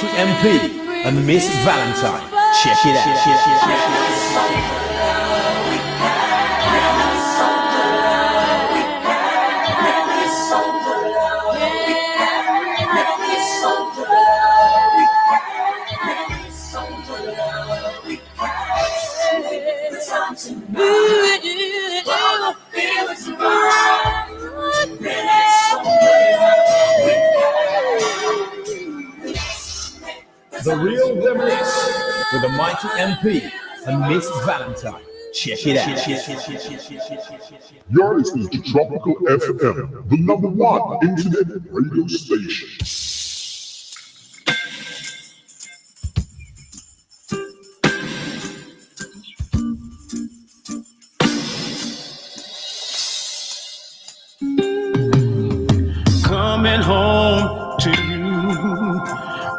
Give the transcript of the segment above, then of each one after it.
mighty MP and Miss Valentine. Check it out. The Real Reminisce with the mighty MP and Miss Valentine. Check it out. You're listening to Tropical FM, the #1 internet radio station. Coming home to you,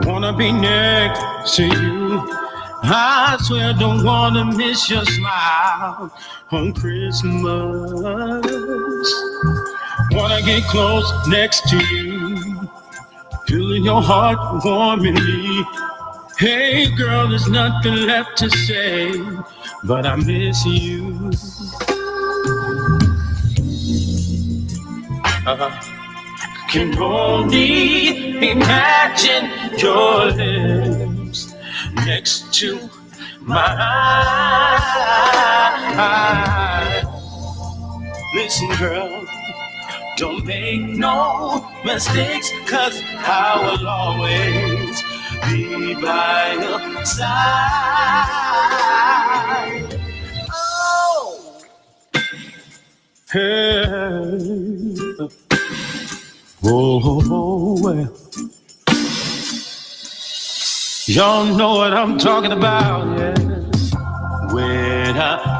wanna be next to you. I swear don't wanna miss your smile on Christmas. Wanna get close next to you, feeling your heart warm in me. Hey girl, there's nothing left to say, but I miss you. Can only imagine your lips next to mine. Listen, girl, don't make no mistakes, 'cause I will always be by your side. Oh, hey. Oh, well. Y'all know what I'm talking about, yeah. When I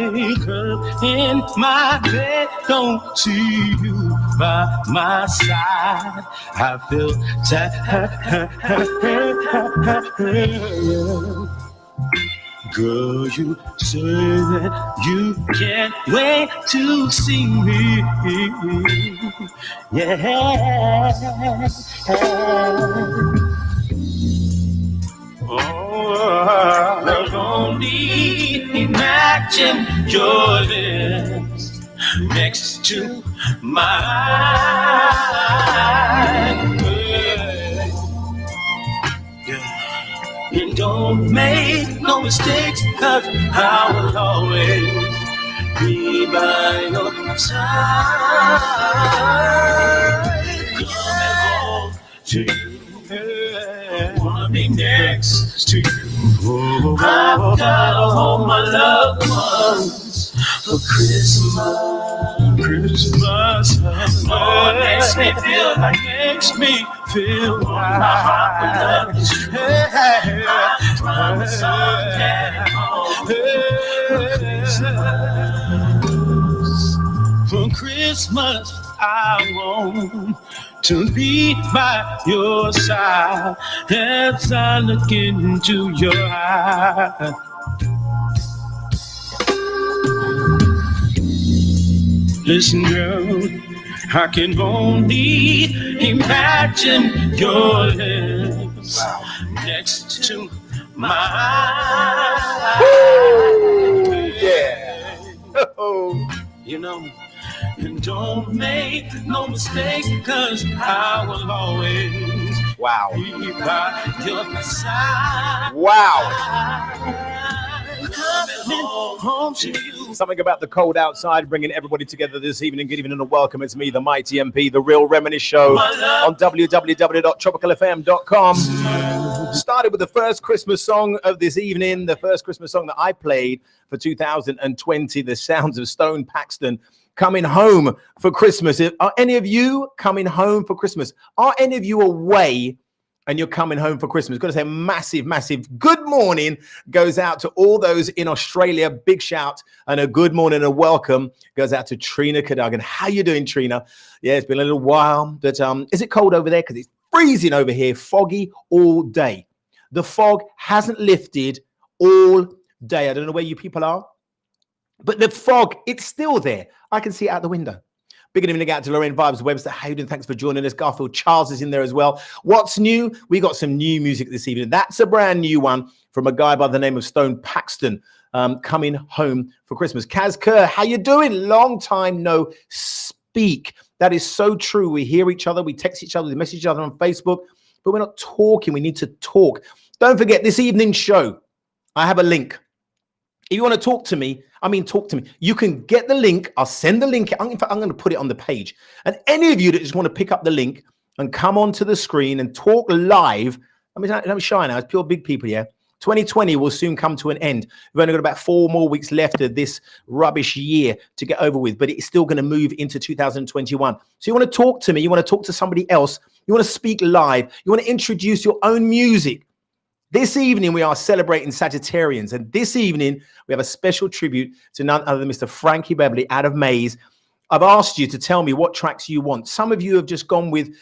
wake up in my bed, don't see you by my side, I feel sad. Girl, you say that you can't wait to see me. Yeah. Oh, I can only imagine your lips next to mine. And don't make no mistakes, 'cause I will always be by your side. Coming home to you, wanna be next to you. I've gotta hold my loved ones for Christmas. Oh, it makes me feel like, my heart will love you true. I promise I'll get home for Christmas. I want to be by your side as I look into your eyes. Listen, girl, I can only imagine your lips next to mine. Woo! Yeah. Oh. You know, and don't make no mistake, 'cause I will always be by your side. Wow. Coming home to you. Something about the cold outside bringing everybody together this evening. Good evening and welcome. It's me, the mighty MP, the Real Reminisce Show on www.tropicalfm.com. Started with the first Christmas song of this evening, the first Christmas song that I played for 2020, the sounds of Stone Paxton, Coming Home for Christmas. Are any of you coming home for Christmas? Are any of you away and you're coming home for Christmas? Got to say massive good morning goes out to all those in Australia. Big shout and a good morning and a welcome goes out to Trina Cadogan. How you doing, Trina? Yeah, it's been a little while, but is it cold over there? Because it's freezing over here, foggy all day. The fog hasn't lifted all day. I don't know where you people are, but the fog, it's still there. I can see it out the window. Big evening out to Lorraine Vibes Webster. How you doing? Thanks for joining us. Garfield Charles is in there as well. What's new? We got some new music this evening. That's a brand new one from a guy by the name of Stone Paxton, coming home for Christmas. Kaz Kerr, how you doing? Long time no speak. That is so true. We hear each other, we text each other, we message each other on Facebook, but we're not talking. We need to talk. Don't forget this evening's show. I have a link. If you want to talk to me, talk to me. You can get the link. I'll send the link. In fact, I'm going to put it on the page. And any of you that just want to pick up the link and come onto the screen and talk live, don't be shy now. It's pure big people, yeah? 2020 will soon come to an end. We've only got about 4 more weeks left of this rubbish year to get over with, but it's still going to move into 2021. So you want to talk to me, you want to talk to somebody else, you want to speak live, you want to introduce your own music. This evening, we are celebrating Sagittarians, and this evening, we have a special tribute to none other than Mr. Frankie Beverly out of Maze. I've asked you to tell me what tracks you want. Some of you have just gone with,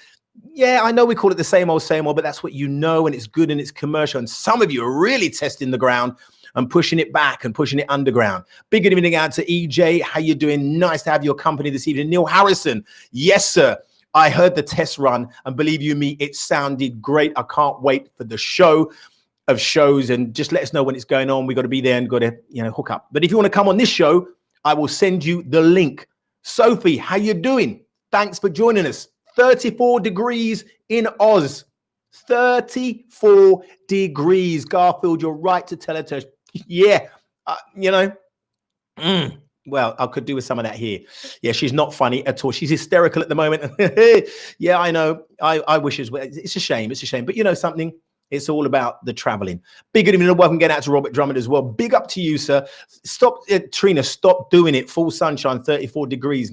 yeah, I know we call it the same old, but that's what you know, and it's good and it's commercial. And some of you are really testing the ground and pushing it back and pushing it underground. Big good evening out to EJ. How you doing? Nice to have your company this evening. Neil Harrison. Yes, sir. I heard the test run, and believe you me, it sounded great. I can't wait for the show of shows, and just let us know when it's going on. We got to be there and got to, hook up. But if you want to come on this show, I will send you the link. Sophie, how you doing? Thanks for joining us. 34 degrees in Oz. 34 degrees. Garfield, you're right to tell her to, yeah, well, I could do with some of that here. Yeah, she's not funny at all. She's hysterical at the moment. Yeah, I know. I wish as well. It's a shame. It's a shame. But you know something? It's all about the traveling. Big good evening and welcome again out to Robert Drummond as well. Big up to you, sir. Stop, Trina, stop doing it. Full sunshine, 34 degrees.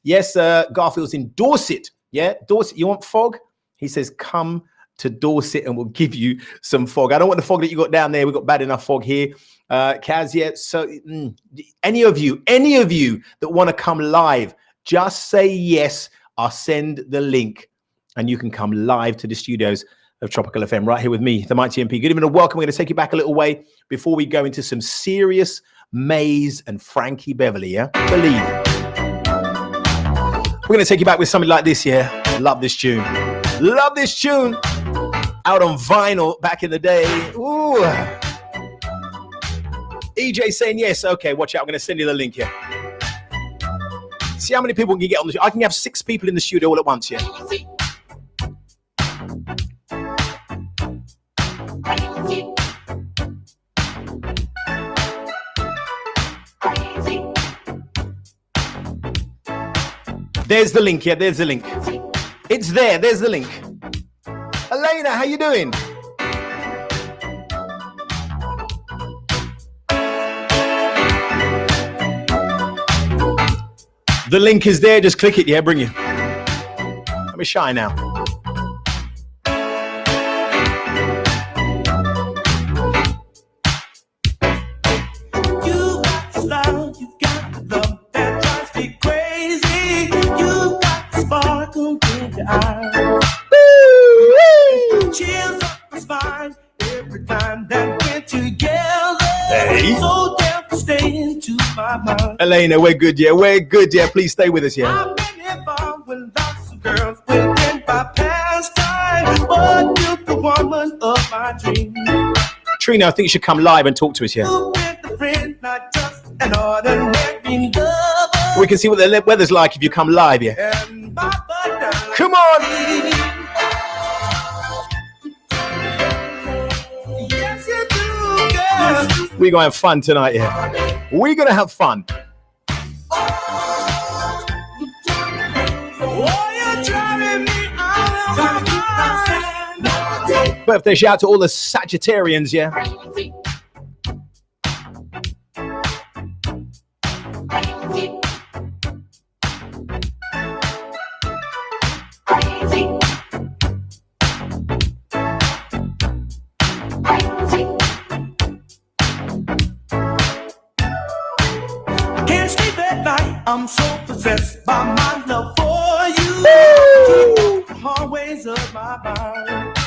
Yes, Garfield's in Dorset. Yeah, Dorset, you want fog? He says, come to Dorset and we'll give you some fog. I don't want the fog that you got down there. We've got bad enough fog here. Kaz, yeah, so any of you that want to come live, just say yes. I'll send the link and you can come live to the studios of Tropical FM right here with me, the Mighty MP. Good evening and welcome. We're going to take you back a little way before we go into some serious Maze and Frankie Beverly, yeah? Believe. We're going to take you back with something like this, yeah? Love this tune. Love this tune. Out on vinyl back in the day. Ooh. EJ saying yes. Okay, watch out. I'm going to send you the link here. See how many people can get on the show. I can have 6 people in the studio all at once, yeah? There's the link, yeah, there's the link. It's there, there's the link. Elena, how you doing? The link is there, just click it, yeah, bring you. Let me shy now. Chills up my spine every time that we're together. Hey. So devastating to my mind. Elena, we're good, yeah. We're good, yeah. Please stay with us, yeah. I've been involved with lots of girls within my pastime, but you're the woman of my dreams. Trina, I think you should come live and talk to us, yeah. Not just an ordinary lover. We can see what the weather's like if you come live, yeah. Come on. Yes, you do, girl. We're going to have fun tonight, yeah. We're going to have fun. Birthday shout out to all the Sagittarians, yeah. I'm so possessed by my love for you. Always of my mind.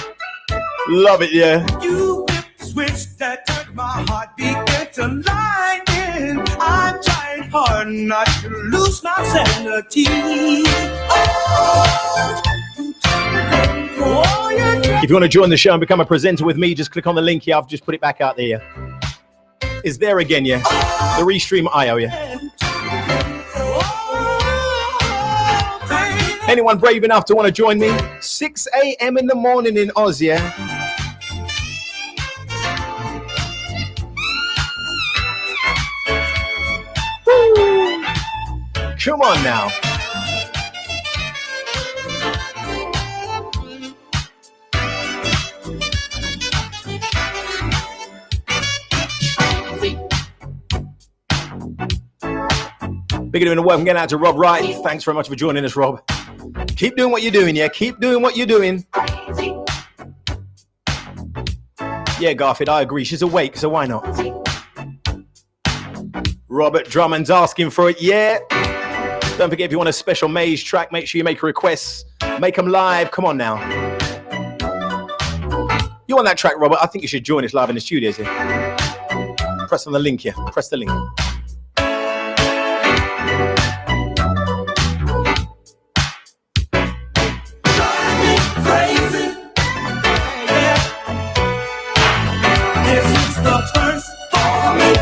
Love it, yeah. You flipped the switch that turned my heartbeat into lightning. I'm trying hard not to lose my sanity. If you want to join the show and become a presenter with me, just click on the link here. I've just put it back out there. It's there again, yeah. The Restream IO, yeah. Anyone brave enough to want to join me? 6 a.m. in the morning in Oz, yeah. Woo. Come on now. Big doing the work. I'm getting out to Rob Wright. Thanks very much for joining us, Rob. Keep doing what you're doing, yeah. Keep doing what you're doing. Yeah, Garfield, I agree. She's awake, so why not? Robert Drummond's asking for it, yeah. Don't forget, if you want a special Maze track, make sure you make requests. Make them live. Come on now. You want that track, Robert? I think you should join us live in the studios here. Press on the link here. Press the link.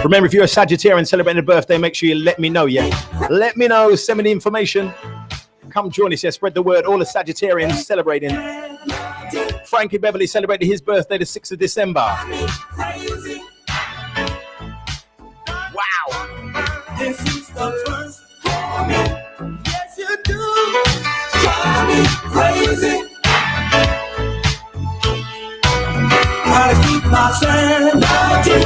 Remember, if you're a Sagittarian celebrating a birthday, make sure you let me know, yeah? Let me know, send me the information. Come join us, yeah, spread the word. All the Sagittarians celebrating. Frankie Beverly celebrated his birthday the 6th of December. Wow. This is the first moment. Yes, you do. Drive me crazy. Gotta keep my sanity.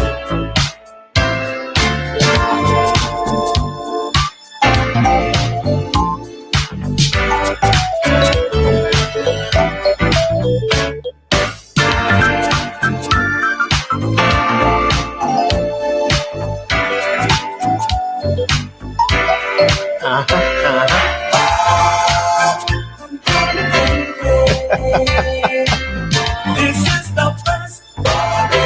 This is the first party.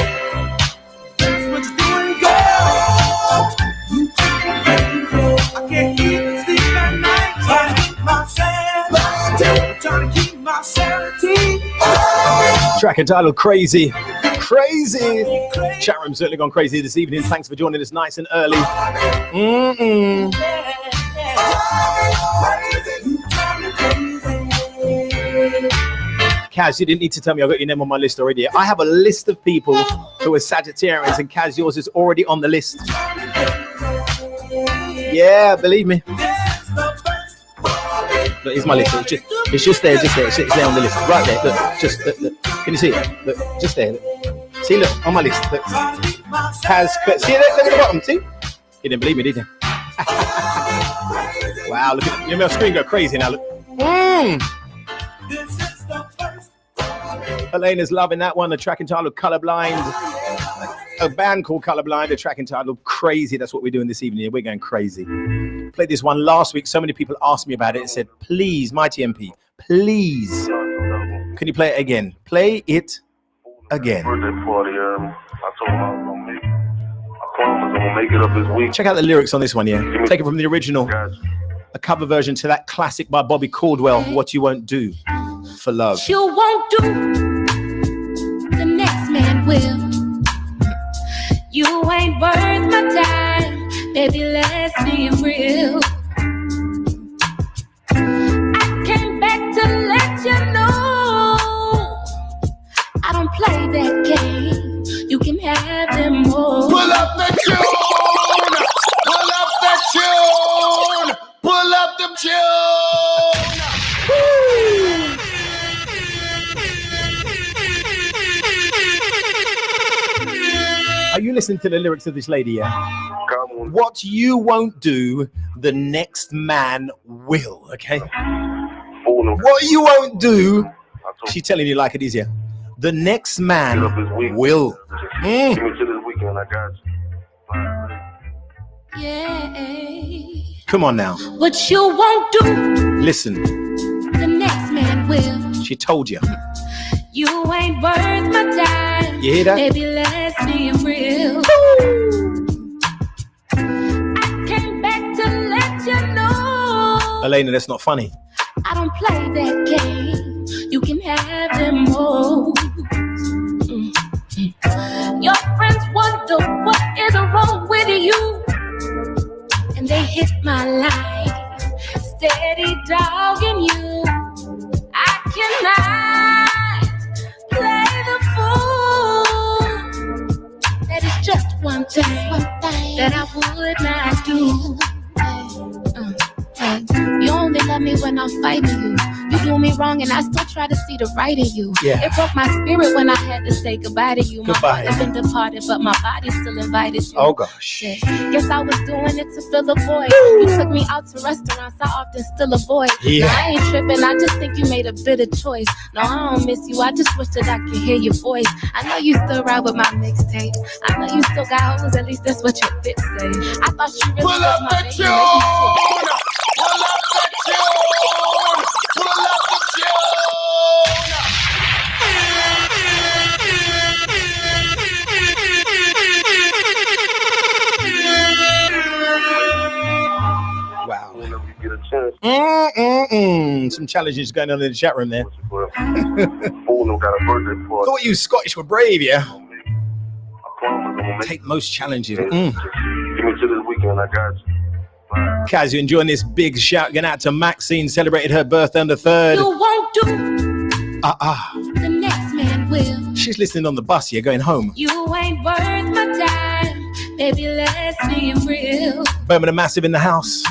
That's what you're doing, girl. You take me crazy. I can't even sleep at night. Trying to keep my sanity. Trying to keep my sanity. Track entitled Crazy. Crazy. Chat room certainly gone crazy this evening. Thanks for joining us nice and early. Kaz, you didn't need to tell me. I got your name on my list already. I have a list of people who are Sagittarians, and Kaz, yours is already on the list. Yeah, believe me. Look, here's my list. It's just there, just there. It's there on the list, right there. Look, just look. Can you see it? Look, just there. Look. See, look on my list. Look. Kaz, see it? Look at the bottom. See? You didn't believe me, did you? Wow, look at your screen go crazy now. Look. Elena's loving that one. The track entitled Colorblind. A band called Colorblind. The track entitled Crazy. That's what we're doing this evening. We're going crazy. Played this one last week. So many people asked me about it and said, please, Mighty MP, please, can you play it again? Play it again. Birthday party. I told him I was gonna make. I promise I'm gonna make it up this week. Check out the lyrics on this one, yeah. Take it from the original. A cover version to that classic by Bobby Caldwell, What You Won't Do for Love. You won't do, the next man will. You ain't worth my time, baby, let's be real. I came back to let you know I don't play that game. You can have them all. Pull up the tune! Pull up the tune! Pull up the tune! Are you listening to the lyrics of this lady, yeah? What you won't do, the next man will, okay? What you won't do, she's telling you like it is, yeah? The next man will. Give me to this weekend, I got you. Yeah. Come on now. What you won't do, Listen, the next man will. she told you. You ain't worth my time. You hear that? Baby, let's be real. I came back to let Elena, that's not funny. I don't play that game. You can have them all. Your friends wonder what is wrong with you, and they hit my line, steady dogging you. I cannot play the fool. That is just one thing that I would not do. You only love me when I'm fighting you. You do me wrong and I still try to see the right in you. Yeah. It broke my spirit when I had to say goodbye to you. Goodbye. My heart had been departed, but my body still invited you. Oh gosh. Guess I was doing it to fill a void. You took me out to restaurants I often still avoid. Yeah. No, I ain't tripping, I just think you made a bitter choice. No, I don't miss you, I just wish that I could hear your voice. I know you still ride with my mixtape. I know you still got hoes, at least that's what your bitch say. I thought you really Pull was up my the baby. tune! Pull up the tune! Pull up the tune! Wow. Whenever you get a chance. Some challenges going on in the chat room there. Fool them got a birthday party. Thought you Scottish were brave, yeah? I promise I'm gonna make Take most challenges. it. Just give me to this weekend, I got you. Bye. Kaz, you enjoying this big shout going out to Maxine, celebrated her birthday on the 3rd. You won't do, the next man will. She's listening on the bus, yeah, going home. You ain't worth my time, baby, let's be real. Birmingham Massive in the house.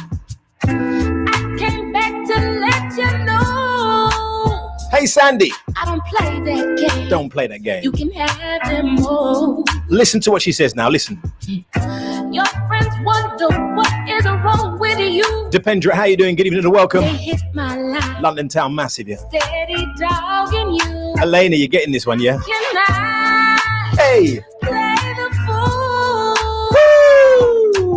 I came back to let you know Hey, Sandy. I don't play that game. Don't play that game. You can have them all. Listen to what she says now. Listen. Your friends wonder what is wrong with you. Dependra, how you doing? Good evening and welcome. They hit my line, London Town Massive, yeah. steady dogging you. Elena, you're getting this one, yeah? Can I Hey. play the fool?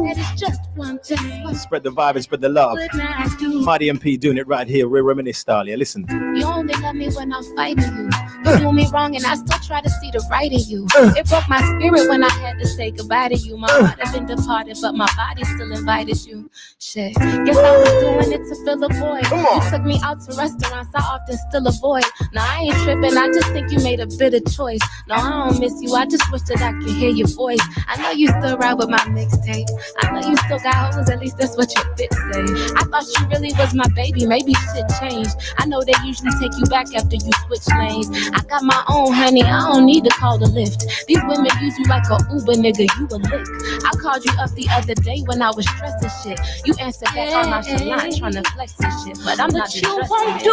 That is just one thing Spread the vibe and spread the love. would not do. Mighty MP doing it right here. We're Reminisce style, yeah. Listen. You only love me when I'm fighting you. You do me wrong and I still try to see the right in you. It broke my spirit when I had to say goodbye to you. My heart had been departed, but my body still invited you. Shit. Guess I was doing it to fill a void. Come on. You took me out to restaurants I often still avoid. No, I ain't tripping, I just think you made a bitter choice. No, I don't miss you, I just wish that I could hear your voice. I know you still ride with my mixtape. I know you still got hoes, at least that's what your bitch say. I thought you really was my baby, maybe shit changed. I know they usually take you back after you switch lanes. I got my own honey, I don't need to call the lift. These women use you like a Uber nigga, you a lick. I called you up the other day when I was stressed and shit. You answered back on nonchalant, trying to flex and shit, but I'm not you interested. won't do,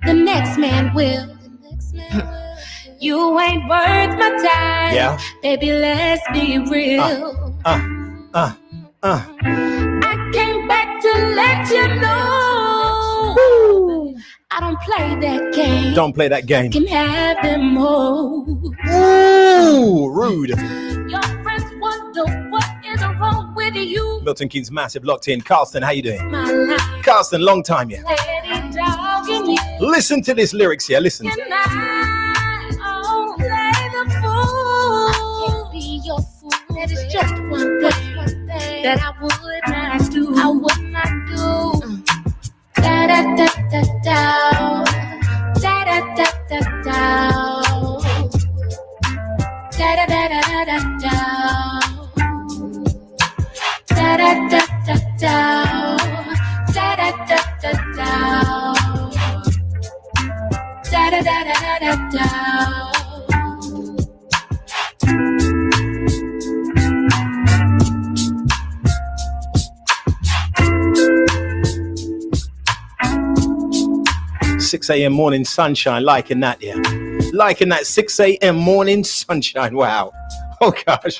the next man will. You ain't worth my time. Yeah. Baby, let's be real. I came back to let you know. I don't play that game. Don't play that game. Can have them all. Ooh, rude. Your friends wonder what is wrong with you. Milton Keynes Massive locked in. Carlston, how you doing? My life, Carlston, long time, yeah. steady dogging you. Listen to this lyrics here. Listen. Can I play the fool? I can't be your fool. That is just one thing that I would not do. I would not do. Da da da da da. Da da da da da. Da da da da da da. Da da da da da. Da da da da da. Da da da da da da. 6 a.m. morning sunshine, liking that, yeah. Liking that 6 a.m. morning sunshine. Wow. Oh gosh.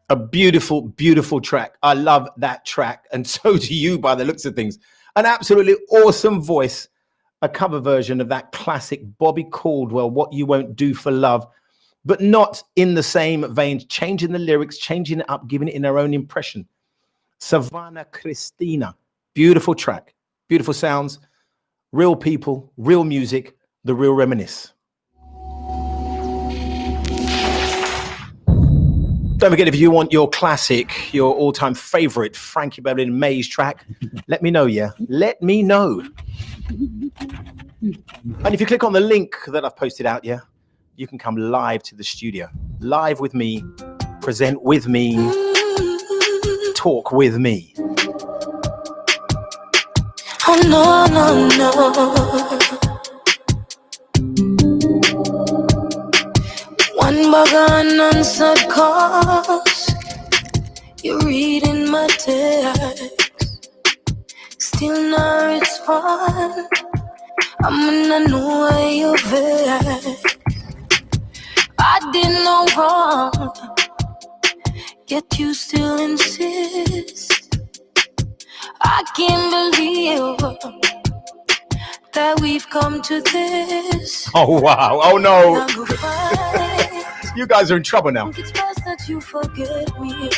A beautiful, beautiful track. I love that track. And so do you by the looks of things. An absolutely awesome voice. A cover version of that classic Bobby Caldwell, What You Won't Do for Love, but not in the same vein, changing the lyrics, changing it up, giving it in their own impression. Savannah Christina, beautiful track, beautiful sounds. Real people, real music, the real Reminisce. Don't forget, if you want your classic, your all-time favorite Frankie Beverly and Maze track, let me know, yeah? Let me know. And if you click on the link that I've posted out, yeah, you can come live to the studio. Live with me, present with me, talk with me. Oh, no, no, no. One bag of unanswered calls. You're reading my text. Still not respond. I'm gonna know why you're there. I did no wrong, yet you still insist. I can't believe that we've come to this. Oh, wow. Oh, no. You guys are in trouble now. It's best that you forget me.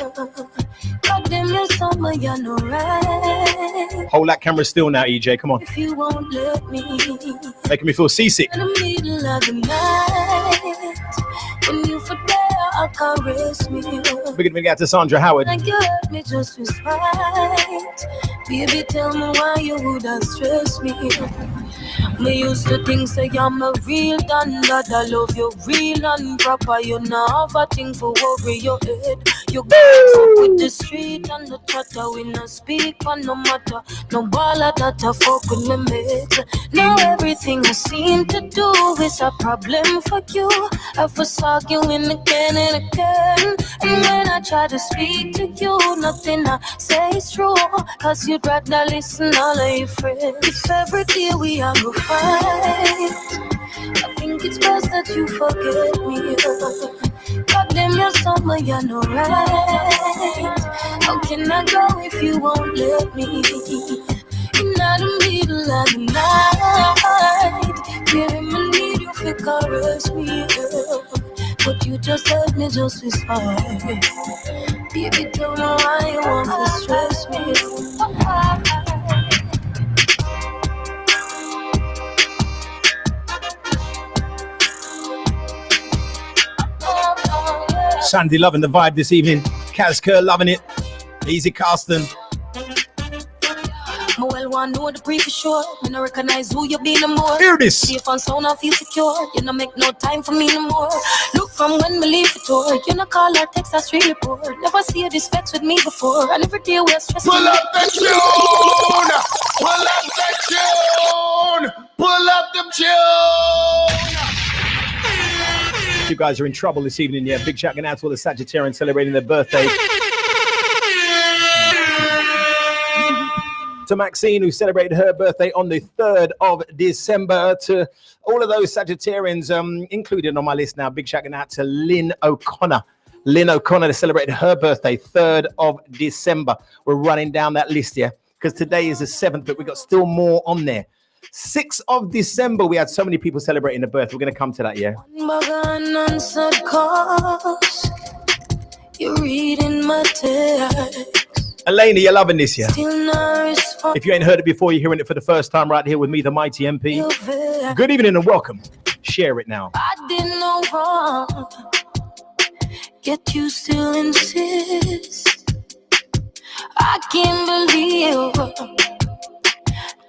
God damn, you're summer, you're no right. Hold that camera still now, EJ. Come on. If you won't let me. Making me feel seasick. In the middle of the night, when you for there, I caress me. We're gonna get to Sandra Howard. Like you hurt me just with spite. Baby, tell me why you would have stressed me. Me used to think say I'm a real done, that I love you real and proper. You now have a thing for worry your head. You go with the street and the chatter. We no speak on no matter. No baller that I fuck with me mate. Now everything I seem to do is a problem for you. I was arguing again and again. And when I try to speak to you, nothing I say is true. Cause you'd rather listen all of your friends. If every day we are go fight, I think it's best that you forget me. God damn, you're summer, you're no right. How can I go if you won't let me? In the middle of the night, baby, I need you to caress me, but you just hurt me just with spite. Baby, tell me why you want to stress me. Sandy loving the vibe this evening. Kaz Kerr loving it. Easy Carsten. Well, one know the brief for sure. Me no recognize who you be no more. Hear this. Safe and sound, I feel secure. You no make no time for me no more. Look from when we leave the tour. You no call or text us really poor. Never see you disrespect with me before. And every day we're stressing. Pull up the tune! Pull up the tune! Pull up the tune! You guys are in trouble this evening, yeah. Big shout out to all the Sagittarians celebrating their birthday. To Maxine, who celebrated her birthday on the 3rd of December. To all of those Sagittarians included on my list now. Big shout out to Lynn O'Connor. Lynn O'Connor celebrated her birthday, 3rd of December. We're running down that list here because today is the 7th, but we've got still more on there. 6th of December, we had so many people celebrating the birth. We're going to come to that, yeah? Unanswered calls. You're reading my text. Elena, you're loving this, yeah? Still not respond. If you ain't heard it before, you're hearing it for the first time right here with me, the Mighty MP. Good evening and welcome. Share it now. I did no wrong, yet you still insist. I can't believe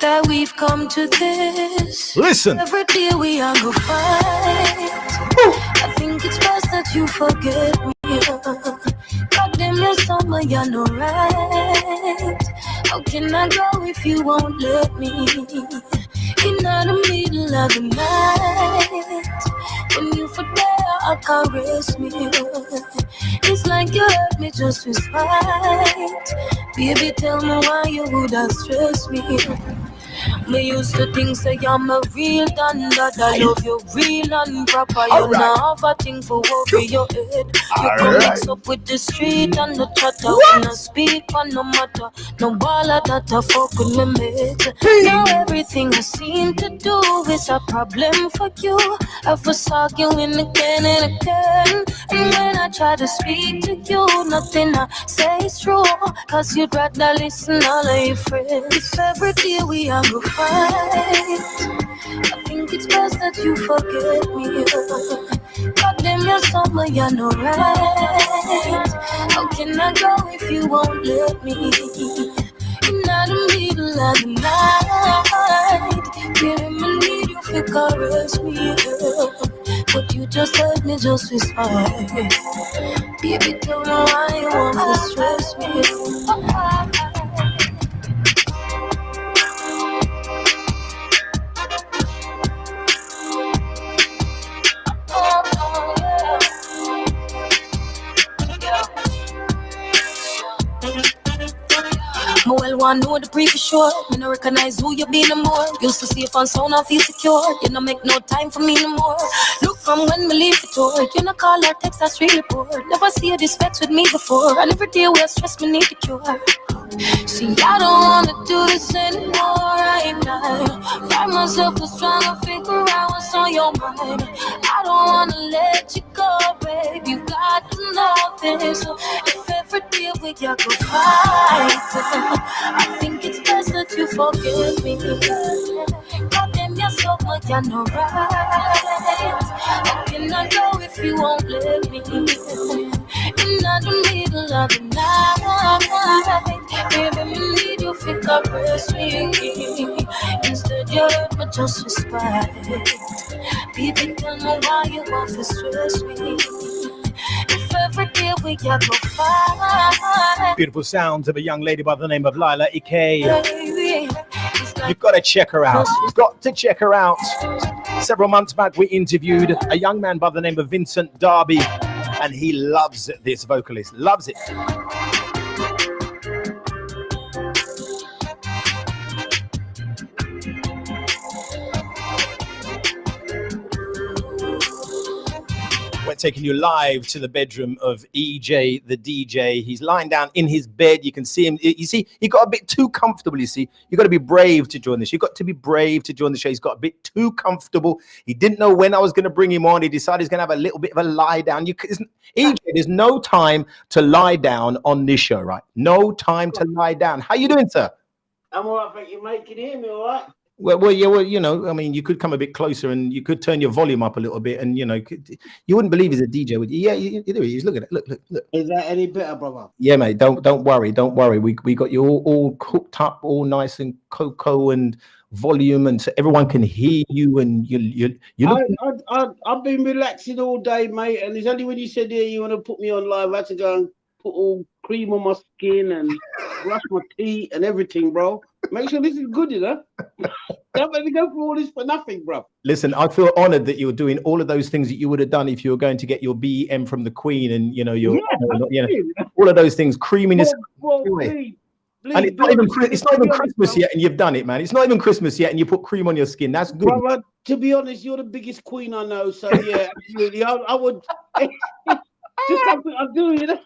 that we've come to this. Listen. Every day we are go fight. I think it's best that you forget me. God damn, you're summer, you're no right. How can I go if you won't let me? In the middle of the night, when you for there, I caress me. It's like you hurt me just with spite. Baby, tell me why you would have stressed me. Me used to think say I'm a real done, that I love you real and proper. You now have a thing for worry your head. You come mix up with the street and the chatter. We no speak on no matter. No baller that I fuck with me mate. Now everything I seem to do is a problem for you. I was arguing again and again. And when I try to speak to you, nothing I say is true. Cause you'd rather listen all of your friends. If every day we are go fight. I think it's best that you forget me. Goddamn, you're summer, you're no right. How can I go if you won't let me? In the middle of the night, giving me need you to caress me. But you just heard me just whisper. Baby, tell me why you want to stress me. Well, one know the brief is short. Me no recognize who you be no more. Used to see if on sound I feel secure. You no make no time for me no more. Look from when me leave the tour. You no call or text, that's really poor. Never see you this vex with me before. And every day we're stressed, me need the cure. See, I don't wanna do this anymore right now. Find myself just trying to figure out what's on your mind. I don't wanna let you go, babe. You got to know this. If every day we got to fight, I think it's best that you forgive me. Goddamn, you're so much, you're no right. How can I go if you won't let me? In the middle of the night, baby, me need you to caress me. Instead, you hurt me just to spite. Baby, tell me why you want to stress me. If every day we got to fight. Beautiful sounds of a young lady by the name of Lila Ike. You've got to check her out. You've got to check her out. Several months back, we interviewed a young man by the name of Vincent Darby, and he loves this vocalist. Loves it. We're taking you live to the bedroom of EJ, the DJ. He's lying down in his bed. You can see him. You see, he got a bit too comfortable. You see, you got to be brave to join this. You got to be brave to join the show. He's got a bit too comfortable. He didn't know when I was going to bring him on. He decided he's going to have a little bit of a lie down. EJ, there's no time to lie down on this show, right? No time to lie down. How you doing, sir? I'm all right, thank you, mate. Can you hear me all right? Well, you know, I mean, you could come a bit closer and you could turn your volume up a little bit, and you know, you wouldn't believe he's a DJ, would you? Yeah, you do. He's looking at it. Look. Is that any better, brother? Yeah, mate. Don't worry. We got you all cooked up, all nice and cocoa and volume, and so everyone can hear you. And you. I've been relaxing all day, mate, and it's only when you said, "Yeah, you want to put me on live," I had to go and put all cream on my skin and brush my teeth and everything, bro. Make sure this is good, you know. Don't let me go through all this for nothing, bro. Listen, I feel honored that you're doing all of those things that you would have done if you were going to get your BEM from the Queen, and you know all of those things, creaminess. And it's not even Christmas yet, and you've done it, man. It's not even Christmas yet, and you put cream on your skin. That's good. Brother, to be honest, you're the biggest queen I know, so yeah, absolutely. I would just something I'm doing, you know.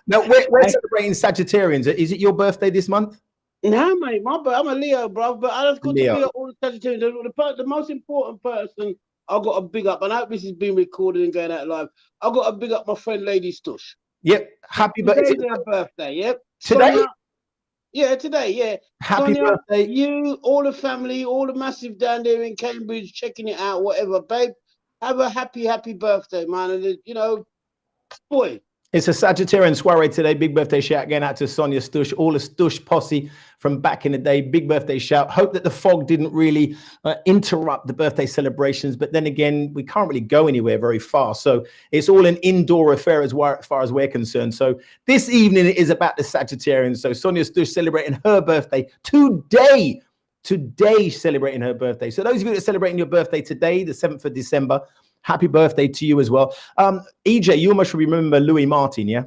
Now we're celebrating Sagittarians. Is it your birthday this month? No, mate, I'm a Leo, bro, but I've got to big up all the Sagittarians. The most important person I've got to big up, and I hope this is being recorded and going out live. I've got to big up my friend Lady Stush. Yep, happy birthday. Today's her birthday, yep. Today? Sonia, yeah, today, yeah. Happy Sonia, birthday. You, all the family, all the massive down there in Cambridge, checking it out, whatever, babe. Have a happy birthday, man. And, you know, boy. It's a Sagittarian soiree today. Big birthday shout going out to Sonia Stush, all the Stush posse from back in the day. Big birthday shout. Hope that the fog didn't really interrupt the birthday celebrations. But then again, we can't really go anywhere very far. So it's all an indoor affair as far as we're concerned. So this evening is about the Sagittarians. So Sonia Stush celebrating her birthday today. Today, celebrating her birthday. So those of you that are celebrating your birthday today, the 7th of December, happy birthday to you as well. EJ, you must remember Louis Martin, yeah?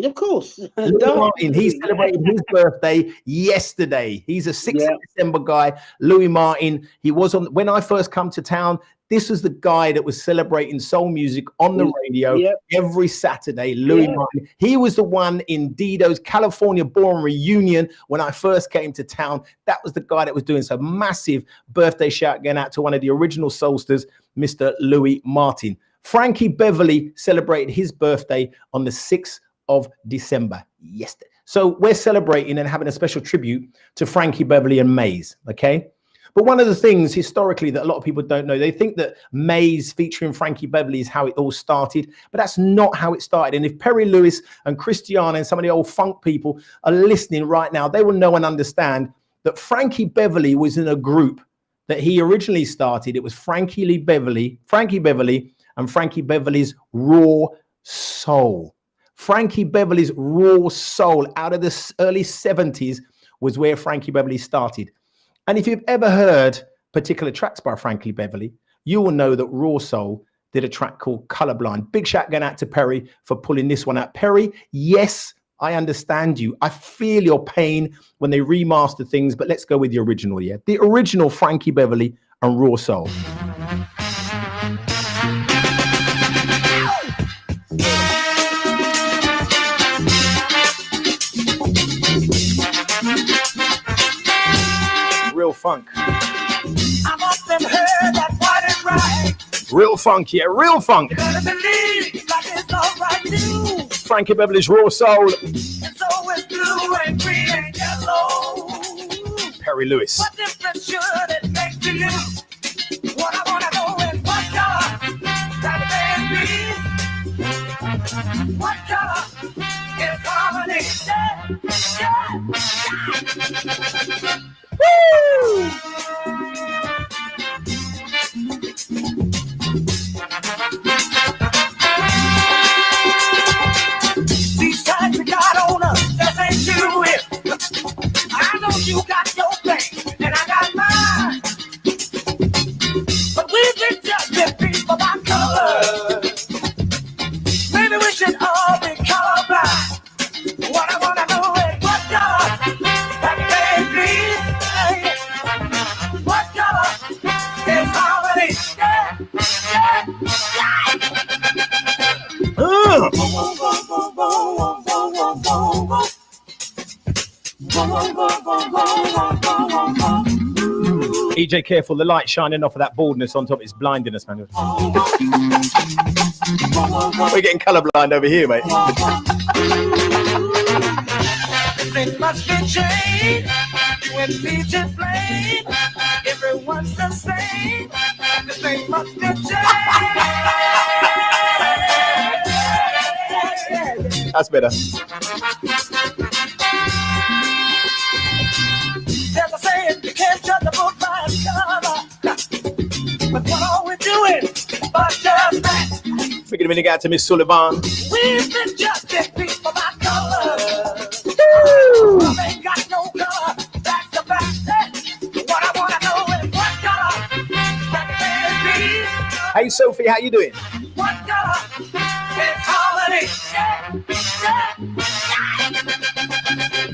Of course. Louis Martin, he celebrated his birthday yesterday. He's a 6th of December guy. Louis Martin, he was on, when I first come to town, this was the guy that was celebrating soul music on the radio every Saturday, Louis Martin. He was the one in Dido's California Born Reunion when I first came to town. That was the guy that was doing some massive birthday shout going out to one of the original soulsters, Mr. Louis Martin. Frankie Beverly celebrated his birthday on the 6th of December yesterday. So we're celebrating and having a special tribute to Frankie Beverly and Maze, okay? But one of the things historically that a lot of people don't know, they think that Maze featuring Frankie Beverly is how it all started, but that's not how it started. And if Perry Lewis and Christiana and some of the old funk people are listening right now, they will know and understand that Frankie Beverly was in a group that he originally started. It was Frankie Beverly, and Frankie Beverly's Raw Soul. Frankie Beverly's Raw Soul out of the early 70s was where Frankie Beverly started. And if you've ever heard particular tracks by Frankie Beverly, you will know that Raw Soul did a track called Colorblind. Big shout going out to Perry for pulling this one out. Perry, yes, I understand you. I feel your pain when they remaster things, but let's go with the original, yeah? The original Frankie Beverly and Raw Soul. Real funk. I've often heard that what is right. Real funk, yeah, real funk. You better believe like it's all right too. Frankie Beverly's Raw Soul. And so it's blue and green and yellow. Perry Lewis. What difference should it make to you? What I wanna know is what color that baby. What color is harmony? Yeah. Woo! These times you got on us, that ain't you it. I know you got your thing, and I got mine. But we've been judging people by color. Maybe we should all be colorblind. What I wanna know is what color that baby. What color is harmony? Yeah, EJ, careful, the light shining off of that baldness on top is blinding us, man. We're getting colorblind over here, mate. Things must be changed when beaches blame. Everyone's the same. The thing must be changed. That's better. There's a saying, you can't judge a book by its cover. But what are we doing but just that? We're gonna get out to Miss Sullivan. We've been judging people by color. Well, they got no color. That's the fact. What I wanna know is what color that baby. Hey Sophie, how you doing? What color is harmony?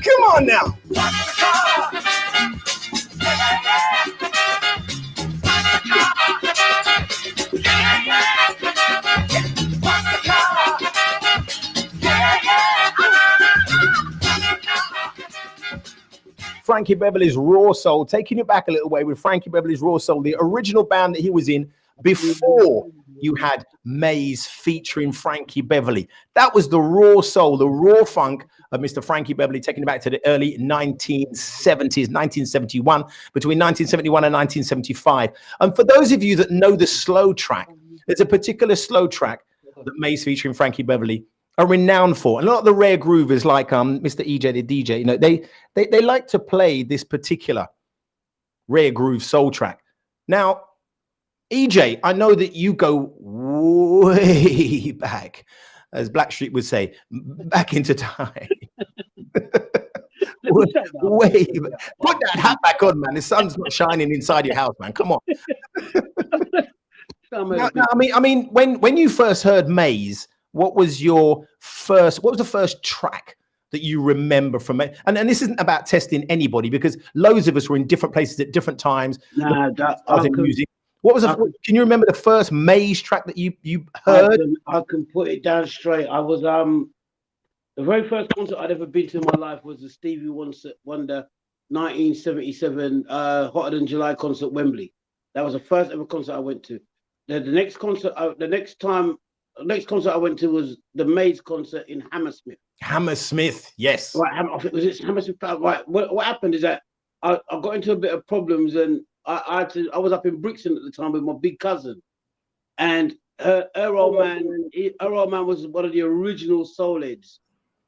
Come on now. What's the color? Frankie Beverly's Raw Soul, taking it back a little way with Frankie Beverly's Raw Soul, the original band that he was in before you had Maze featuring Frankie Beverly. That was the raw soul, the raw funk of Mr. Frankie Beverly, taking it back to the early 1970s, 1971, between 1971 and 1975. And for those of you that know the slow track, there's a particular slow track that Maze featuring Frankie Beverly are renowned for. And a lot of the rare groovers like Mr. EJ, the DJ, you know, they like to play this particular rare groove soul track. Now, EJ, I know that you go way back, as Blackstreet would say, back into time. Way back. Put that hat back on, man. The sun's not shining inside your house, man. Come on. No, I mean, when you first heard Maze, what was the first track that you remember from it? And this isn't about testing anybody, because loads of us were in different places at different times. Music. What was can you remember the first Maze track that you heard? I can put it down straight. I was the very first concert I'd ever been to in my life was the Stevie Wonder 1977 Hotter Than July concert at Wembley. That was the first ever concert I went to. The next concert, the next time next concert I went to was the Maze concert in Hammersmith. Hammersmith, yes. Right, I think was it Hammersmith. Right. What happened is that I got into a bit of problems, and I was up in Brixton at the time with my big cousin, and her old man was one of the original soul heads,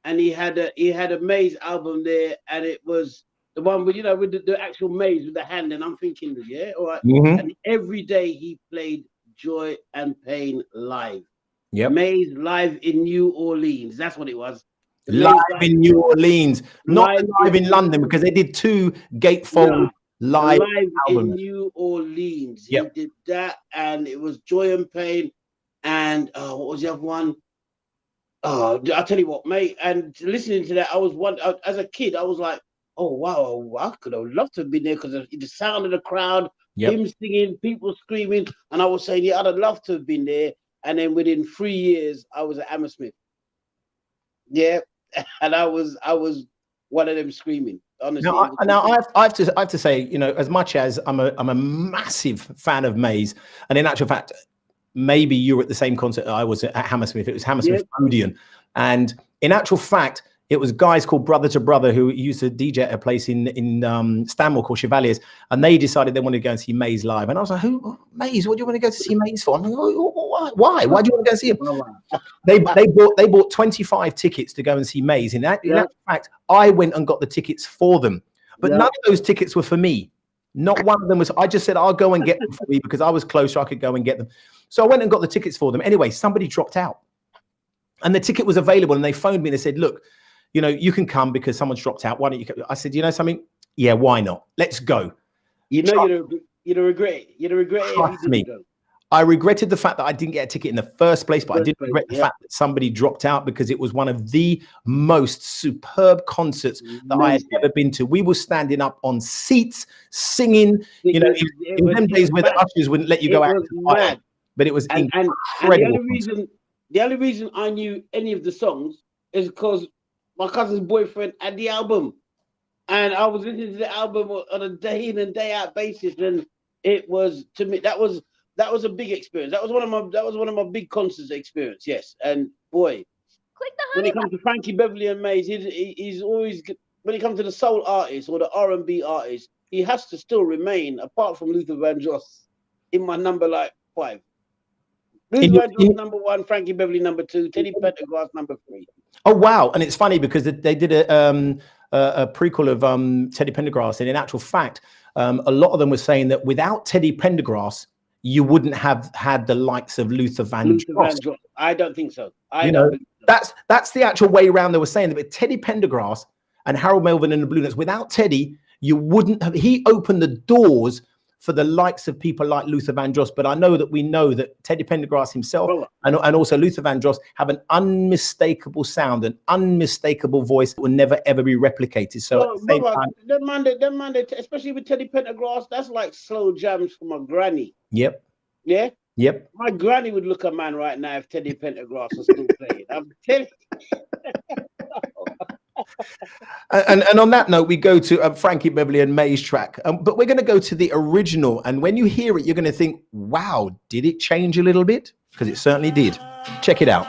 and he had a Maze album there, and it was the one with with the actual Maze with the hand, and I'm thinking, yeah, all right. Mm-hmm. And every day he played Joy and Pain live. Yep. Maze live in New Orleans. That's what it was. Live in New Orleans, not live in London, because they did 2 gatefold live albums. In New Orleans. Yep. He did that, and it was Joy and Pain, and what was the other one? Oh, I'll tell you what, mate. And listening to that, as a kid, I was like, oh wow, I could have loved to have been there because of the sound of the crowd, him singing, people screaming, and I was saying, yeah, I'd have loved to have been there. And then within 3 years, I was at Hammersmith. Yeah, and I was one of them screaming. Honestly, now I have to say, as much as I'm a massive fan of Maze, and in actual fact, maybe you were at the same concert I was at Hammersmith. It was Hammersmith Odeon, and in actual fact, it was guys called Brother to Brother who used to DJ at a place in Stanmore called Chevaliers, and they decided they wanted to go and see Maze live. And I was like, "Who Maze? What do you want to go to see Maze for?" I'm like, "Why? Why do you want to go see him?" They bought 25 tickets to go and see Maze. In actual fact, I went and got the tickets for them, but none of those tickets were for me. Not one of them was. I just said I'll go and get them for me because I was closer. I could go and get them. So I went and got the tickets for them. Anyway, somebody dropped out, and the ticket was available, and they phoned me and they said, "Look, you can come because someone's dropped out. Why don't you come?" I said, "You know something? Yeah, why not? Let's go." You'd regret it. You'd regret it if you didn't go. I regretted the fact that I didn't get a ticket in the first place, but I didn't regret the fact that somebody dropped out, because it was one of the most superb concerts that I had ever been to. We were standing up on seats, singing. In them days where the ushers wouldn't let you go out, but it was incredible. And the only reason I knew any of the songs is because my cousin's boyfriend had the album, and I was listening to the album on a day in and day out basis, and it was, to me, that was a big experience. That was one of my big concerts experience. Yes, and boy, when it comes to Frankie Beverly and Maze, he's always, when it comes to the soul artist or the R&B artist, he has to still remain, apart from Luther Vandross, in my number 5. Luther Vandross number 1, Frankie Beverly number 2, Teddy Pendergrass number 3. Oh wow! And it's funny because they did a prequel of Teddy Pendergrass, and in actual fact, a lot of them were saying that without Teddy Pendergrass, you wouldn't have had the likes of Luther Vandross. I don't think so. That's the actual way around. They were saying that with Teddy Pendergrass and Harold Melvin and the Blue Notes, without Teddy, you wouldn't have. He opened the doors for the likes of people like Luther Vandross. But we know that Teddy Pendergrass himself and also Luther Vandross have an unmistakable sound, an unmistakable voice that will never ever be replicated. So at the same time, them man, especially with Teddy Pendergrass, that's like slow jams from my granny. Yep. Yeah. Yep. My granny would look a man right now if Teddy Pendergrass was still playing. I'm telling you. And on that note, we go to Frankie Beverly and Maze track, but we're going to go to the original. And when you hear it, you're going to think, wow, did it change a little bit? Because it certainly did. Check it out.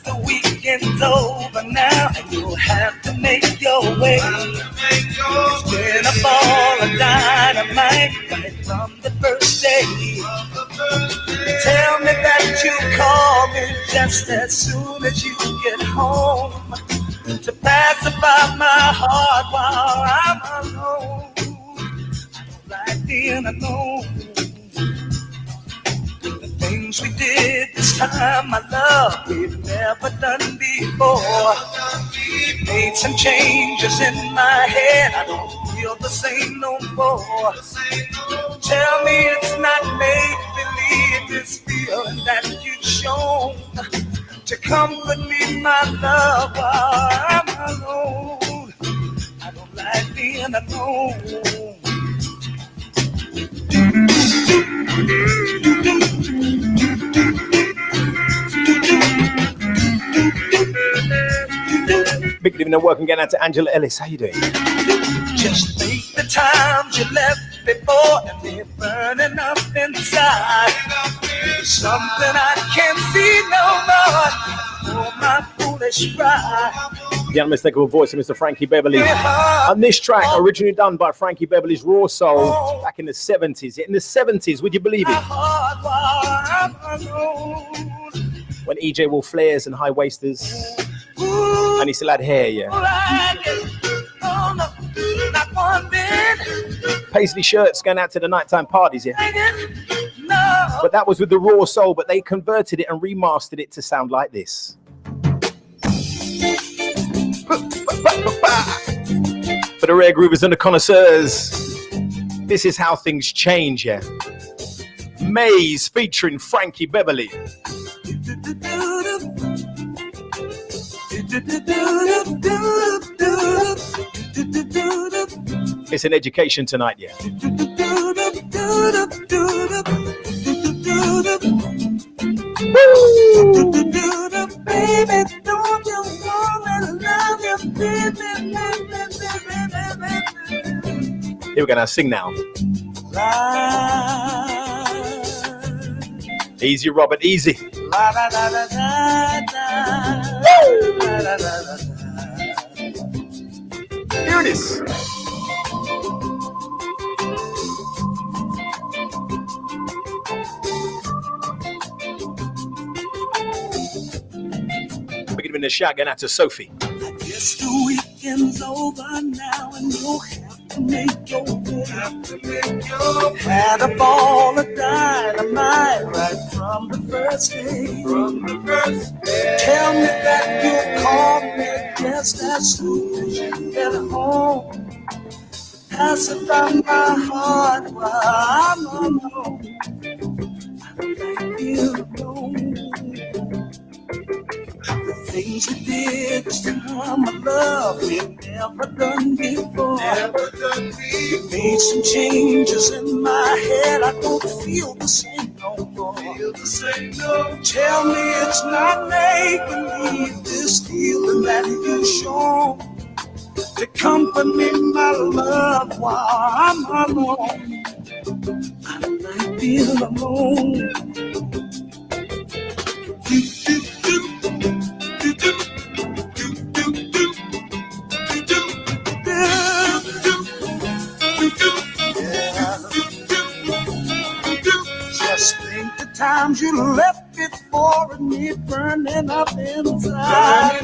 The weekend's over now, and you'll have to make your way. It's been a ball of dynamite right from the first day. Tell me that you call me just as soon as you get home, to pacify my heart while I'm alone. I don't like being alone. Things we did this time, my love, we've never done before. Made some changes in my head, I don't feel the same no more. Tell me it's not make believe, this feeling that you've shown to comfort me, my love, while I'm alone. I don't like being alone. Big living and working, getting out to Angela Ellis. How you doing? Just think the times you left before and they're burning up inside. Something I can't see no more. Oh, my foolish pride. The unmistakable voice of Mr. Frankie Beverly. And this track, originally done by Frankie Beverly's Raw Soul back in the 70s. In the 70s, would you believe it? When EJ wore flares and high waisters. And he still had hair, yeah. Paisley shirts going out to the nighttime parties, yeah. But that was with the Raw Soul, but they converted it and remastered it to sound like this. For the rare groovers and the connoisseurs, this is how things change, yeah. Maze featuring Frankie Beverly. It's an education tonight, yeah. Here we're gonna sing now. Easy, Robert, easy. Here it is. We're giving the shout going out to Sophie. I guess the weekend's over now and you'll have to make your way. Had a ball of dynamite right from the first day. Tell me that you'll call me just as soon as you get home. Pacify my heart while I'm alone. I like you alone. The things you did this time of love we've never done before. You made some changes in my head. I don't feel the same no more. Tell me it's not make-believe, this feeling that you show to comfort me, my love, while I'm alone. I like being alone. Just think the times you left before and me burning up inside.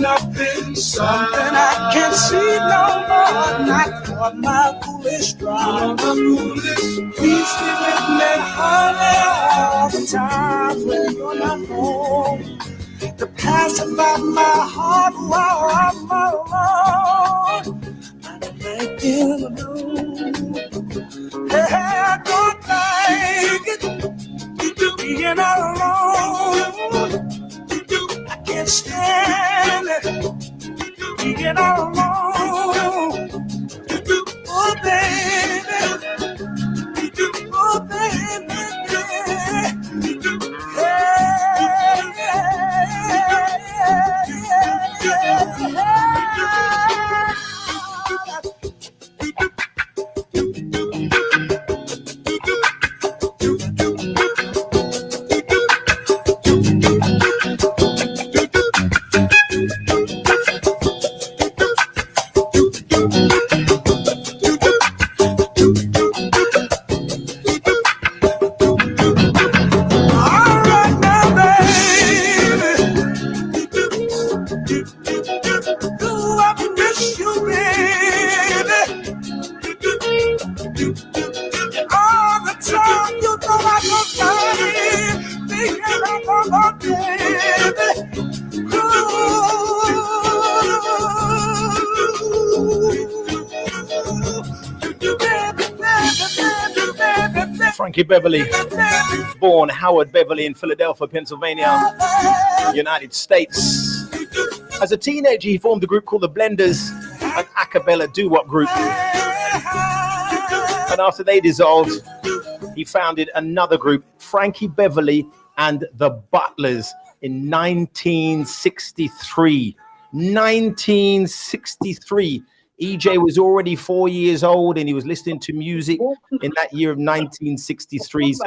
Something I can't see no more, not for my foolish drive. Please stay with me, honey, all the times when you're not home. To pacify my heart while I'm alone. I don't like being alone. Hey, I don't like it being alone. I can't stand it being alone. Oh, baby. Oh, baby. Frankie Beverly, born Howard Beverly in Philadelphia, Pennsylvania, United States. As a teenager, he formed a group called the Blenders, an a cappella doo-wop group. And after they dissolved, he founded another group, Frankie Beverly and the Butlers, in 1963. 1963. EJ was already 4 years old and he was listening to music in that year of 1963. So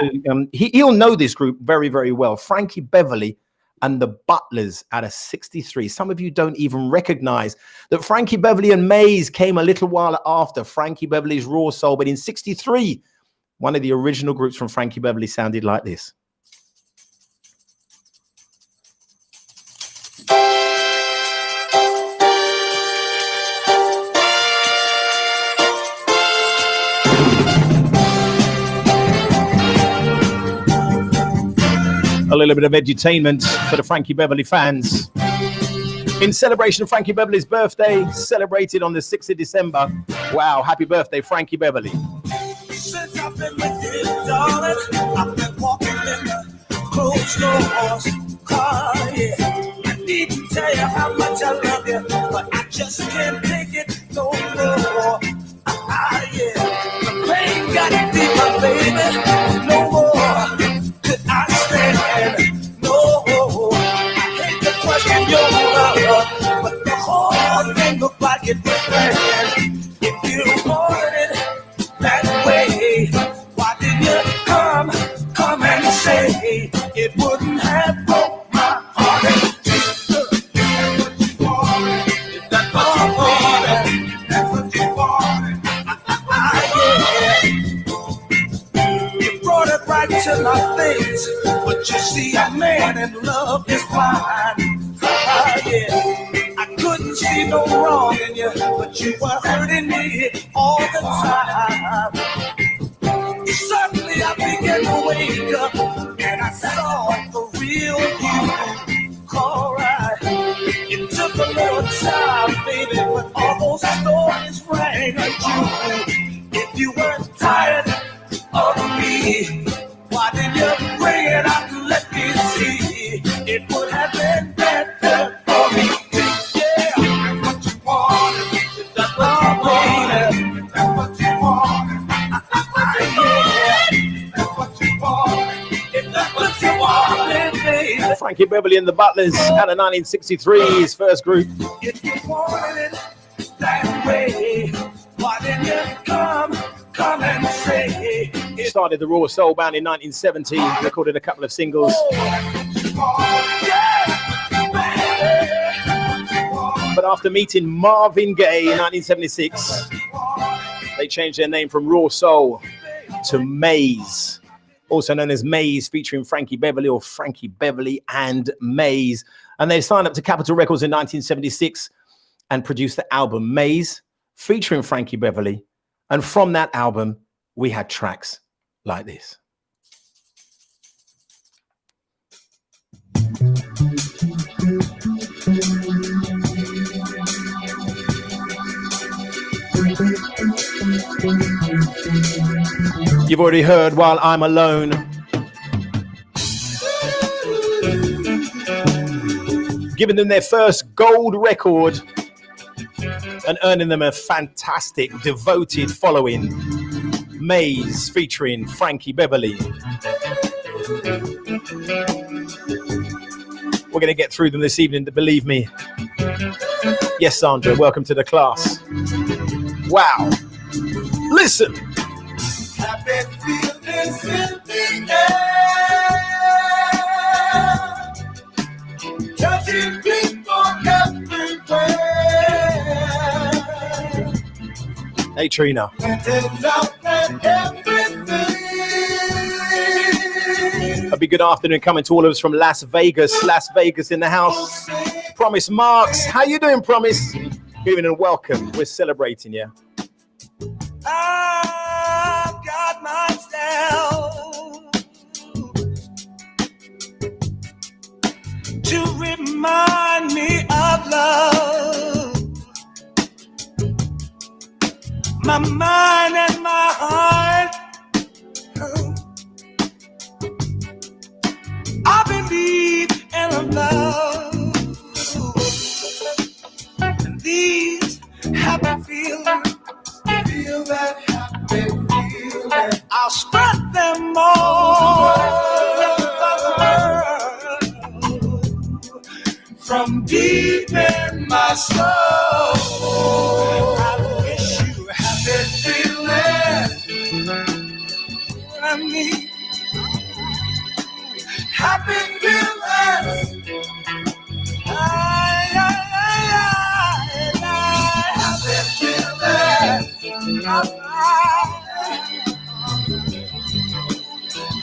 he'll know this group very, very well. Frankie Beverly and the Butlers out of 63. Some of you don't even recognize that Frankie Beverly and Maze came a little while after Frankie Beverly's Raw Soul. But in 63, one of the original groups from Frankie Beverly sounded like this. A little bit of edutainment for the Frankie Beverly fans. In celebration of Frankie Beverly's birthday, celebrated on the 6th of December. Wow, happy birthday, Frankie Beverly. Since I've been with you, darling, I've been walking in the closed doors. Yeah. I need to tell you how much I love you, but I just can't take it no more. Yeah. The pain got deeper, baby. No more could I stand. No, I hate to question your love, but the whole thing look like it was planned. If you wanted it that way, why didn't you come and say it wouldn't have broke my heart? That's what you wanted. That's what you wanted. You brought it right to my face, but you see, a man in love is blind. Yeah. I couldn't see no wrong in you, but you were hurting me all the time. Suddenly I began to wake up and I saw the real you. Alright, it took a little time, baby, but all those stories rang true. If you weren't tired of me, why didn't you bring it out and let me see? It would have been better for me. Yeah, that's what you wanted. That's what you wanted. That's what you wanted. That's what you wanted. That's what you wanted, baby. Frankie Beverly and the Butlers out of 1963, his first group. If you wanted it that way, why didn't you come and say it? Started the Raw Soul Band in 1970, recorded a couple of singles. But after meeting Marvin Gaye in 1976, they changed their name from Raw Soul to Maze, also known as Maze, featuring Frankie Beverly or Frankie Beverly and Maze. And they signed up to Capitol Records in 1976 and produced the album Maze, featuring Frankie Beverly. And from that album, we had tracks like this. You've already heard While I'm Alone. Giving them their first gold record and earning them a fantastic, devoted following. Maze featuring Frankie Beverly. We're going to get through them this evening, believe me. Yes, Sandra, welcome to the class. Wow. Listen. Happy feelings in the air, touching people everywhere. Hey, Trina. A big good afternoon coming to all of us from Las Vegas. Las Vegas in the house. Promise Marks. How you doing, Promise? Good evening and welcome. We're celebrating you. I've got myself to remind me of love. My mind and my heart, I believe in a love. And these happy feelings, feel that happy feeling, I'll spread them from deep in my soul. I wish you happy feeling. What I mean, happy feeling. Happy feeling.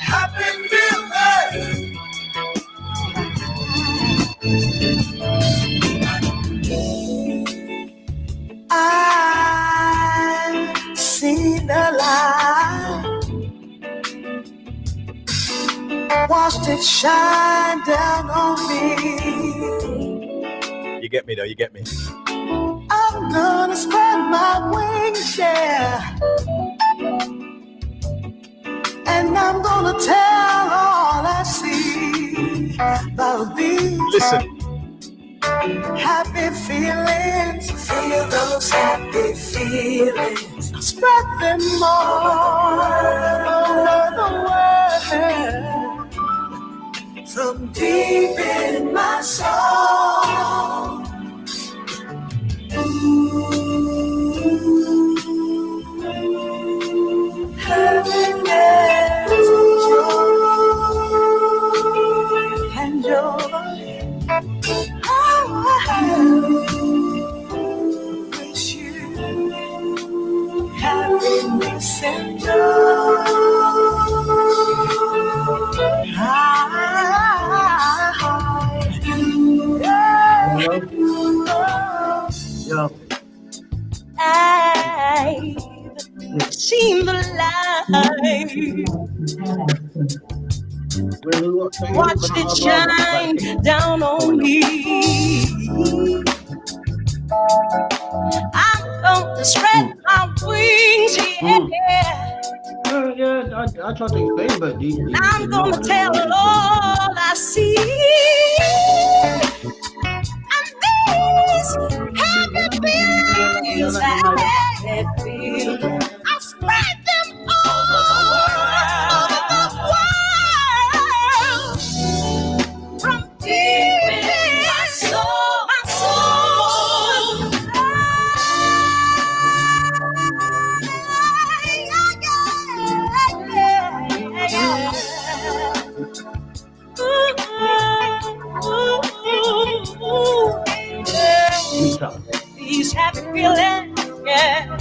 Happy feeling. I see the light, watched it shine down on me. You get me though, you get me. I'm gonna spread my wings, yeah, and I'm gonna tell all I see about these. Listen. Happy feelings, feel those happy feelings, spread them all over the world, from deep in my soul. Happiness and joy. Wish you happiness and joy. I've seen the light, watched it shine down on me. I'm gonna spread my wings, yeah. Yeah, I tried to explain, but I'm gonna tell all I see. And these happy feelings, I spread them all over the world, from deep in my soul, my soul. These happy feelings, yeah.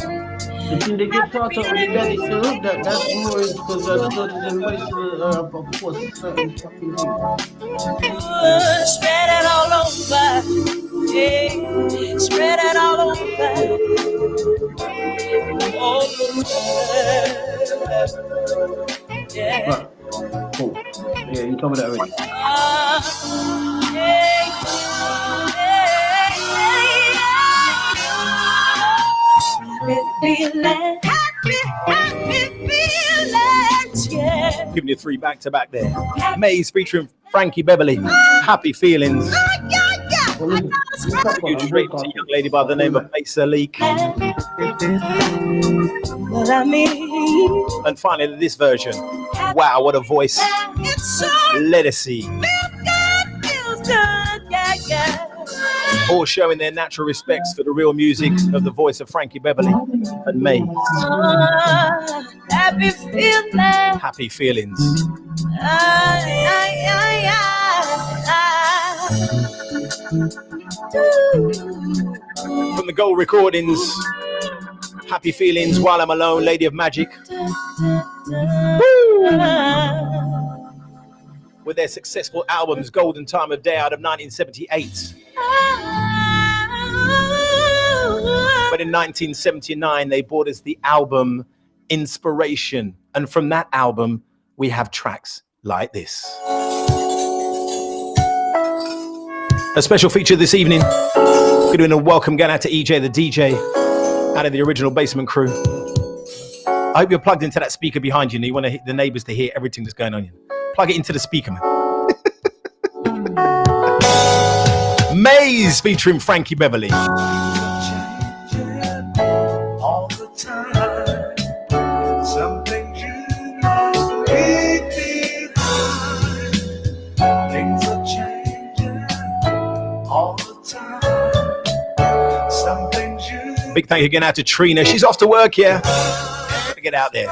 The thing they get taught on the daddy too, that's more because the children in ways of course certain fucking things. Spread it all over, yeah. Spread it all over, all over, yeah. Right. Cool. Yeah, you told me that already. Happy feelings, yeah. Giving you 3 back-to-back there. Maze featuring Frankie Beverly. Happy feelings. You straight to a young lady by the name of Mesa Leak. What I mean. And finally, this version. Wow, what a voice. Let us see. Feels good, yeah. All showing their natural respects for the real music of the voice of Frankie Beverly and Maze. Happy feelings. Happy feelings. From the Gold Recordings, Happy Feelings, While I'm Alone, Lady of Magic. Woo! With their successful albums, Golden Time of Day out of 1978. But in 1979, they brought us the album Inspiration. And from that album, we have tracks like this. A special feature this evening. We're doing a welcome going out to EJ the DJ, out of the original Basement Crew. I hope you're plugged into that speaker behind you and you want the neighbors to hear everything that's going on here. Plug it into the speaker, man. Maze featuring Frankie Beverly. All the time, some things you must leave behind. Things are changing all Big thank you again out to Trina. She's off to work, yeah. Gotta get out there.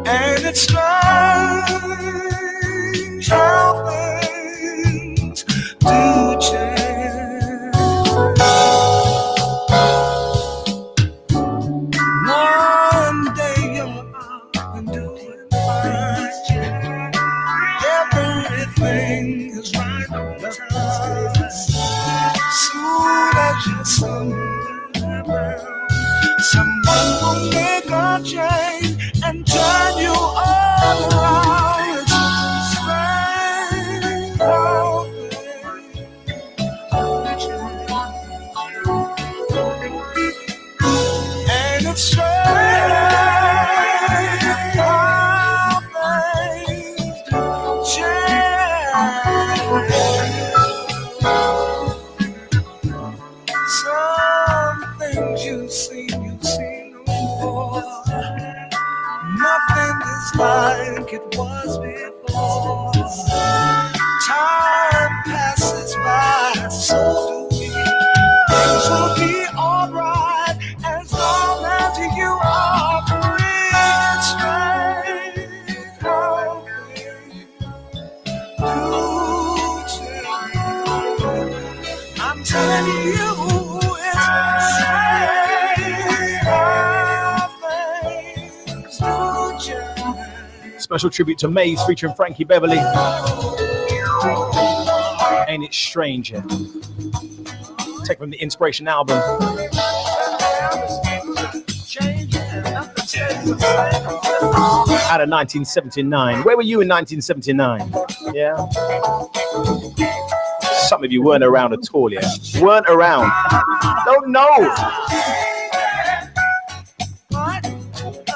And it's strange how things do change. One day you're up and doing fine. Everything is right on time. Soon as you turn around, someone will make a change and turn you all around. It's strange how things, and it's strange how things do change. Some things you see no more. Nothing is like it was before. Time passes by, so do we. Things will be alright as long as you are free. It's strange how things do change. I'm telling you, it's strange how things do change. Special tribute to Maze featuring Frankie Beverly. Ain't it strange? Yeah? Take from the Inspiration album. Out of 1979. Where were you in 1979? Yeah. Some of you weren't around at all, yeah. Weren't around. Don't know.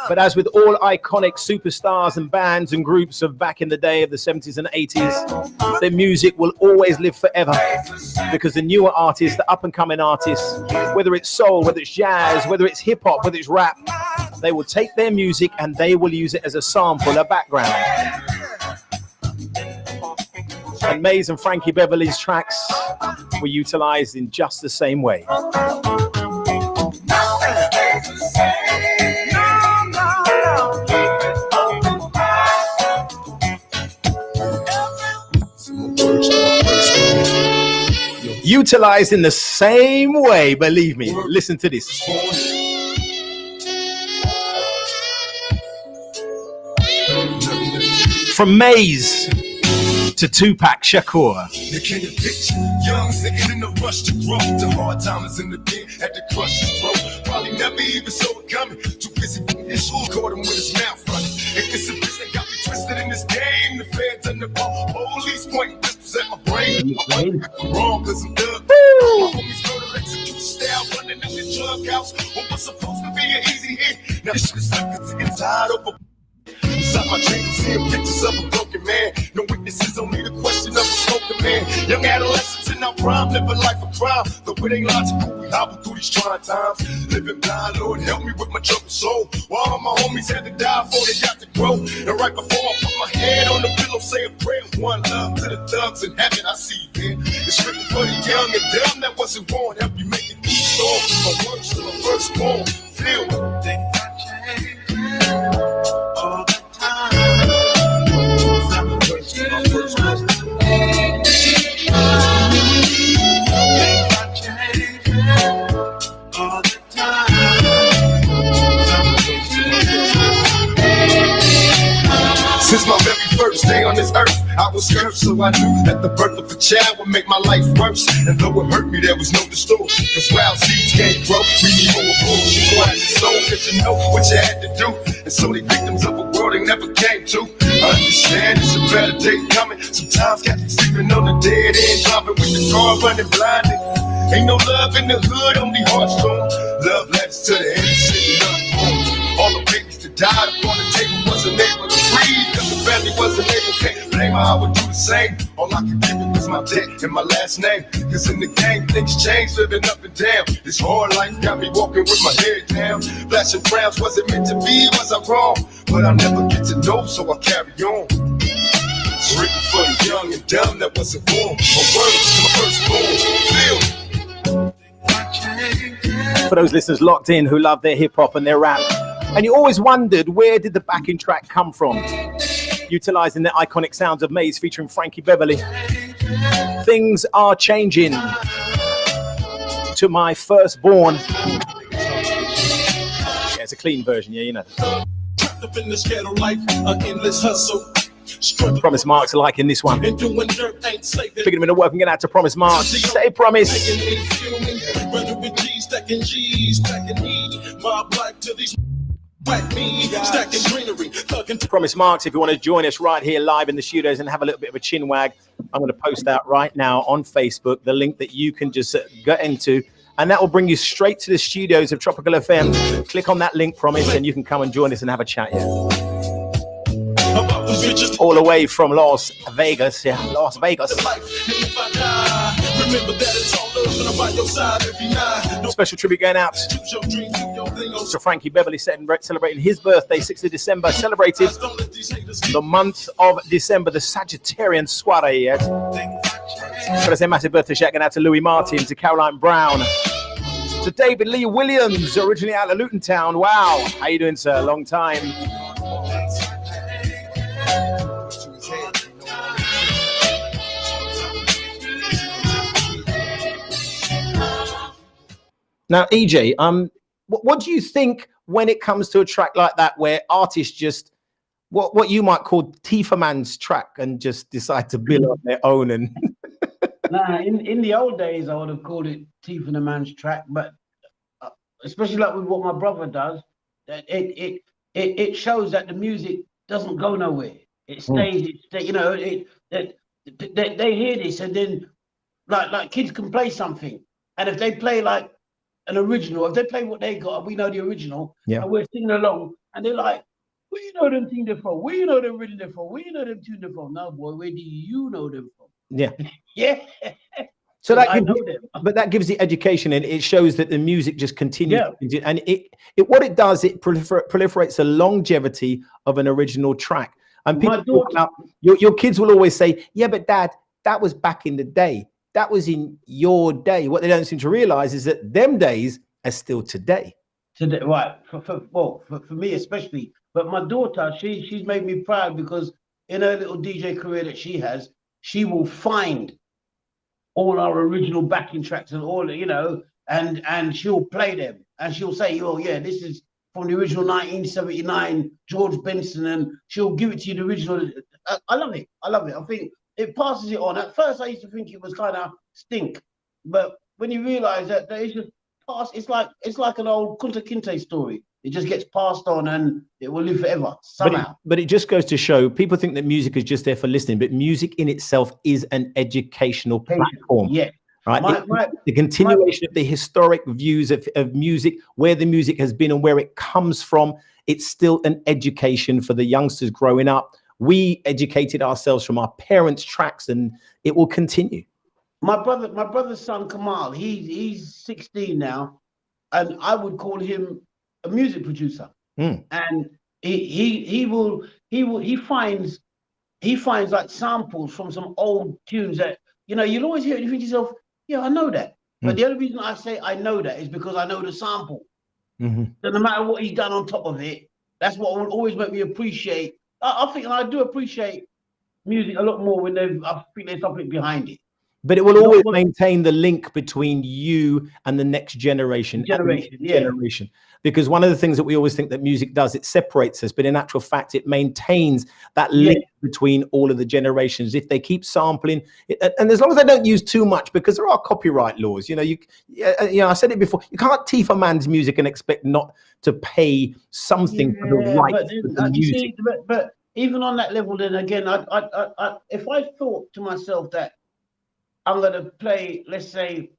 But as with all iconic superstars and bands and groups of back in the day of the 70s and 80s, their music will always live forever, because the newer artists, the up-and-coming artists, whether it's soul, whether it's jazz, whether it's hip-hop, whether it's rap, they will take their music and they will use it as a sample, a background. And Maze and Frankie Beverly's tracks were utilized in just the same way. Utilized in the same way, believe me. Listen to this. From Maze to Tupac Shakur. Can you picture young singing in the rush to grow? The hard times in the pen had to crush his throat. Probably never even saw it coming. Too busy putting his shoe, caught him with his mouth running. If it's a bitch that got me twisted in this game, the feds and the police pointing pistols at my brain. I'm wrong cause I'm dug. My homies go to execute style running in the drug house. What was supposed to be an easy hit? Now this shit is stuck inside over. Inside my dreams, seeing pictures of a broken man. No witnesses, only the question of a smoking man. Young adolescents in our prime, living life of crime. Though it ain't logical, we hobble through these trying times. Living blind, Lord, help me with my troubled soul. While all my homies had to die before they got to grow. And right before I put my head on the pillow, say a prayer. One love to the thugs in heaven, I see you, man. It's written for the young and dumb that wasn't born. Help you make it through the storm. My words to my firstborn. Feel it. Things are changing all the time. Since my very first day on this earth, I was cursed, so I knew that the birth of a child would make my life worse. And though it hurt me, there was no distortion, cause wild seeds can't grow. We need more bullshit, quiet your soul, cause you know what you had to do. And so they victims of a world they never came to. I understand it's a better day coming. Sometimes got you sleeping on the dead end, driving with the car running blinded. Ain't no love in the hood, only heartstone. Love letters to the innocent, love home. All the babies that died upon the table wasn't able to breathe, cause the family wasn't able. Can't blame her, I would do the same. All I could give it was is my debt and my last name. Cause in the game, things change, living up and down. This hard life got me walking with my head down. Flashing frowns, was it meant to be? Was I wrong? But I'll never get to know, so I carry on. It's written for the young and dumb that wasn't born. My words to my firstborn. Feel. For those listeners locked in who love their hip hop and their rap, and you always wondered where did the backing track come from? Utilizing the iconic sounds of Maze featuring Frankie Beverly. Things are changing. To my firstborn. Yeah, it's a clean version, yeah, you know. Promise Mark's liking this one. Picking him in the work and get out to Promise Mark. Say Promise. Promise Marks, if you want to join us right here live in the studios and have a little bit of a chin wag, I'm going to post out right now on Facebook the link that you can just get into, and that will bring you straight to the studios of Tropical FM. Click on that link, Promise, and you can come and join us and have a chat. Yeah. All the way from Las Vegas. Yeah, Las Vegas. Special tribute going out to Frankie Beverly, celebrating his birthday, 6th of December. Celebrated the month of December, the Sagittarian soiree. Yeah. Gotta say massive birthday shout out to Louis Martin, to Caroline Brown, to David Lee Williams, originally out of Luton Town. Wow, how you doing, sir? Long time. Now, EJ, what do you think when it comes to a track like that, where artists just what you might call Tifa Man's track and just decide to build on their own? And nah, in the old days, I would have called it Tifa Man's track, but especially like with what my brother does, that it shows that the music doesn't go nowhere. It stays. You know, they hear this, and then like kids can play something, and if they play like an original, if they play what they got, and we know the original, and we're singing along, and they're like, where you know them things they're from? Where you know them written they're from? Where you know them tune they're from? No, boy, where do you know them from? Yeah. Yeah. So that that gives the education, and it shows that the music just continues. Yeah. And what it does, it proliferates the longevity of an original track. And people talk about, your kids will always say, yeah, but Dad, that was back in the day. That was in your day. What they don't seem to realize is that them days are still today. Today, right? For me especially. But my daughter, she's made me proud, because in her little DJ career that she has, she will find all our original backing tracks and all, you know, and she'll play them, and she'll say, oh yeah, this is from the original 1979 George Benson, and she'll give it to you the original. I love it. I think it passes it on. At first, I used to think it was kind of stink, but when you realize that it's just passed, it's like an old Kunta Kinte story. It just gets passed on, and it will live forever somehow. But it just goes to show, people think that music is just there for listening, but music in itself is an educational platform. Yeah. Right. The continuation of the historic views of music, where the music has been and where it comes from, it's still an education for the youngsters growing up. We educated ourselves from our parents' tracks, and it will continue. My brother's son Kamal, he's 16 now, and I would call him a music producer. And he finds like samples from some old tunes that, you know, you'll always hear it and you think to yourself, yeah, I know that. But the only reason I say I know that is because I know the sample. So no matter what he's done on top of it, that's what will always make me appreciate. I think I do appreciate music a lot more when I think there's something behind it. But it will always maintain the link between you and the next generation. Generation. Because one of the things that we always think that music does, it separates us, but in actual fact, it maintains that link between all of the generations. If they keep sampling, and as long as they don't use too much, because there are copyright laws. You know, I said it before. You can't Tifa Man's music and expect not to pay something for the rights of the music. But even on that level, then again, if I thought to myself that I'm going to play, let's say,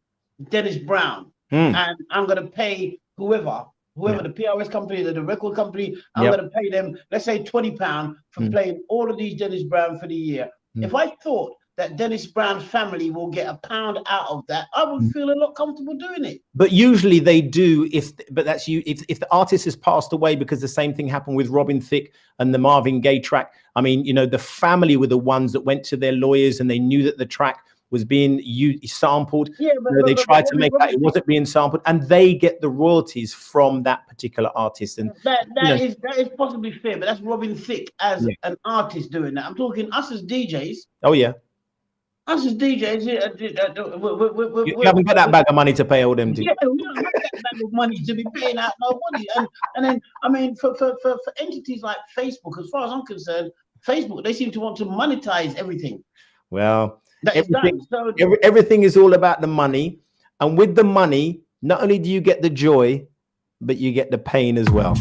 Dennis Brown, and I'm going to pay whoever the PRS company, the record company, I'm going to pay them, let's say, £20 for playing all of these Dennis Brown for the year. If I thought that Dennis Brown's family will get £1 out of that, I would feel a lot comfortable doing it. But usually they do if the artist has passed away, because the same thing happened with Robin Thicke and the Marvin Gaye track. I mean, you know, the family were the ones that went to their lawyers and they knew that the track was being sampled. Yeah, but they tried to make that it wasn't being sampled, and they get the royalties from that particular artist. And that is possibly fair, but that's Robin Thicke as an artist doing that. I'm talking us as DJs. Oh yeah. Us as DJs, you haven't got that bag of money to pay all them. Yeah, we don't have that bag of money to be paying out nobody. And then, I mean, for entities like Facebook, as far as I'm concerned, Facebook, they seem to want to monetize everything. Well, everything is all about the money. And with the money, not only do you get the joy, but you get the pain as well.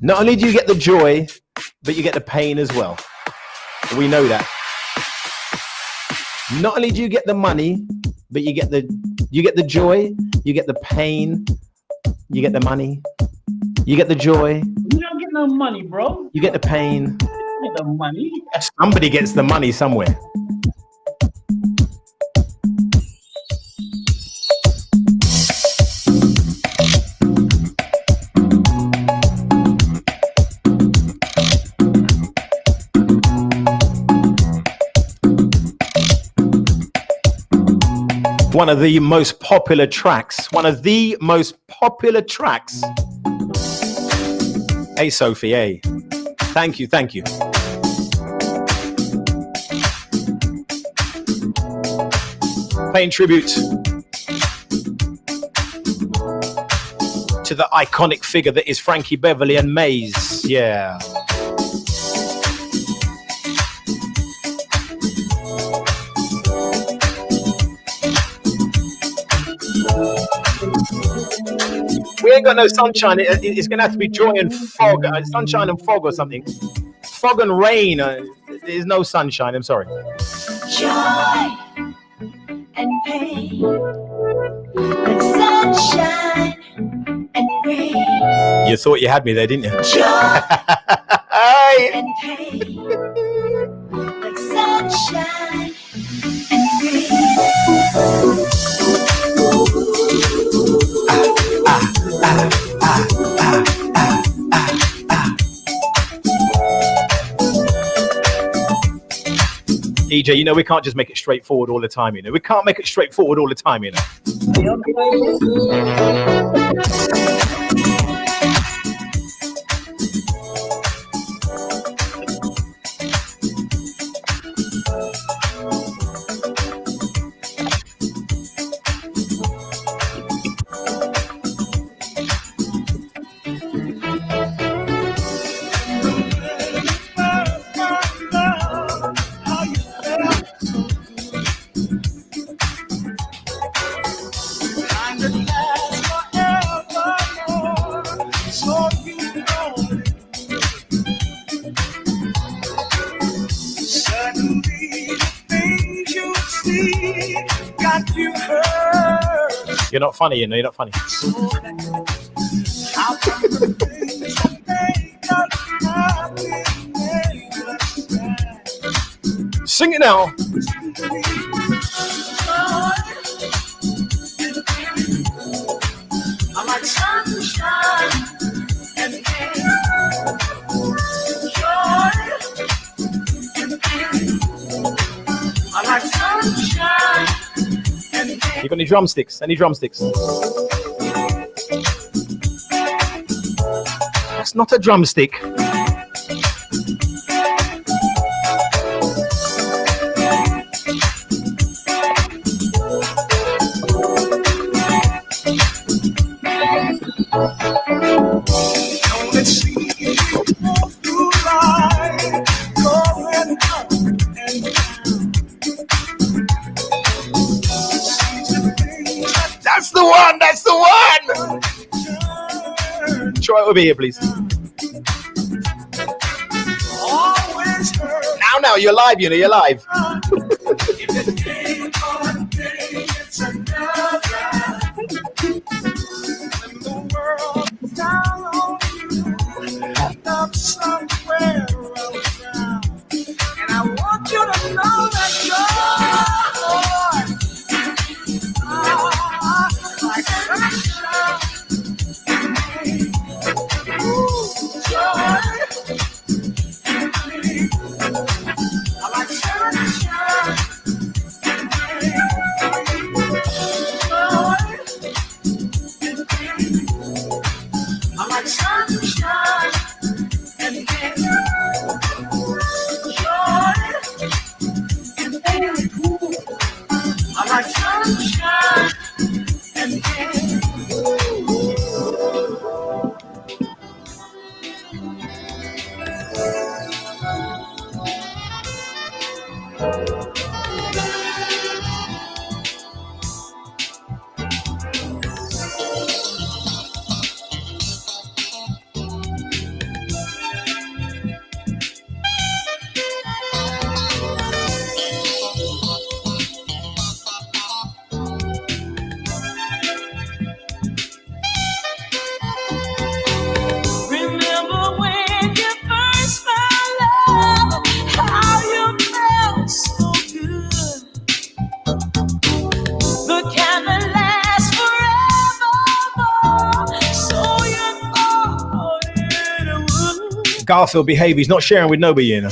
Not only do you get the joy, but you get the pain as well. We know that. Not only do you get the money, but you get the joy, you get the pain, you get the money, you get the joy. You don't get no money, bro. You get the pain. You get the money. Somebody gets the money somewhere. One of the most popular tracks. Hey, Sophie, hey. Thank you. Paying tribute to the iconic figure that is Frankie Beverly and Maze. Yeah. We ain't got no sunshine. It's going to have to be joy and fog. Sunshine and fog or something. Fog and rain. There's no sunshine. I'm sorry. Joy and pain. Like sunshine and rain. You thought you had me there, didn't you? Joy and pain. Like sunshine and rain. DJ, you know, we can't just make it straightforward all the time, you know. We can't make it straightforward all the time, you know. You're not funny, you know, you're not funny. Sing it now. I'm like sunshine and pain. Joy and pain. I'm like sunshine. You got any drumsticks? Any drumsticks? That's not a drumstick. That's the one. Troy, over here, please. Now, you're live, you know, you're live. Somewhere around, and I want you to Garfield, behave. He's not sharing with nobody, you know.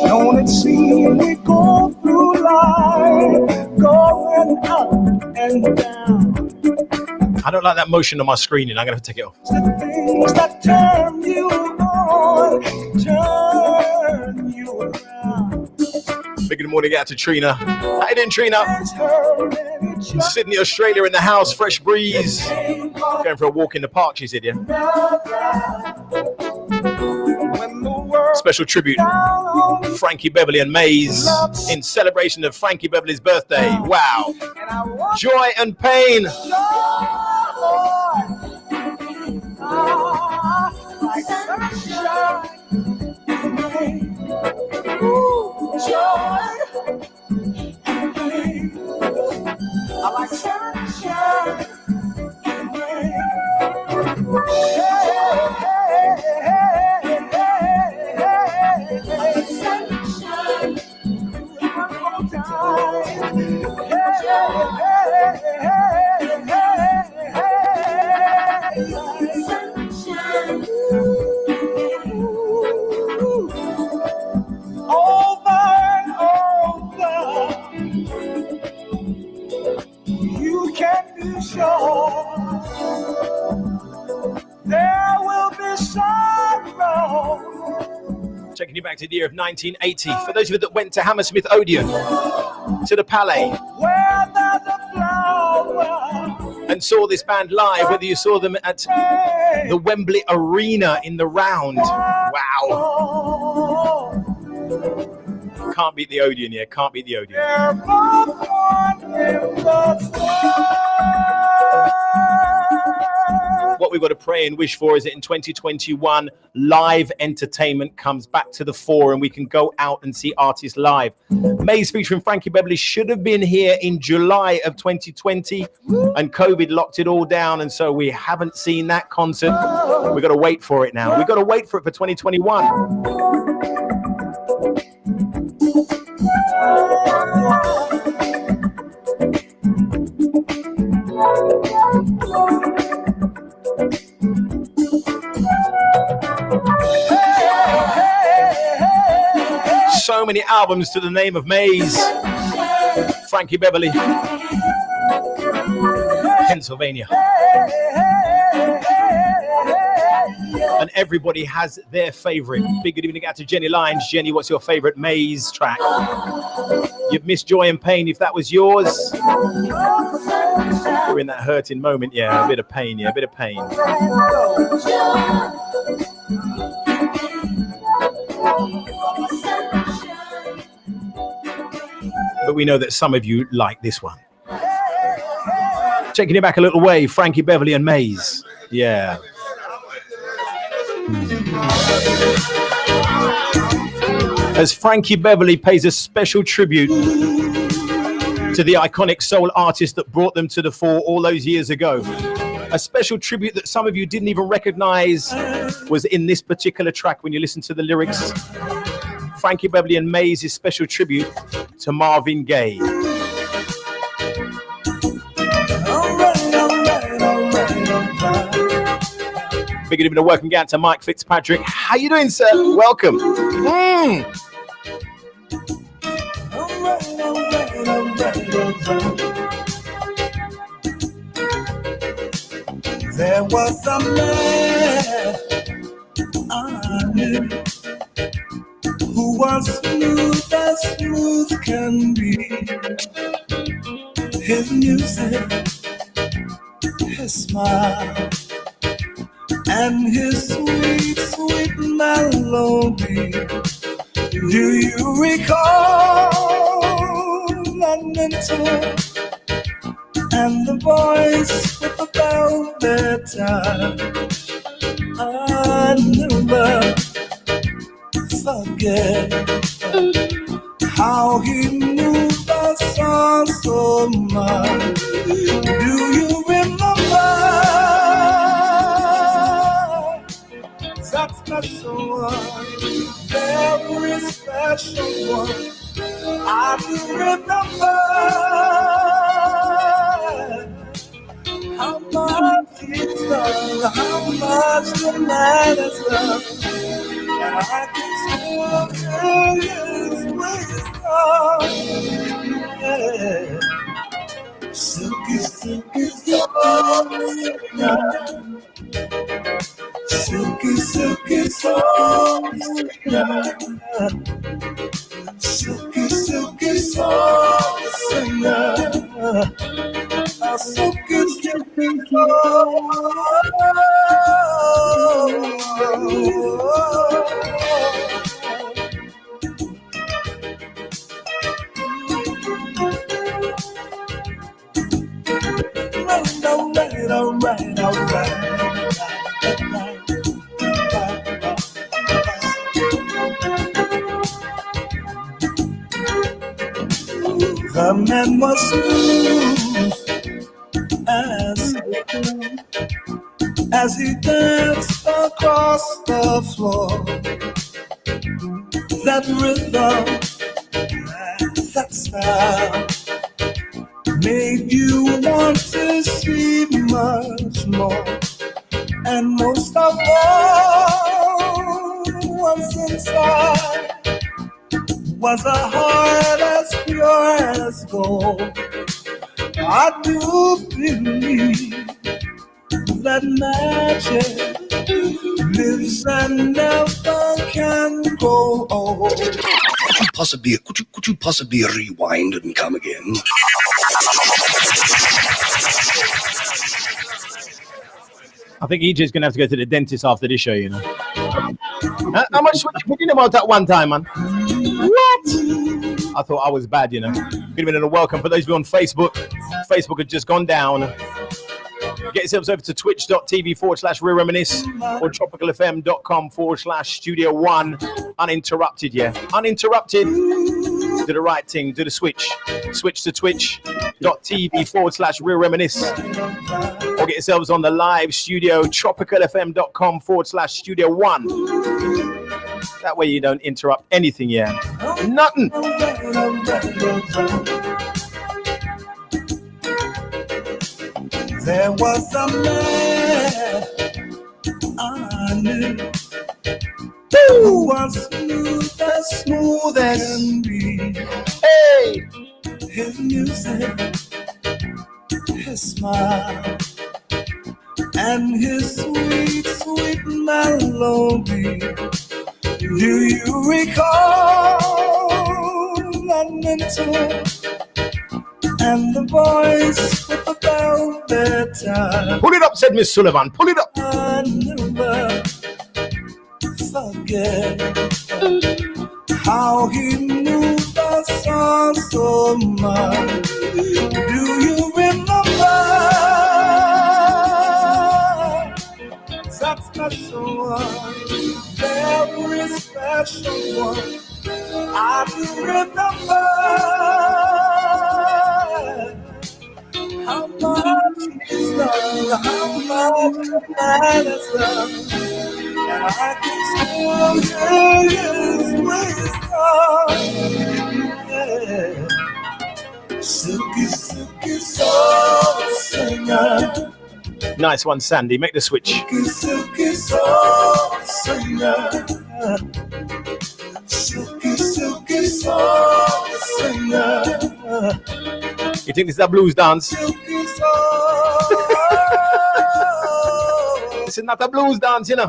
Don't it seem we go through life, going up and down? I don't like that motion on my screening. I'm going to have to take it off. The things that turn you on, turn you around. Big good morning out to Trina. How you doing, Trina? Sydney, Australia in the house. Fresh breeze. Going for a walk in the park, she said, yeah. Special tribute, Frankie Beverly and Maze in celebration of Frankie Beverly's birthday. Wow. Joy and pain. I like sunshine and rain. there will be sorrow. Taking you back to the year of 1980. For those of you that went to Hammersmith Odeon, to the Palais, Where there's a flower, and saw this band live, whether you saw them at the Wembley Arena in the round. Wow. Can't beat the Odeon, yeah. Can't beat the Odeon. they're both one in the sun. What we've got to pray and wish for is that in 2021, live entertainment comes back to the fore and we can go out and see artists live. Maze featuring Frankie Beverly should have been here in July of 2020 and COVID locked it all down, and so we haven't seen that concert. We've got to wait for it now. We've got to wait for it for 2021. So many albums to the name of Maze. Frankie Beverly, Pennsylvania. And everybody has their favorite. Big good evening out to Jenny Lyons. Jenny, what's your favorite Maze track? You've missed Joy and Pain if that was yours. We're in that hurting moment, yeah, a bit of pain, yeah, a bit of pain. But we know that some of you like this one. Taking it back a little way, Frankie Beverly and Maze. Yeah. As Frankie Beverly pays a special tribute to the iconic soul artist that brought them to the fore all those years ago. A special tribute that some of you didn't even recognize was in this particular track when you listen to the lyrics. Frankie Beverly and Maze's special tribute to Marvin Gaye. Big even a working out to Mike Fitzpatrick. How you doing, sir? Welcome. There was a man I knew who was smooth as smooth can be. His music, his smile, and his sweet, sweet melody. Do you recall that mentor and the voice with the velvet touch? I never forget how he moved us on so much. Do you remember that special one, very special one? I do remember how much he's done, how much the man has done. And I can still hear his wisdom. Yeah. Silky, silky soul singer. Silky, silky soul singer. Silky, silky soul singer. A silky, silky soul. All right. The man was smooth as he danced across the floor. That rhythm, that style made you want to see much more. And most of all, what's inside was a heart as pure as gold. I do believe that magic lives and never can grow old. Could you possibly rewind and come again? I think EJ's gonna have to go to the dentist after this show, you know. How much switch you putting about that one time, man? What? I thought I was bad, you know. Good evening and welcome. For those of you on Facebook, Facebook had just gone down. Get yourselves over to twitch.tv/Reminisce or tropicalfm.com/Studio One. Uninterrupted, yeah. Uninterrupted. Do the right thing. Do the switch. Switch to twitch.tv/Reminisce. Or get yourselves on the live studio, tropicalfm.com/Studio One. That way you don't interrupt anything, yeah. Nothing. There was a man I knew who was smooth as can be. Hey! His music, his smile, and his sweet, sweet melody. Do you recall that mentor and the voice with the velvet tie? Pull it up, said Miss Sullivan. Pull it up. I never forget how he moved us all so much. Do you remember that special one, very special one? I do remember how much he's loved, how much man is loved, and I can still hear his wisdom. Yeah. Silky, silky soul singer. Nice one, Sandy. Make the switch. Silky, silky soul singer. Silky, silky soul singer. You think this is a blues dance? Silky soul. This is not a blues dance, you know.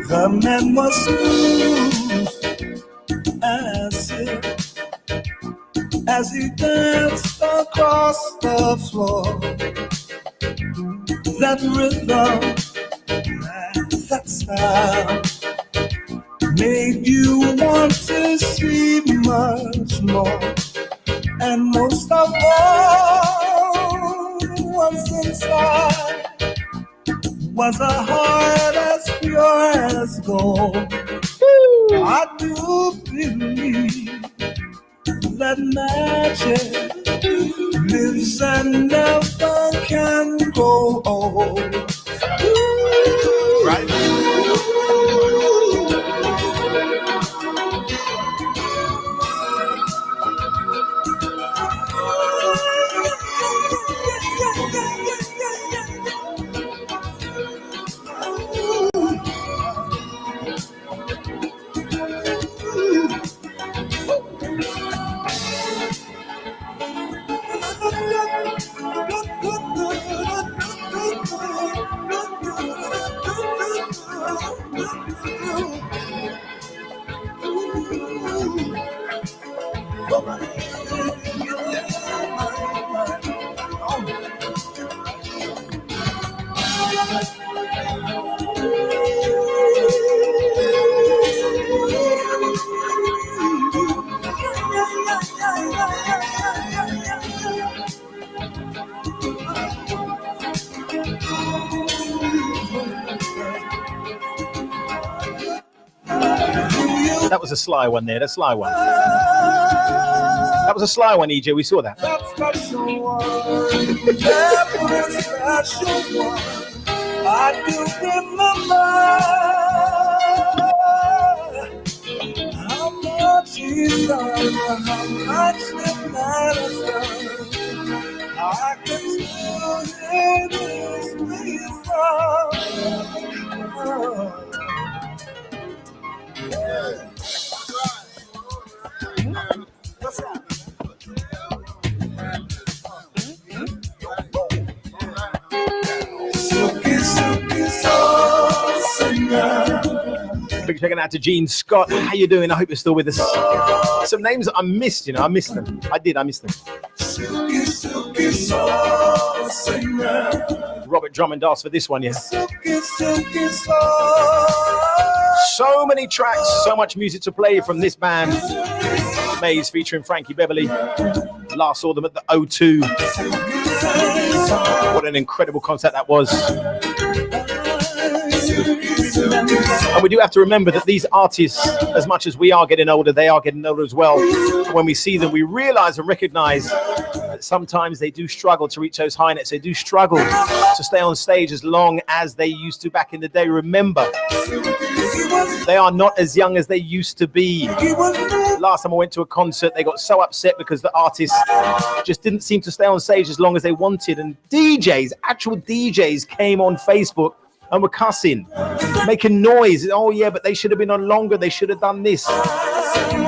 The man was smooth as he danced across the floor. That rhythm, that style made you want to see much more. And most of all, what's inside was a heart as pure as gold. I do believe that magic lives and never can grow old. Right. That was a sly one there. That sly one. That was a sly one, EJ. We saw that. That special one, that special one. I do remember how much he's done, how much the man has done. I can Big checking out to Gene Scott. How you doing? I hope you're still with us. Some names I missed, I missed them. I missed them. Robert Drummond asked for this one, yeah. So many tracks, so much music to play from this band. Maze featuring Frankie Beverly. Last saw them at the O2. What an incredible concert that was. And we do have to remember that these artists, as much as we are getting older, they are getting older as well. When we see them, we realize and recognize that sometimes they do struggle to reach those high notes. They do struggle to stay on stage as long as they used to back in the day. Remember, they are not as young as they used to be. Last time I went to a concert, they got so upset because the artists just didn't seem to stay on stage as long as they wanted. And DJs, actual DJs, came on Facebook and were cussing, making noise. Oh yeah, but they should have been on longer. They should have done this.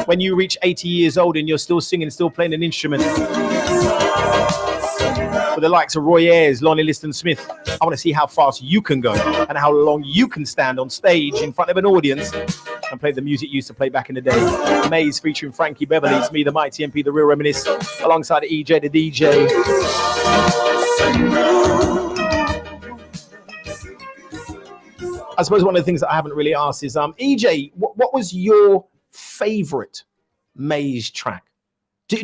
When you reach 80 years old and you're still singing, still playing an instrument, with the likes of Roy Ayers, Lonnie Liston Smith, I want to see how fast you can go and how long you can stand on stage in front of an audience and play the music you used to play back in the day. Maze featuring Frankie Beverly. It's me, the Mighty MP, the real Reminisce, alongside EJ, the DJ. I suppose one of the things that I haven't really asked is, EJ, what was your favorite Maze track? Do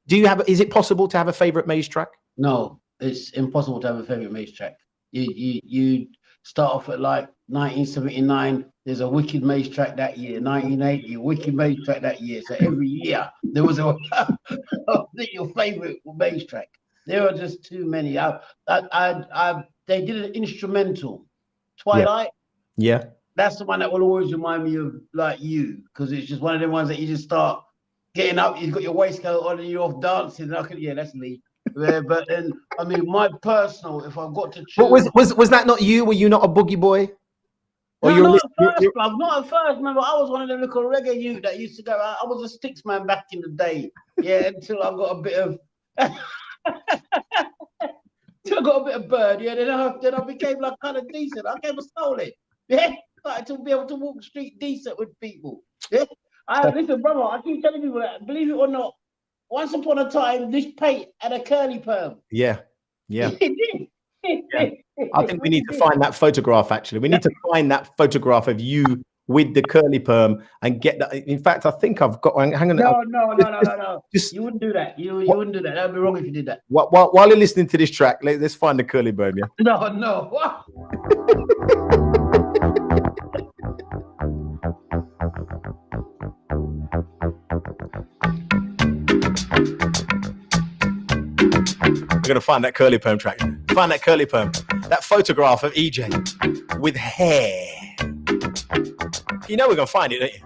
you have? Is it possible to have a favorite Maze track? No, it's impossible to have a favorite Maze track. You start off at like 1979. There's a wicked Maze track that year. 1980, a wicked Maze track that year. So every year there was your favorite Maze track. There are just too many. They did an instrumental, Twilight. Yeah. That's the one that will always remind me of like you, because it's just one of the ones that you just start getting up. You've got your waistcoat on and you're off dancing. Yeah, that's me. Yeah, but then I mean, my personal, if I've got to choose, was that not you? Were you not a boogie boy? Or no, not at first, bruv. Not at first. Remember, I was one of the little reggae youth that used to go. I was a sticks man back in the day. Yeah, until I got a bit of. Till I got a bit of bird. Yeah, then I became like kind of decent. I came a solid. Yeah, started to be able to walk the street decent with people. Yeah, listen, brother. I keep telling people that. Believe it or not, once upon a time, this Pate had a curly perm. Yeah. Yeah. I think we need to find that photograph. Actually, we need to find that photograph of you with the curly perm and get that. In fact, I think I've got. Hang on. No. You wouldn't do that. You wouldn't do that. That'd be wrong if you did that. While you're listening to this track, let's find the curly perm. Yeah. No. What? We're gonna find that curly perm track. Find that curly perm. That photograph of EJ with hair. You know we're gonna find it, don't you?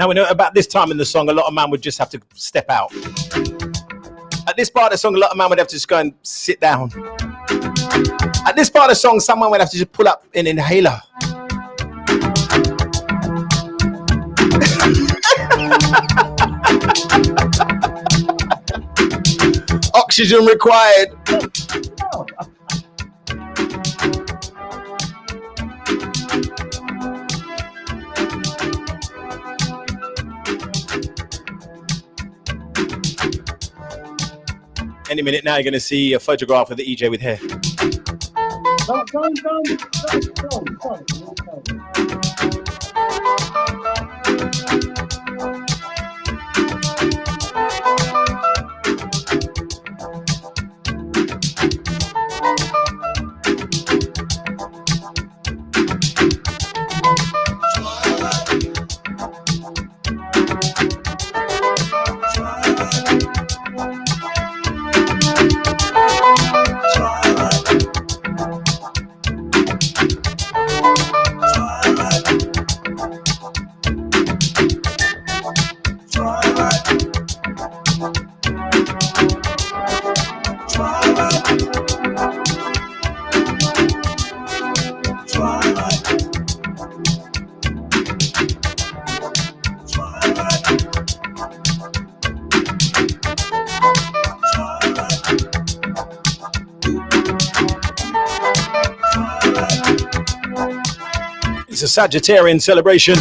Now we know about this time in the song, a lot of men would just have to step out. At this part of the song, a lot of men would have to just go and sit down. At this part of the song, someone would have to just pull up an inhaler. Oxygen required. Any minute now, you're going to see a photograph of the EJ with hair. It's a Sagittarian celebration.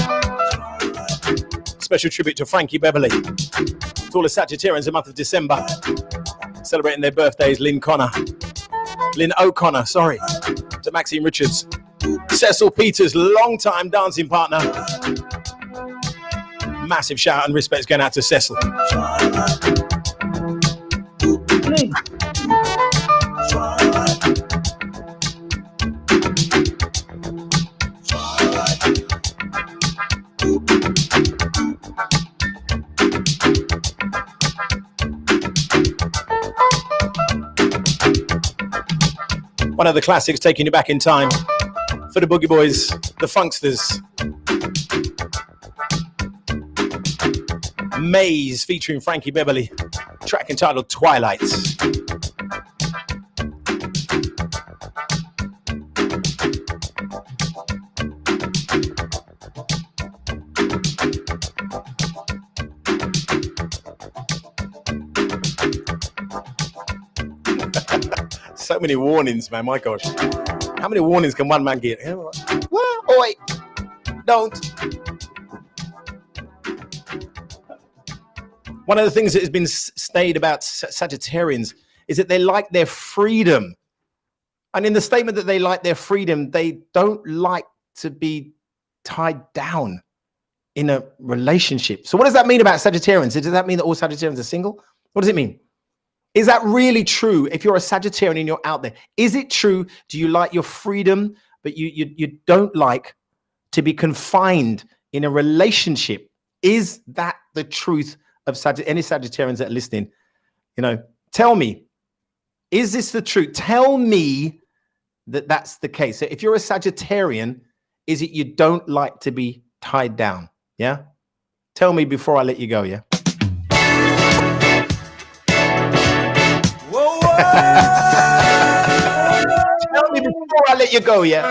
Special tribute to Frankie Beverly. To all the Sagittarians, the month of December. Celebrating their birthdays, Lynn O'Connor, sorry. To Maxine Richards. Cecil Peters, long-time dancing partner. Massive shout and respect going out to Cecil. One of the classics taking you back in time for the Boogie Boys, the Funksters. Maze featuring Frankie Beverly, track entitled Twilight. So many warnings, man. My gosh. How many warnings can one man get? What? Oi. Don't. One of the things that has been stated about Sagittarians is that they like their freedom. And in the statement that they like their freedom, they don't like to be tied down in a relationship. So what does that mean about Sagittarians? Does that mean that all Sagittarians are single? What does it mean? Is that really true? If you're a Sagittarian and you're out there, is it true? Do you like your freedom, but you don't like to be confined in a relationship? Is that the truth of any Sagittarians that are listening? You know, tell me, is this the truth? Tell me that that's the case. So if you're a Sagittarian, is it you don't like to be tied down? Yeah. Tell me before I let you go. Yeah. Tell me before I let you go, yeah.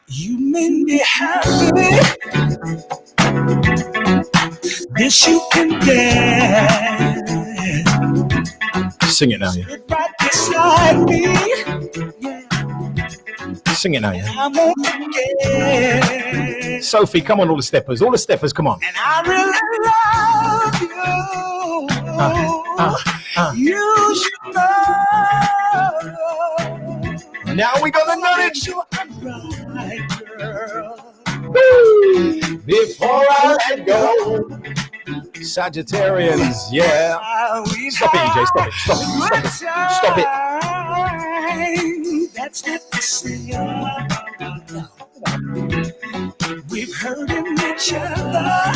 You made me happy. This you can get. Sing it now, yeah. Right beside me. Sing it now, yeah. I won't forget. Sophie, come on, all the steppers, come on. And I really love you. You should know. Now we got the knowledge. Sure I'm right, girl. Before I let go. Sagittarians, yeah. Stop it, EJ, stop it. Stop it. That's not the same. hurting each other.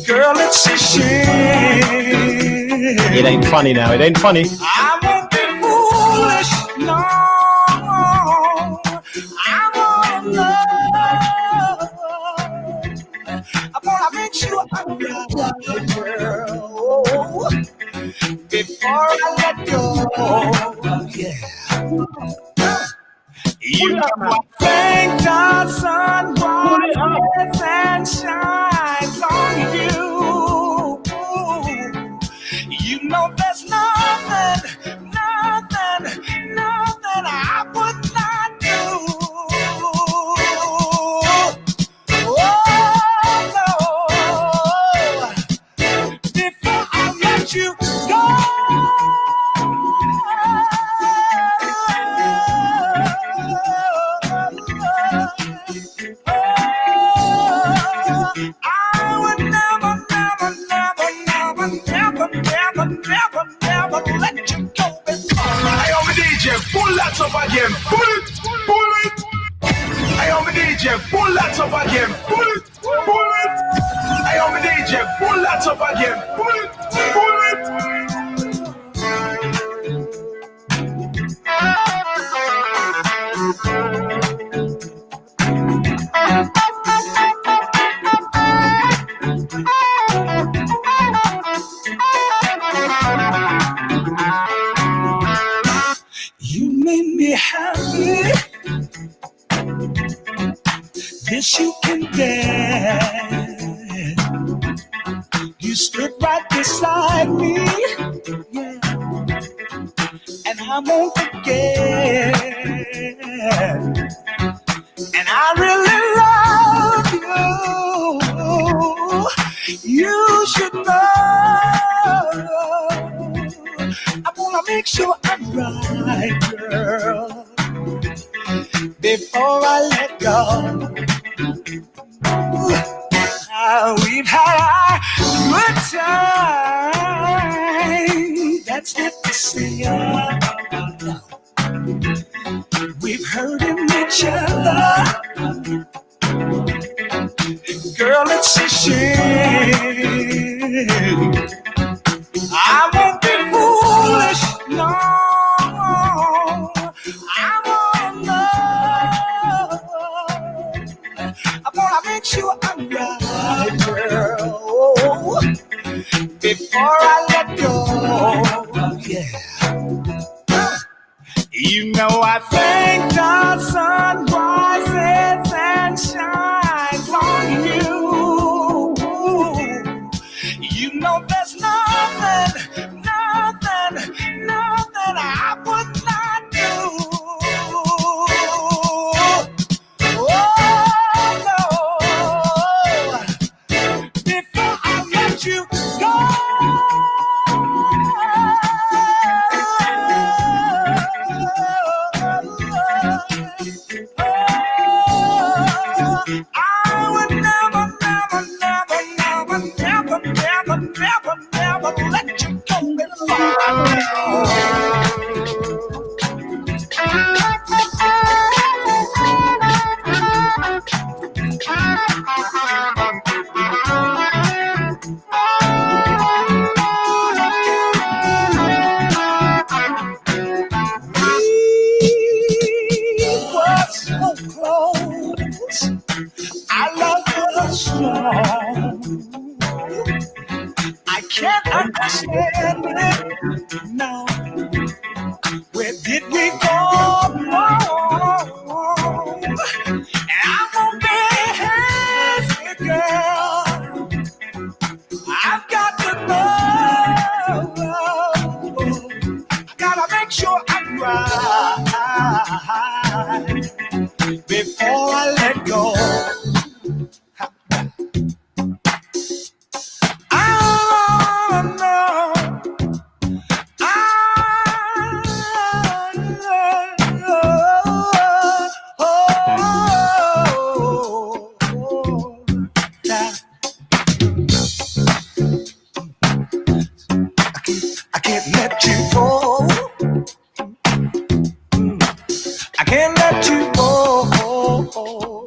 Girl, it's a shame. It ain't funny now. It ain't funny. I won't be foolish, no. I wanna love. I wanna make sure I'm right, girl, before I let go. Yeah. You know I thank the sun rises and shines on you. You know there's nothing I would not do. Oh no, before I let you go. I would never let you go before. I am a DJ, pull that up again, pull it. I am a DJ, pull that up again, pull it. I am a DJ, pull that up again, pull it. You made me happy. This you can get. You stood right beside me, yeah, and I won't forget. And I really love you. You should know. I wanna make sure I'm right, girl, before I let go. We've had our good time. That's not to say we've hurting each other. Girl, it's a shame. I won't be foolish, no. I wanna love. I wanna make sure I'm right, girl, before I let go. Yeah. You know I thank the sun rises and shines on you. You know there's nothing I would not do. Oh no, before I let you go. I would never let you go before I I love your song. I can't understand it. No. Where did we go wrong? And I won't be happy, girl. I've got to know. I gotta make sure I'm right before I let go. I can't let you go. I can't let you go.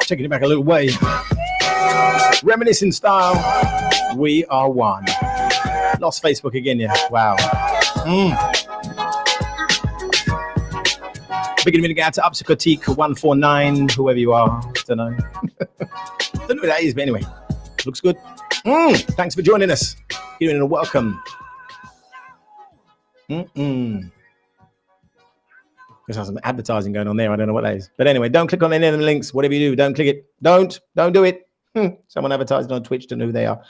Taking it back a little way. Reminiscing style. We are one. Lost Facebook again, yeah. Wow. Big and minute out to Upsikotik 149, whoever you are. Don't know. Don't know who that is, but anyway. Looks good. Thanks for joining us. You're in a welcome. There's some advertising going on there. I don't know what that is. But anyway, don't click on any of the links. Whatever you do, don't click it. Don't do it. Someone advertised on Twitch. Don't know who they are.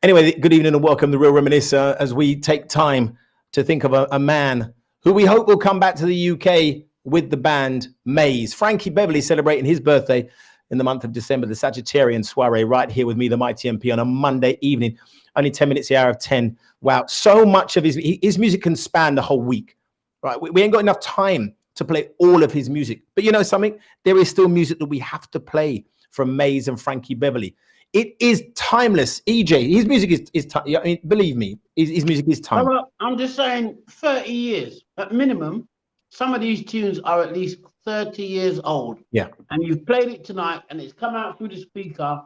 Anyway, good evening and welcome to Real Reminisce as we take time to think of a man who we hope will come back to the UK with the band Maze. Frankie Beverly celebrating his birthday in the month of December, the Sagittarian soiree right here with me, the Mighty MP, on a Monday evening. Only 10 minutes, the hour of 10. Wow, so much of his music can span the whole week. Right, we ain't got enough time to play all of his music. But you know something? There is still music that we have to play from Maze and Frankie Beverly. It is timeless. EJ, his music is I mean, believe me, his music is timeless. I'm just saying 30 years at minimum. Some of these tunes are at least 30 years old. Yeah. And you've played it tonight and it's come out through the speaker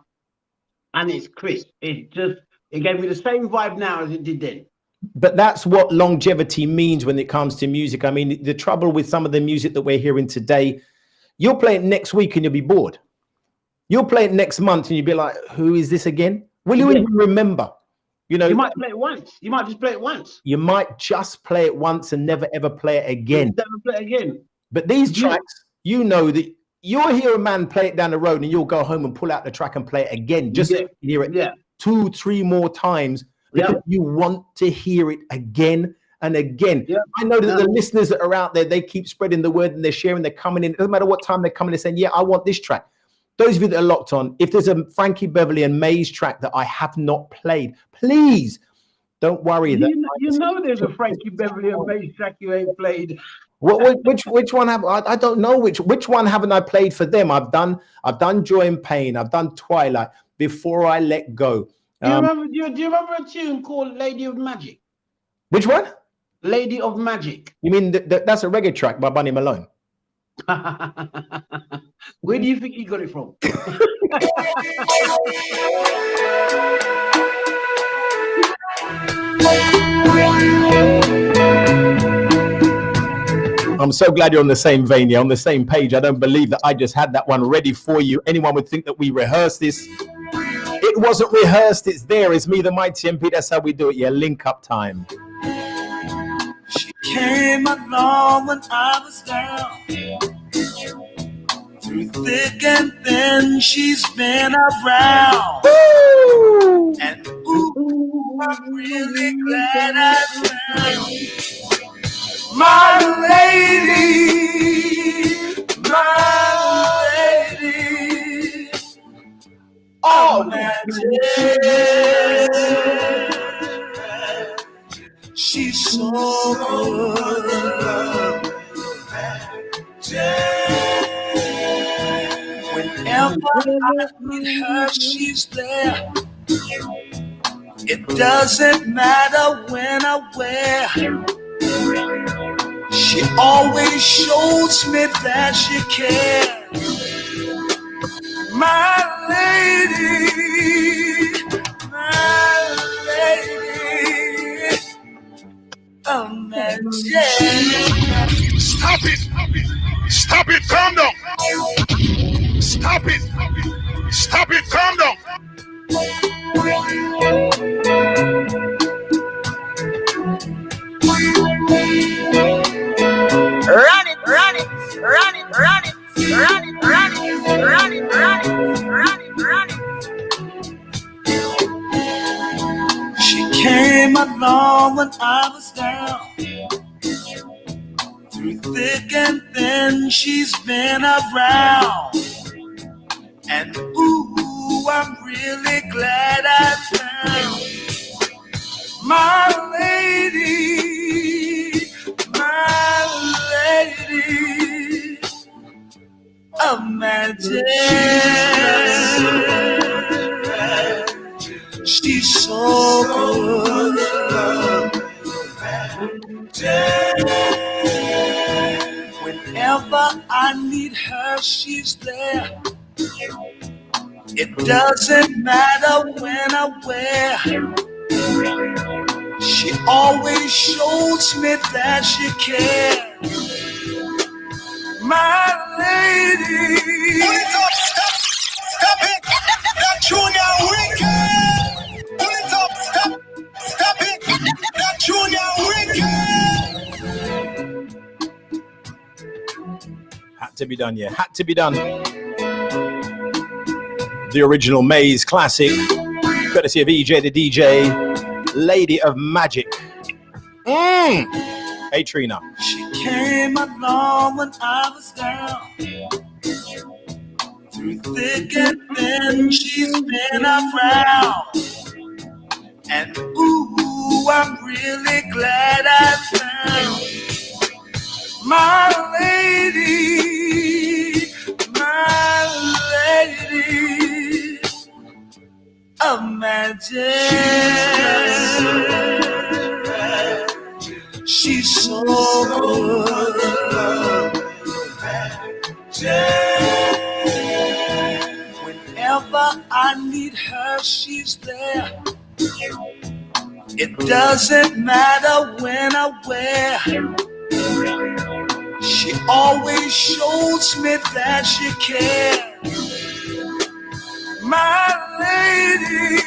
and it's crisp. It gave me the same vibe now as it did then. But that's what longevity means when it comes to music. I mean, the trouble with some of the music that we're hearing today, you'll play it next week and you'll be bored. You'll play it next month and you'll be like, who is this again? Will you even remember? You know, you might play it once. You might just play it once. You might just play it once and never ever play it again. Never play it again. But these tracks, you know that you'll hear a man play it down the road and you'll go home and pull out the track and play it again. Just so you can hear it 2-3 more times. Because you want to hear it again and again. Yeah. I know that the listeners that are out there, they keep spreading the word and they're sharing, they're coming in. It doesn't matter what time they're coming in, saying, yeah, I want this track. Those of you that are locked on, if there's a Frankie Beverly and Maze track that I have not played, please don't worry. You know there's a Frankie Beverly and Maze track you ain't played. Which one have I don't know which one haven't I played for them? I've done Joy and Pain, I've done Twilight, Before I Let Go. Do you remember a tune called Lady of Magic? Which one? Lady of Magic. You mean that's a reggae track by Bunny Malone? Where do you think he got it from? I'm so glad you're on the same vein, on the same page. I don't believe that I just had that one ready for you. Anyone would think that we rehearsed this. It wasn't rehearsed, it's there. It's me, the Mighty MP. That's how we do it. Yeah, link up time. She came along when I was down. Through thick and thin, she's been around. Woo! And ooh, I'm really glad I found my lady, my lady. Oh, man, she's so good. Whenever I need her, she's there. It doesn't matter when or where. She always shows me that she cares. My lady, oh man, Stop it! Stop it! Calm down! Stop it! Stop it! Calm down! Run it, run it, run it, run it, run it, run it, run it, run it, run it, run it. She came along when I was down. Through thick and thin, she's been around. And ooh, I'm really glad I found my lady, my lady of magic. She's so good. Whenever I need her, she's there. It doesn't matter when I wear. She always shows me that she cares. My lady. Pull it up, stop it. That Junior Wicked. Pull it up, stop it. That Junior Wicked. Had to be done, yeah. Had to be done. The original Maze classic, courtesy of EJ the DJ, Lady of Magic. Hey, Trina. She came along when I was down. Through thick and thin, she's been around. And ooh, I'm really glad I found my lady, of magic. She's so good. Whenever I need her, she's there. It doesn't matter when I wear. She always shows me that she cares. My lady,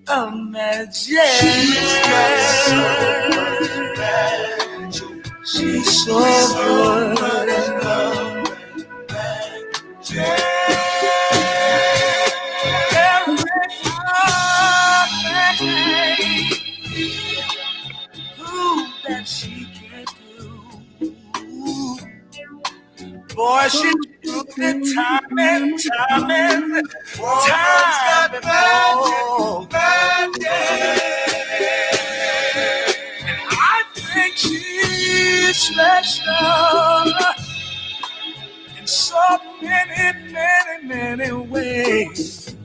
of magic. She's so good. That she can do. Boy, she took the time and time and time magic. And I think she's special in so many ways.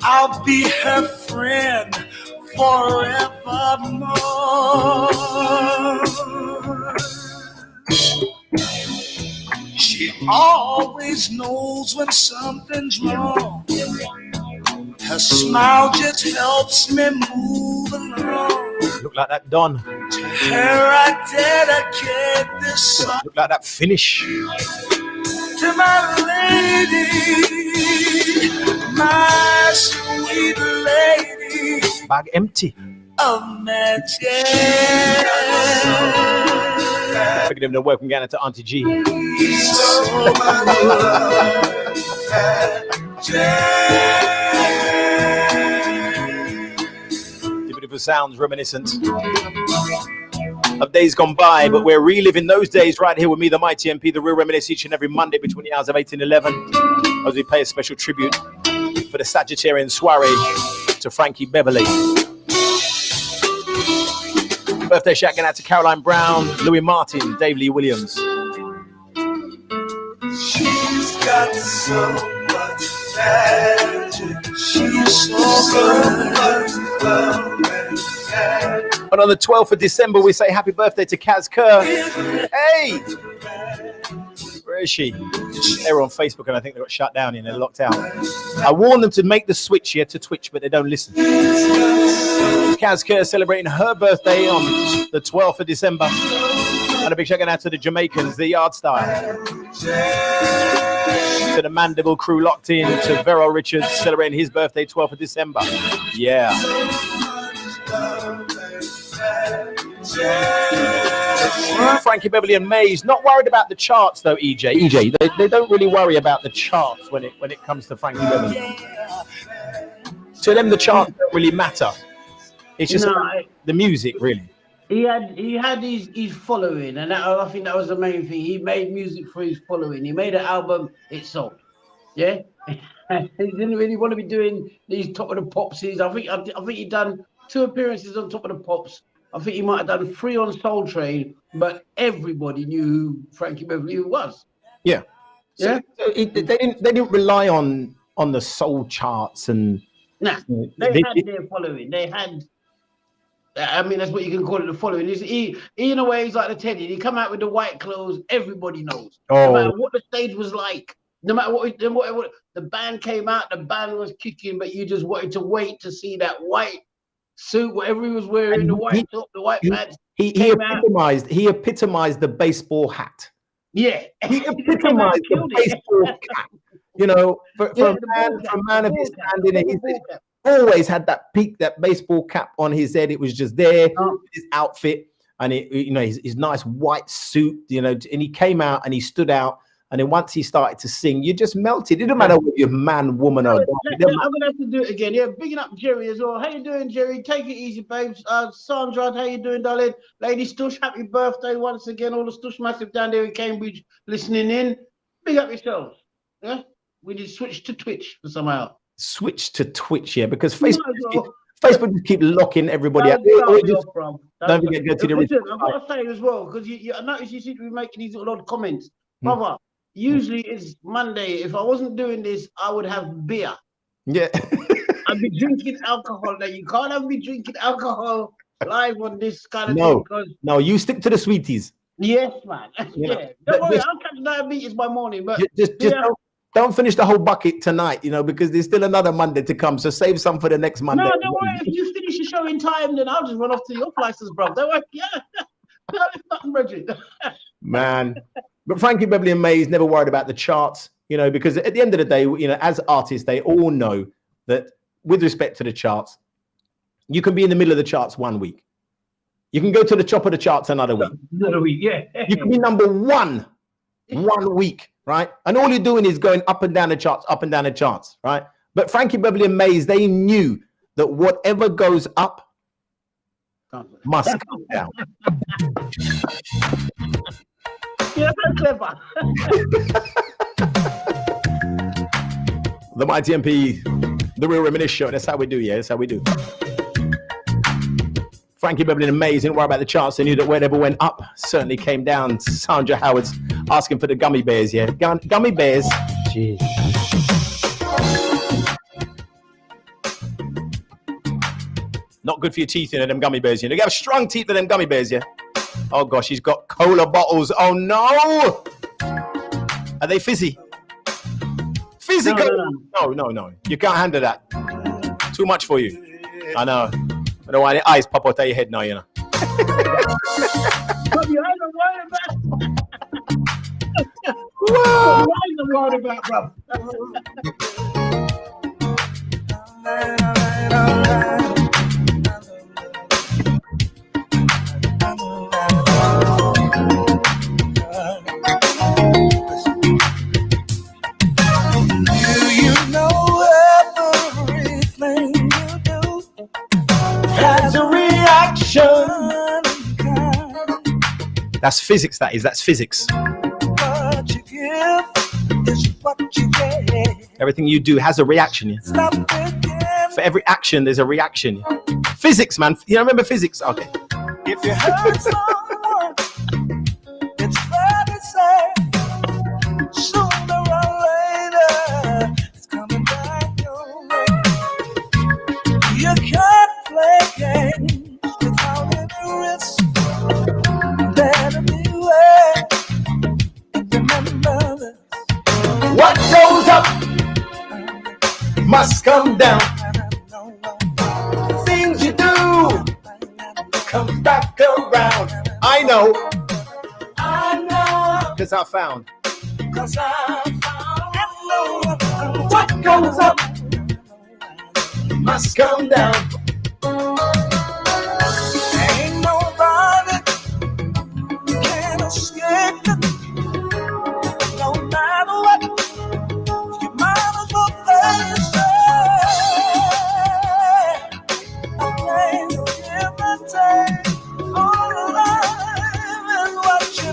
I'll be her friend forevermore. She always knows when something's wrong. Her smile just helps me move along. Look like that Don. To her I dedicate this song. Look like that finish. To my lady, my sweet lady. Bag empty. Of magic. Give them the welcome again to Auntie G. Beautiful sounds reminiscent of days gone by, but we're reliving those days right here with me, the mighty MP, the real Reminisce, each and every Monday between the hours of 8 and 11, as we pay a special tribute for the Sagittarian soiree to Frankie Beverly. Birthday shout going out to Caroline Brown, Louis Martin, Dave Lee Williams. She's got so much magic. She's so good. And on the 12th of December, we say happy birthday to Kaz Kerr. Hey! Where is she? They were on Facebook and I think they got shut down and they're locked out. I warned them to make the switch here to Twitch, but they don't listen. Kaz Kerr celebrating her birthday on the 12th of December. And a big shout out to the Jamaicans, the Yard Style. To the Mandible crew locked in, to Vero Richards celebrating his birthday 12th of December. Yeah. Frankie Beverly and Maze not worried about the charts though. EJ they don't really worry about the charts when it comes to Frankie Beverly. To them the charts don't really matter. It's just the music really. He had his following, and I think that was the main thing. He made music for his following. He made an album, it sold. Yeah. He didn't really want to be doing these Top of the Popsies. I think he done 2 appearances on Top of the Pops. I think he might have done 3 on Soul Train, but everybody knew who Frankie Beverly was. Yeah. Yeah. So they didn't rely on the soul charts and. Nah, they had their following. They had I mean, that's what you can call it, the following. He in a way, he's like the Teddy. He come out with the white clothes, everybody knows. No matter what the stage was like, no matter what the band came out, the band was kicking, but you just wanted to wait to see that white suit, whatever he was wearing, the white top, the white pants. He epitomized the baseball hat. Yeah. He epitomized the baseball cap. You know, for a man of his standing, he's always had that that baseball cap on his head. It was just there, his outfit, and his nice white suit, you know, and he came out and he stood out. And then once he started to sing, you just melted. It didn't matter whether you're man, woman, or dog. I'm gonna have to do it again. Yeah, bigging up Jerry as well. How you doing, Jerry? Take it easy, babes. Sandra, how you doing, darling? Lady Stush, happy birthday once again. All the Stush massive down there in Cambridge listening in. Big up yourselves. Yeah, we need to switch to Twitch for somehow. Switch to Twitch, yeah, because Facebook just keep locking everybody out. Don't forget to go to the. Listen, I've got to say as well, because I noticed you seem to be making these little odd comments, brother. Usually it's Monday. If I wasn't doing this, I would have beer. Yeah. I'd be drinking alcohol. Now you can't have me drinking alcohol live on this kind of thing. No, you stick to the sweeties. Yes, man. Yeah. Don't worry, I'll catch diabetes by morning. But just don't finish the whole bucket tonight, you know, because there's still another Monday to come. So save some for the next Monday. No, don't worry. If you finish the show in time, then I'll just run off to your places, bro. Don't worry. Yeah. No, it's nothing, Bridget. Man. But Frankie Beverly and Mays never worried about the charts, you know, because at the end of the day, you know, as artists, they all know that with respect to the charts, you can be in the middle of the charts one week. You can go to the top of the charts another week. Another week, yeah. You can be number one week, right? And all you're doing is going up and down the charts, right? But Frankie Beverly and Mays, they knew that whatever goes up must come down. You're so clever. The Mighty MP, the real Reminisce show. That's how we do, yeah. That's how we do. Frankie Beverly and Mays didn't worry about the charts. They knew that whatever went up certainly came down. Sandra Howard's asking for the gummy bears, yeah. Gummy bears. Jeez. Not good for your teeth, you know, them gummy bears, you know. You have strong teeth with them gummy bears, yeah. Oh gosh, he's got cola bottles. Oh no! Are they fizzy? Fizzy? No. You can't handle that. Too much for you. I know. I don't want any eyes pop out of your head now, you know. You ain't worried about. Whoa! You ain't worried about, bro. That's physics, that is. That's physics. What you give is what you get. Everything you do has a reaction, yeah? For every action, there's a reaction. Yeah? Physics, man. You remember physics? Okay. If you hurt someone, it's fair to say, sooner or later, it's coming back your way. You can't play games without any risk. What goes up must come down. Things you do come back around. I know. Because I found. What goes up must come down. Ain't nobody can escape it. No matter what, you might as well face it. I can't give and take. All alive is what you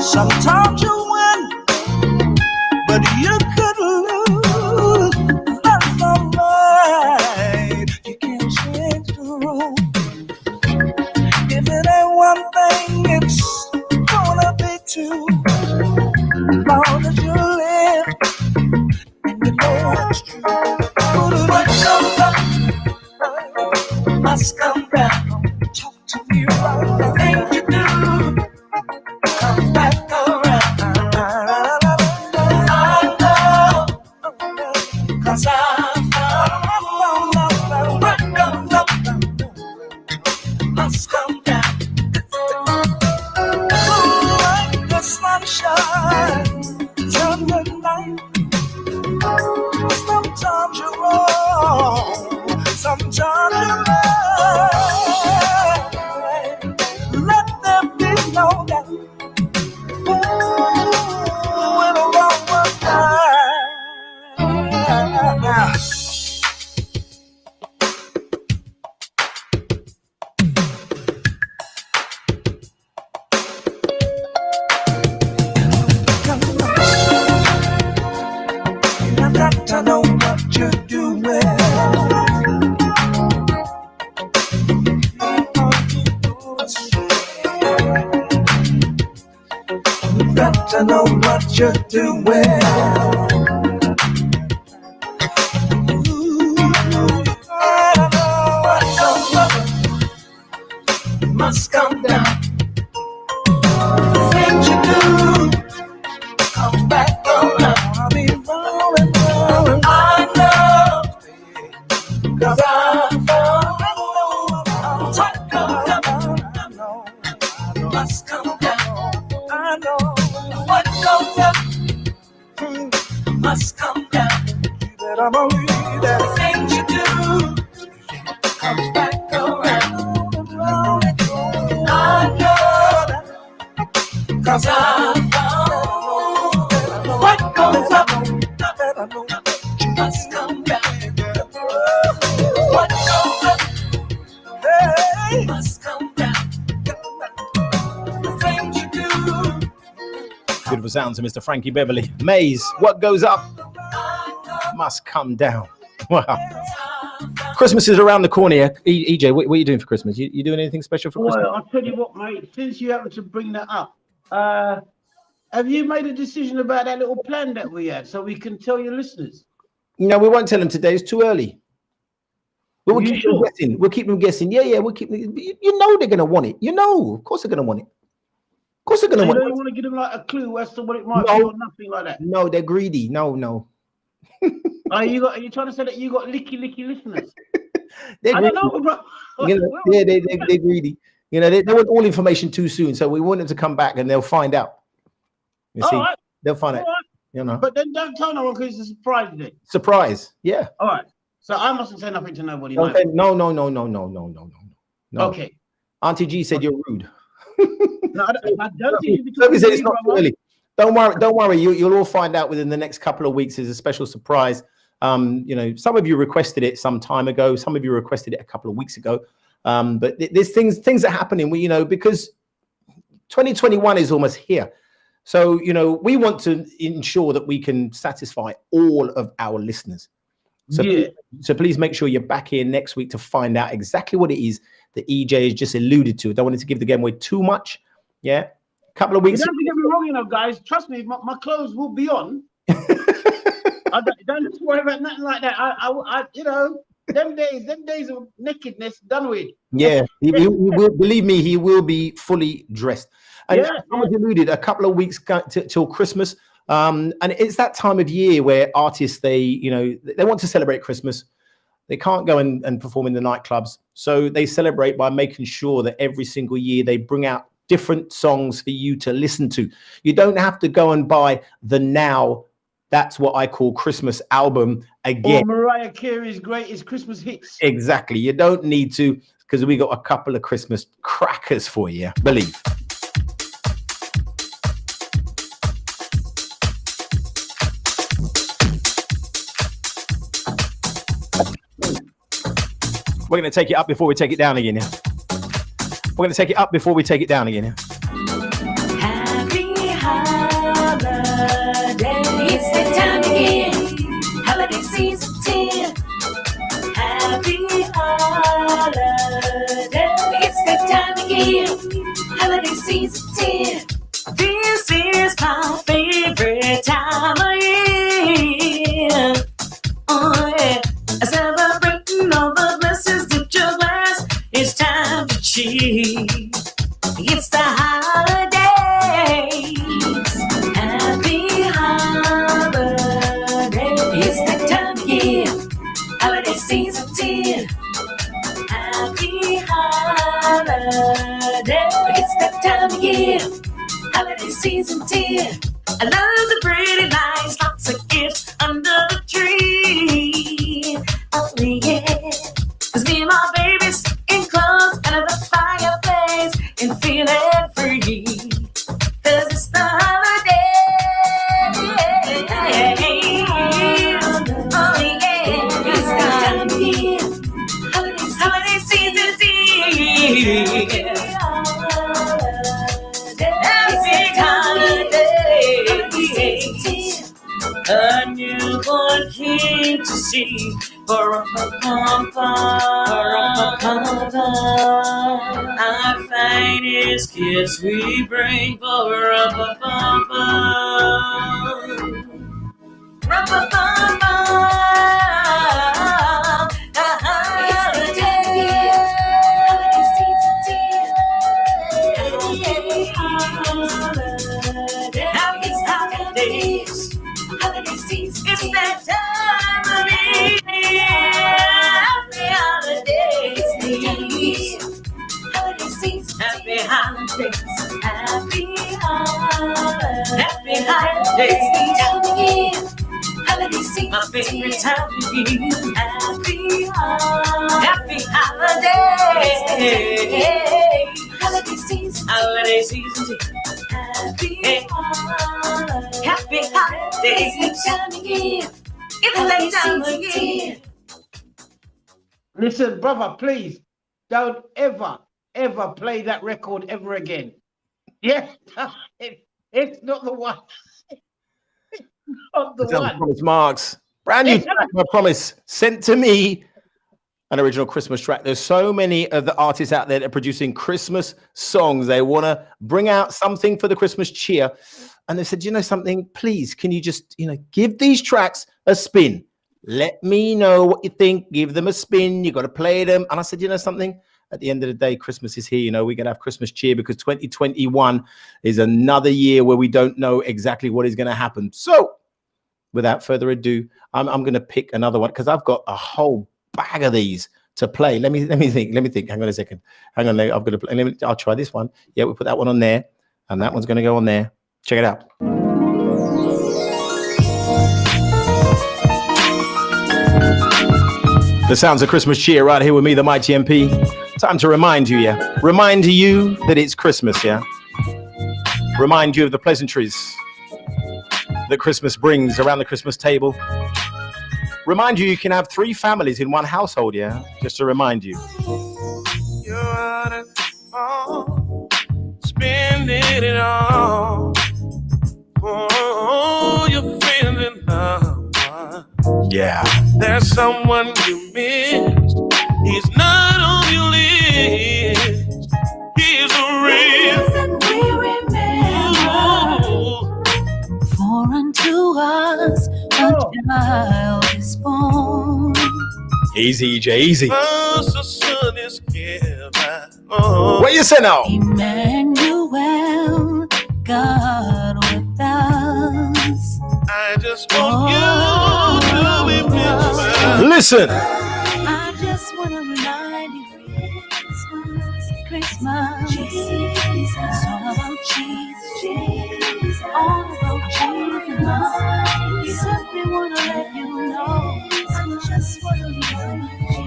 Sometimes you win, but you could lose. That's alright. You can't change the rules. If it ain't one thing, it's gonna be two. Long as you live and you know it's true. What comes up must come down. Talk to me right. The things you do come back around. I know, 'cause I found what comes up must come down. Like the sunshine, sun and night. Sometimes you're wrong, sometimes you're right. Let there be no doubt. When the wrong was right. I've got to know what you're doing. You've got to know what you're doing. I know what comes up must come down. The things you do comes back around. I'll be rolling, rolling. I know, 'cause I found what comes up. I know, must come down. I know what goes up must come down. You better believe that the things you do comes back around. I know that, 'cause I found what goes up must come down. What goes up must come down. The things you do. Beautiful sounds of Mr. Frankie Beverly. Maze, what goes up must come down. Wow. Christmas is around the corner here. EJ, what are you doing for Christmas? You doing anything special for Christmas? Well, I'll tell you what, mate, since you happen to bring that up, have you made a decision about that little plan that we had so we can tell your listeners? No, we won't tell them today. It's too early. We'll You keep sure? them guessing. We'll keep them guessing. Yeah, we'll keep them. You know they're going to want it. You know, of course they're going to want it. Of course they're going to You want don't it. want to give them like a clue as to what it might No. be or nothing like that. No, they're greedy. No. Are you trying to say that you got licky listeners? They're I greedy. don't know, bro. You know, yeah, they're greedy. You know, they want all information too soon. So we want them to come back and they'll find out. You see, All right. they'll find All out. right. You know, But then don't tell no one because it's a surprise then. surprise. Yeah. All right. So I mustn't say nothing to nobody. Okay. Mate. No. Okay. Auntie G said you're rude. No, I don't think you be Sophie talking said to it's me, not too brother. early. Don't worry. You'll all find out within the next couple of weeks. There's a special surprise. You know, some of you requested it some time ago. Some of you requested it a couple of weeks ago. But there's things are happening. We, you know, because 2021 is almost here. So, you know, we want to ensure that we can satisfy all of our listeners. So, Yeah. so please make sure you're back here next week to find out exactly what it is that EJ has just alluded to. I don't want it to give the game away too much. Yeah. A couple of You weeks. don't get me wrong, you know, guys. Trust me, my clothes will be on. Don't worry about nothing like that. I you know, them days of nakedness done with. Yeah, he will, believe me, he will be fully dressed. And Yeah, I was alluded a couple of weeks till Christmas. And it's that time of year where artists, they want to celebrate Christmas. They can't go and perform in the nightclubs. So they celebrate by making sure that every single year they bring out different songs for you to listen to. You don't have to go and buy the Now, that's what I call Christmas album again. Or Mariah Carey's greatest Christmas hits. Exactly. You don't need to, because we got a couple of Christmas crackers for you, believe. We're going to take it up before we take it down again, yeah? We're going to take it up before we take it down again, yeah? Happy season 10. I love the pretty lights, lots of gifts under the tree. Oh yeah, 'cause me and my baby sitting close under the fireplace and feeling free. 'Cause it's the holiday. Oh yeah, it's the holiday season. A newborn king to see. Our finest gifts we bring. It's that time of year. Happy holidays. Happy holidays. Happy holidays. Happy holidays. My favorite time of year. Happy holidays. Holiday season. Holiday season. Happy holidays. It's that time of year. Listen, brother, please don't ever play that record ever again. Yeah, it's not the one. It's not the one. Promise Marks. Brand new track, I promise. Sent to me. An original Christmas track. There's so many of the artists out there that are producing Christmas songs. They want to bring out something for the Christmas cheer. And they said, you know something, please, can you just, give these tracks a spin? Let me know what you think. Give them a spin. You got to play them. And I said, you know something? At the end of the day, Christmas is here. We're going to have Christmas cheer because 2021 is another year where we don't know exactly what is going to happen. So without further ado, I'm going to pick another one because I've got a whole bag of these to play. Let me think. Hang on a second. Hang on. I'm going to play. I'll try this one. Yeah, we'll put that one on there. And that one's going to go on there. Check it out. The sounds of Christmas cheer right here with me, the Mighty MP. Time to remind you, Remind you that it's Christmas, Remind you of the pleasantries that Christmas brings around the Christmas table. Remind you can have 3 families in one household, Just to remind you. You're out at all, spending it all. Oh, your friends and loved ones. Yeah. There's someone you missed. He's not on your list. He's a reason we remember. For unto us a child is born. Easy, EJ, easy. First the son is given. Oh. What you say now? Emmanuel, God with us. I just want you to remember. Listen. I just want to remind you, Christmas, Jesus. It's all about Jesus. All about Jesus. We simply want to let you know. I just want to remind you.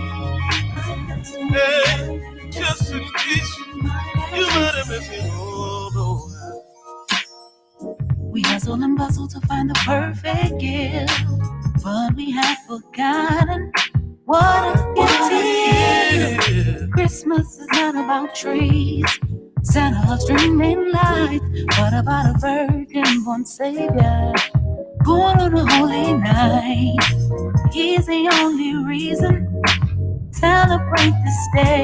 Hey, just in case you might have missed it. Oh, no. We hustle and bustle to find the perfect gift, but we have forgotten what a gift is. Christmas is not about trees, Santa's dreaming light, but about a virgin born Savior, born on a holy night. He's the only reason. Celebrate this day.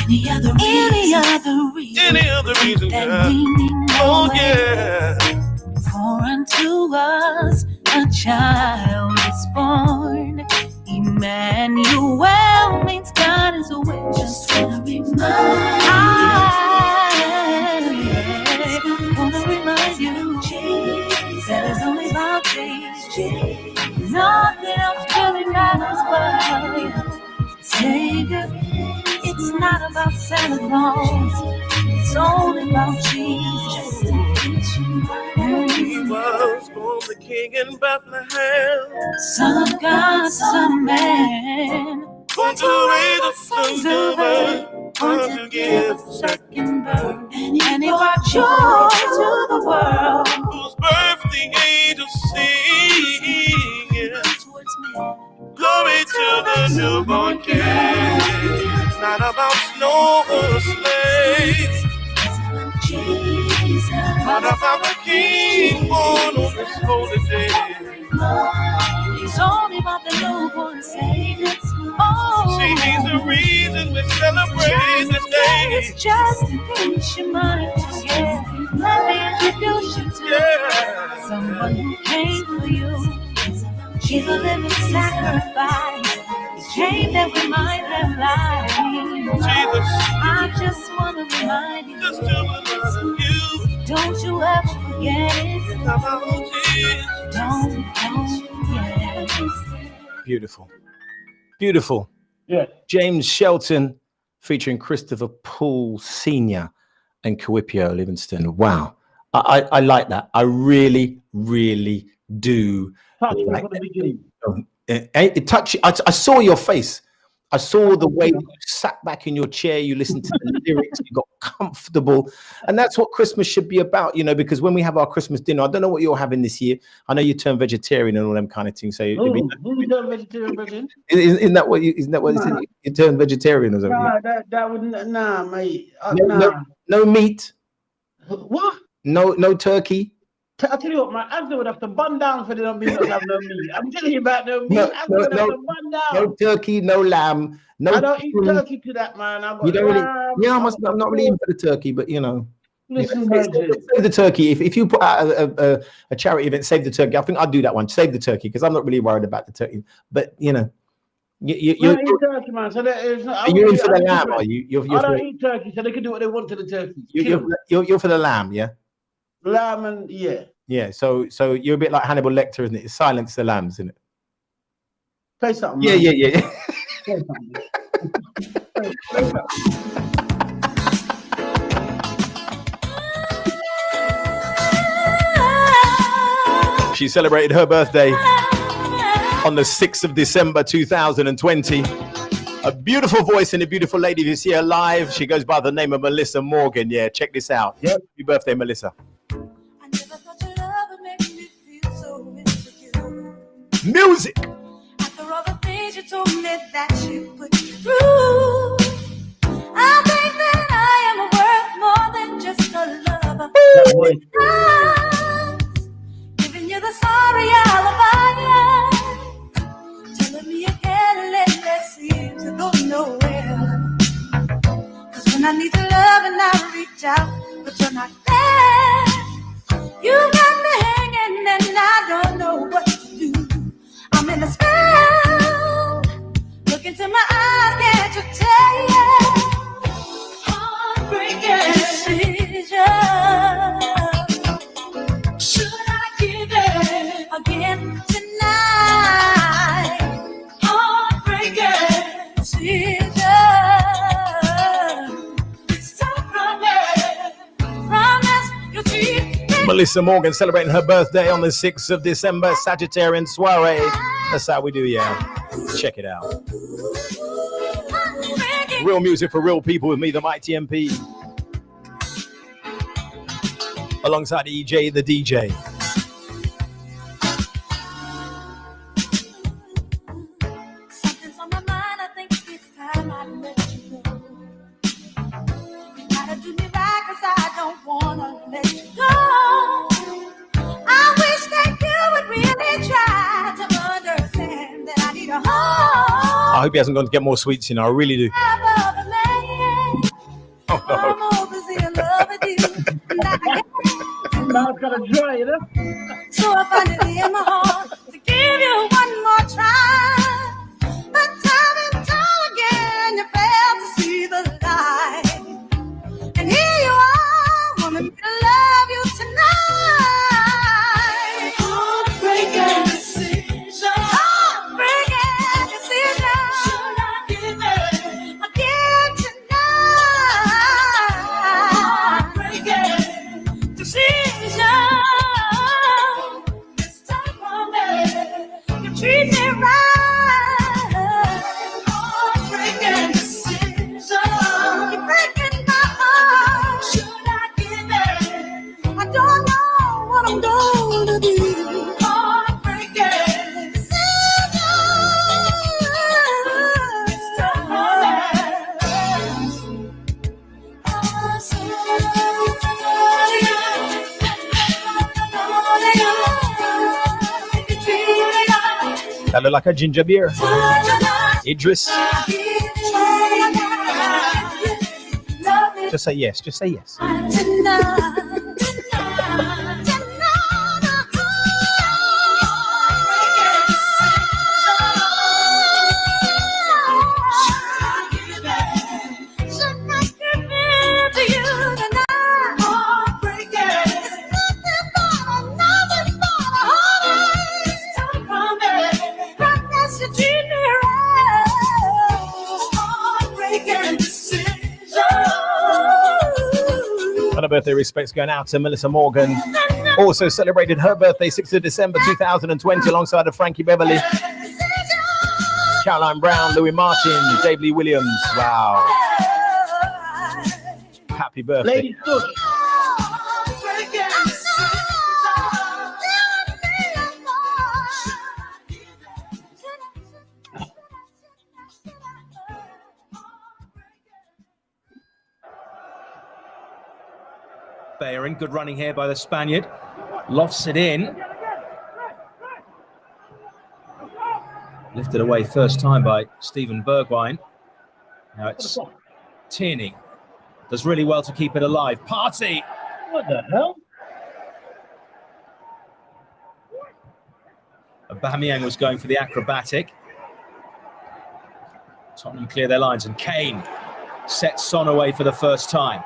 Any other reason that meaning Oh, yeah. For unto us a child is born. Emmanuel means God is with us. Just wanna remind you that it's only about Jesus. Nothing else really matters but Savior. It's not about Santa Claus. It's all about Jesus. He was born the king in Bethlehem. Son of God, Son of Man. Born to raise the sons of earth. Born to give second birth. And he brought joy to the world. whose birth the angels sing. Glory to the newborn king. Not about snow or slaves. Not about the king born on this holy day. It's only about the newborn Savior. Oh, see, he's the reason we celebrate this day. It's just in case your mind forget. Let me introduce you to someone who came for you. She's a living sacrifice. He came that we might have life. Jesus, I just want to remind you. just to remind you. Don't you ever forget it. About Jesus. Don't forget it. Beautiful. Beautiful. Yeah. James Shelton featuring Christopher Poole Sr. and Kawipio Livingston. Wow. I like that. I really, really do. Touch Like from the beginning. it touched you. I saw your face. I saw the way you sat back in your chair, you listened to the lyrics, you got comfortable. And that's what Christmas should be about, you know, because when we have our Christmas dinner, I don't know what you're having this year. I know you turned vegetarian and all them kind of things. So Who turned vegetarian, Brazil? isn't that what you turned vegetarian or something? Nah, that wouldn't, nah, mate. No meat, What? no turkey. I tell you what, my Asda would have to bun down for them not have no meat. I'm telling you about no meat. Asda would have to bun down. No turkey, no lamb. No, I don't eat turkey to that, man. You don't really, I'm not really in for the turkey, but you know. Listen, save the turkey. If you put out a charity event, save the turkey. I think I'd do that one. Save the turkey because I'm not really worried about the turkey. But you know, you're turkey, man. So you're in for the lamb, are you? I don't eat turkey, so they can do what they want to the turkey. You're for the lamb, yeah. Lamb and yeah. Yeah. So you're a bit like Hannibal Lecter, isn't it? Silence the lambs, isn't it? Say something. Yeah, man. yeah. Say something. Say something. She celebrated her birthday on the 6th of December 2020. A beautiful voice and a beautiful lady this year live. She goes by the name of Melissa Morgan. Yeah, check this out. Yep. Happy birthday, Melissa. I never thought your love would make me feel so insecure. Music. After all the things you told me that you put me through, I think that I am worth more than just a lover. Giving you the sorry alibi, telling me you can't let that seem to go nowhere. 'Cause when I need your love and I reach out, but you're not there. You got me hanging and I don't know what to do. I'm in a spell. Look into my eyes, can't you tell? Heartbreaking decision. Should I give it again tonight? Heartbreaking decision. Stop running. Promise you'll keep me. Melissa Morgan celebrating her birthday on the 6th of December, Sagittarian soiree. That's how we do, yeah. Check it out. Real music for real people with me, the Mighty MP. Alongside EJ, the DJ. Something's on my mind, I think it's time I let you know. You gotta do me right, 'cause I don't wanna let you go. I wish that you would really try to understand that I need a home. I hope he hasn't gone to get more sweets, you know. I really do. Oh, no. I'm more busy in love with you. Now it's got to dry, you know? So I finally in my heart to give you one more try. But time and time again you fail to see the light. And here you are, wanting me to love you tonight. Heartbreaking decision. Heartbreaking decision. Should I give it again tonight? Heartbreaking decision. gonna be heartbreaking. That look like a ginger beer. Idris. Just say yes. Just say yes. And a birthday respects going out to Melissa Morgan. Also celebrated her birthday, 6th of December 2020, alongside of Frankie Beverly, Caroline Brown, Louis Martin, Dave Lee Williams. Wow. Happy birthday. Lady Bush. Bayern, good running here by the Spaniard. Lofts it in. Lifted away first time by Stephen Bergwijn. Now it's Tierney. Does really well to keep it alive. Party! What the hell? Aubameyang was going for the acrobatic. Tottenham clear their lines, and Kane sets Son away for the first time.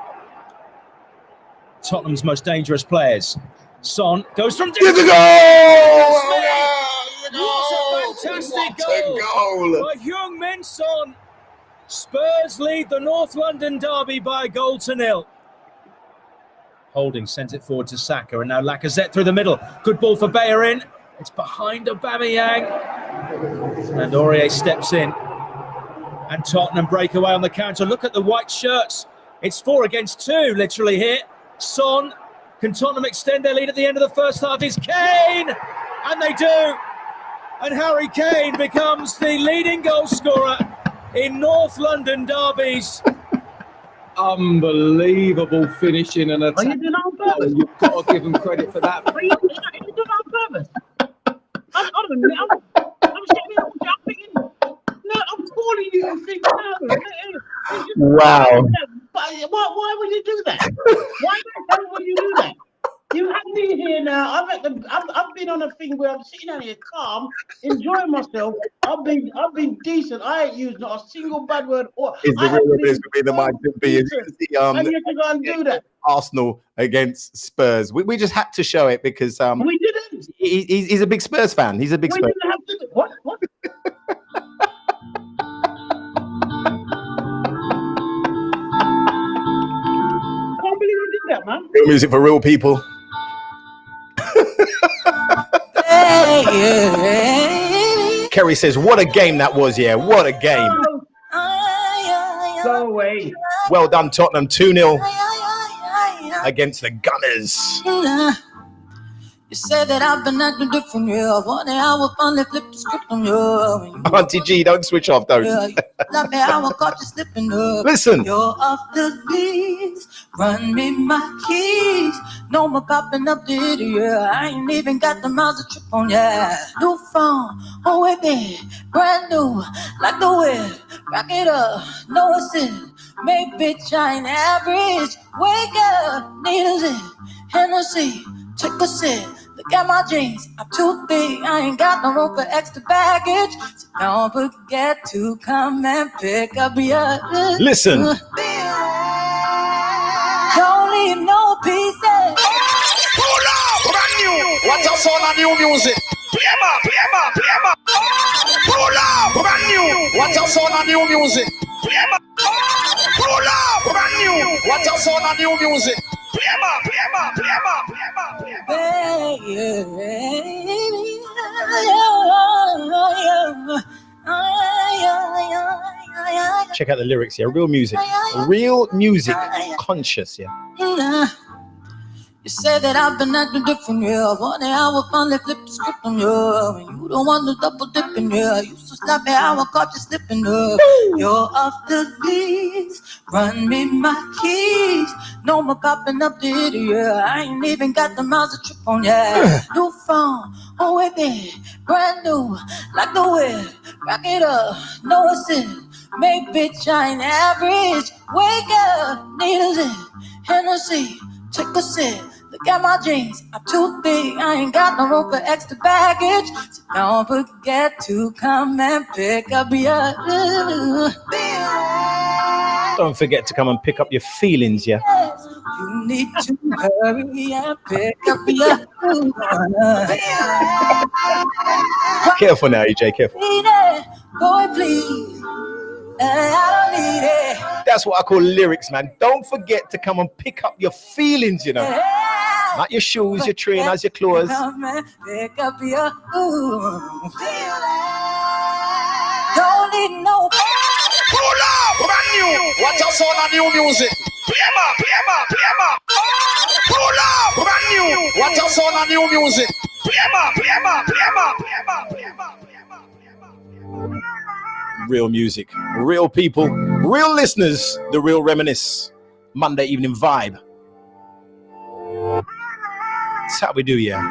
Tottenham's most dangerous players. Son goes from distance. What a fantastic goal by Heung-min Son. Spurs lead the North London derby by a goal to nil. Holding sends it forward to Saka, and now Lacazette through the middle. Good ball for Bayern. It's behind Aubameyang, and Aurier steps in, and Tottenham break away on the counter. Look at the white shirts. It's 4 against 2, literally here. Son, can Tottenham extend their lead at the end of the first half? Is Kane, and they do. And Harry Kane becomes the leading goal scorer in North London derbies. Unbelievable finishing and attack. Are you doing it on purpose? You've got to give him credit for that. Are you doing it on purpose? I'm sitting here, I'm thinking, no, I'm calling you and thinking, no. Wow. Why would you do that? Why the hell would you do that? You have me here now. I've been on a thing where I'm sitting out here calm, enjoying myself. I've been decent. I ain't used not a single bad word. Is the real evidence would be the mind to be and you have to go and do that. Arsenal against Spurs. We just had to show it because We didn't. he's a big Spurs fan. He's a big We Spurs. didn't have to. What? I can't believe you did that, man. Real music for real people. Kerry says, "What a game that was! Yeah, what a game! Go away. Well done, Tottenham. 2-0 against the Gunners." You said that I've been acting different, yeah. One day I will finally flip the script on you. Auntie G, don't switch off, don't. Yeah, love me, I will caught you slipping up. Listen. You're off the leash, run me my keys. No more popping up the idiot. I ain't even got the miles to trip on, yeah. New phone, oh it be brand new, like the whip. Rock it up, no assist. Make bitch, I ain't average. Wake up, need a zip, Hennessy. Take a sip, look at my jeans. I'm too big, I ain't got no room for extra baggage. So don't forget to come and pick up your. Listen. Don't leave no pieces. Pull up, brand new. What's up, son of new music? Play ma. Pull up, brand new. What's up, son of new music? Play ma. Pull up, brand new. What's up, son of new music? Play ma. Check out the lyrics here. Real music conscious. Yeah. You say that I've been acting different, yeah. Funny how I finally flipped the script on you. And you don't want to double dipping, yeah. Used to slap me how I caught you slipping, yeah. You're off the leads, run me my keys. No more popping up the idiot. I ain't even got the miles to trip on, yeah. New phone, oh wait there, brand new, like the whip. Rock it up, no assist. Make bitch, I ain't average. Wake up, need a zip, Hennessy, take a sip. Look at my jeans, I'm too big. I ain't got no room for extra baggage. So don't forget to come and pick up your Don't forget to come and pick up your feelings, yeah. You need to hurry and pick up your Careful now, EJ, careful. Boy, please. I don't need it. That's what I call lyrics, man. Don't forget to come and pick up your feelings, you know. Not your shoes, your trainers, your clothes. Come and pick up your don't need no. Pull up, brand new. What's our sound of new music? Play 'em up, play 'em up, play 'em up. Pull up, brand new. What's our sound of new music? Play 'em up, play 'em up, play 'em up, play 'em up, play 'em up, play 'em up, play 'em up. Real music, real people, real listeners. The real Reminisce Monday evening vibe. That's how we do, yeah.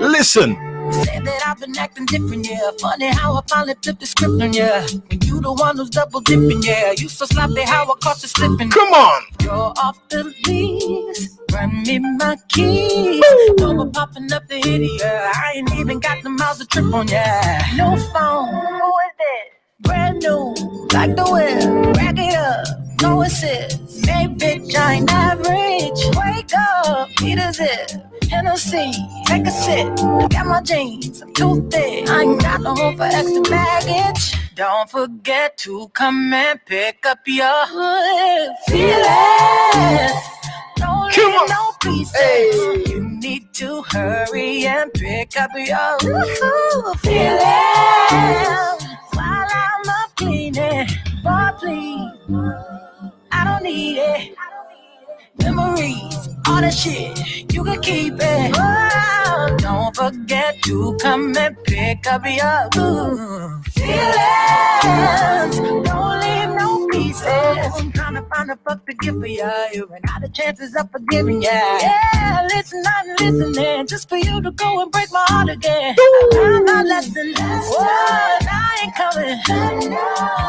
Listen. Say that I've been acting different, yeah. Funny how I finally flipped the script on, yeah. And you the one who's double dipping, yeah. You so sloppy how I caught you slipping. Come on. You're off the leash, run me my keys. No more popping up the idiot. I ain't even got the miles to trip on, yeah. No phone, who is that? Brand new, like the whip. Rack it up, no assist. Hey bitch, I ain't average. Wake up, need a zip. Hennessy, take a sip. Look at my jeans, I'm too thick. I ain't got no room for extra baggage. Don't forget to come and pick up your feelings. Don't leave no pieces. Hey. You need to hurry and pick up your feelings. While I'm up cleaning, boy, please. I don't need it. Memories, all that shit, you can keep it. Oh, don't forget to come and pick up your feelings. Don't leave no pieces. I'm trying to find a fuck to give for you. You ran out of chances of forgiving you. Yeah, listen, I'm listening just for you to go and break my heart again. I learned my lesson. Whoa, I ain't coming.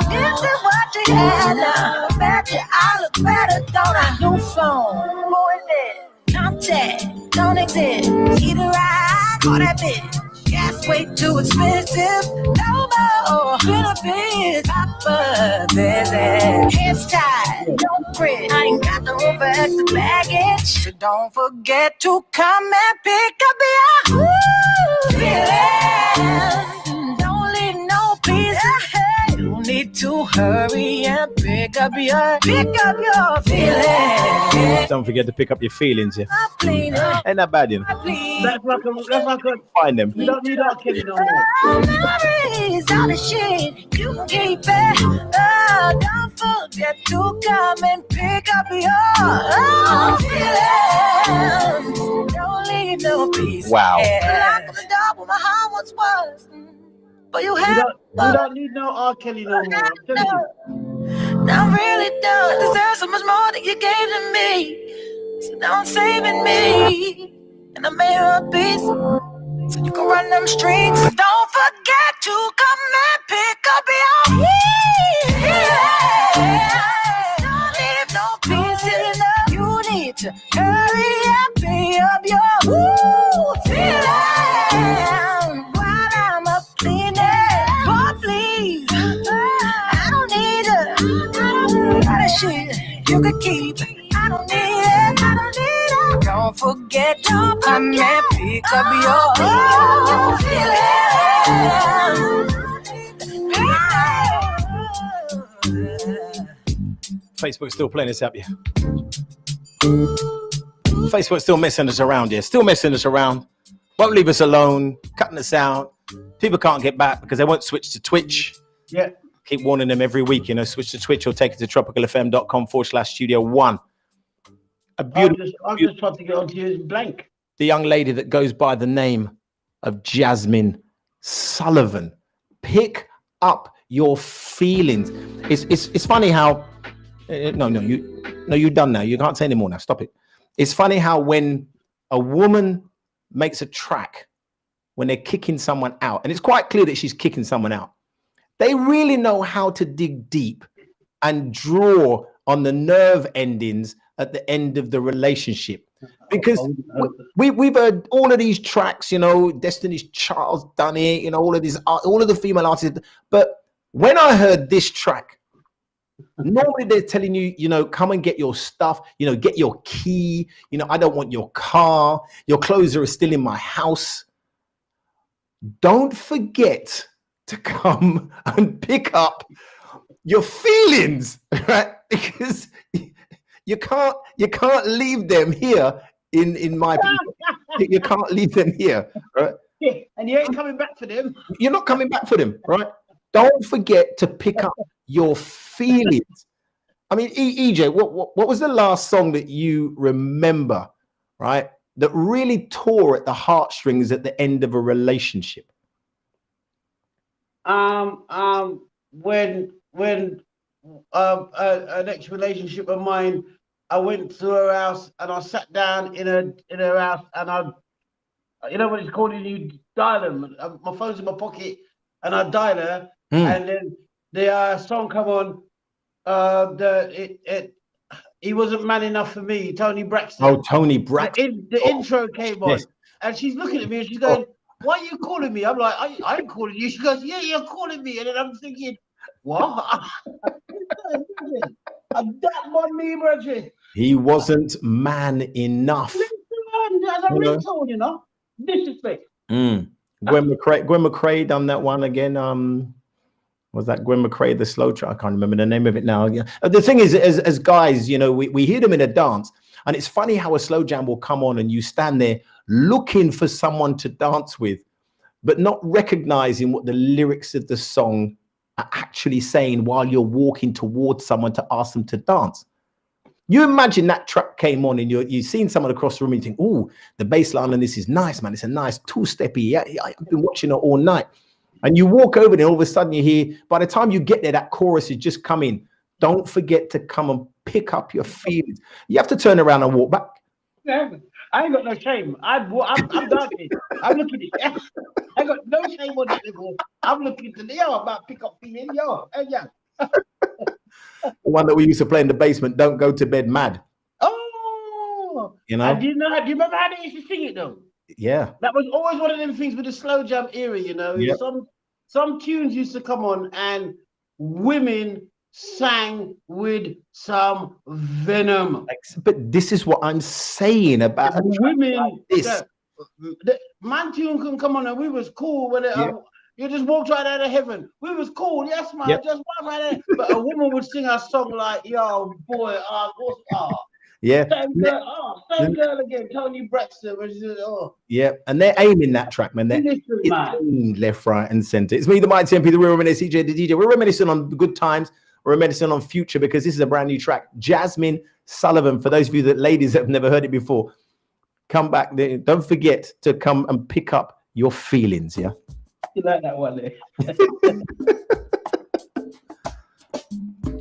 This is what you had now. Bet you I look better, don't I? New phone, who is it? Contact, don't exist. Either I or that bitch. Gas way too expensive. No more benefits. Papa visit. Hands tied, don't quit. I ain't got the room for extra baggage. So don't forget to come and pick up your feelings. Don't leave no pieces. You need to hurry and pick up your feelings. Don't forget to pick up your feelings, yeah. Ain't that bad, you know. That's like a Find them. we don't need our kids no more. Memories, all the shit, you can keep it. Don't forget to come and pick up your feelings. Don't leave no peace. Wow. Lock the door where my heart once was. But you have. We don't need no R. Kelly no more. I'm telling you. I really don't deserve so much more than you gave to me. So don't save in me. And I made her a piece. So you can run them streets. Don't forget to come and pick up your feelings. Don't leave no pieces. You need to hurry and pick up your feelings. While I'm up cleaning, boy, please. I don't need it. All that shit you could keep. I don't need it. I don't need it. Don't forget to come and pick up your feelings. Facebook's still playing us up, yeah. Facebook's still messing us around, yeah. Still messing us around. Won't leave us alone. Cutting us out. People can't get back because they won't switch to Twitch. Yeah. Keep warning them every week, you know. Switch to Twitch or take it to tropicalfm.com/studio1. A beautiful. I'm just trying to get onto you blank. The young lady that goes by the name of Jasmine Sullivan. Pick up your feelings. It's funny how you're done now. You can't say anymore now. Stop it. It's funny how when a woman makes a track, when they're kicking someone out, and it's quite clear that she's kicking someone out, they really know how to dig deep and draw on the nerve endings at the end of the relationship. Because we've heard all of these tracks, you know, Destiny's Child's done it, you know, all of the female artists. But when I heard this track, normally they're telling you, you know, come and get your stuff, you know, get your key, you know, I don't want your car, your clothes are still in my house. Don't forget to come and pick up your feelings, right? Because you can't leave them here in my you can't leave them here, right? Yeah, and you ain't coming back for them. You're not coming back for them, right? Don't forget to pick up your feelings. I mean, EJ, what was the last song that you remember, right, that really tore at the heartstrings at the end of a relationship? When an ex-relationship of mine, I went to her house and I sat down in her house and you know what it's called, you dial them. My phone's in my pocket and I dial her, and then the song come on. He wasn't man enough for me, Tony Braxton. Oh, Tony Braxton. The intro came on, and she's looking at me and she's going, "Why are you calling me?" I'm like, I ain't calling you. She goes, "Yeah, you're calling me." And then I'm thinking, what? That on me, Bridget. He wasn't man enough. As a ringtone, you know, disrespect. Gwen McCrae done that one again. Was that Gwen McCrae, the slow track? I can't remember the name of it now. The thing is, as guys, you know, we hear them in a dance, and it's funny how a slow jam will come on and you stand there looking for someone to dance with, but not recognizing what the lyrics of the song are actually saying while you're walking towards someone to ask them to dance. You imagine that track came on and you've seen someone across the room and you think, oh, the bass line on this is nice, man. It's a nice two-steppy. Yeah, I've been watching it all night. And you walk over there, all of a sudden you hear, by the time you get there, that chorus is just coming. Don't forget to come and pick up your feelings. You have to turn around and walk back. Yeah, I ain't got no shame. I'm dancing. I'm looking at it. I got no shame on that level. I'm looking to the about pick up feeling, yeah. The one that we used to play in the basement, Don't Go to Bed Mad. Oh, you know. Do you remember how they used to sing it though? Yeah. That was always one of them things with the slow jam era, you know. Yep. Some tunes used to come on and women sang with some venom. But this is what I'm saying about women. Like this. The man tune can come on and we was cool when you just walked right out of heaven. We was cool, yes, man. Just walked right out. But a woman would sing a song like, "Yo, boy, yeah, same girl again, Tony Braxton." Yeah, and they're aiming that track, man. They're aimed left, right, and center. It's me, the Mighty MP, the Real Reminisce, CJ, the DJ. We're reminiscing on good times. We're reminiscing on future because this is a brand new track. Jasmine Sullivan. For those of you ladies that have never heard it before, come back there. Don't forget to come and pick up your feelings. Yeah. You like that one, eh?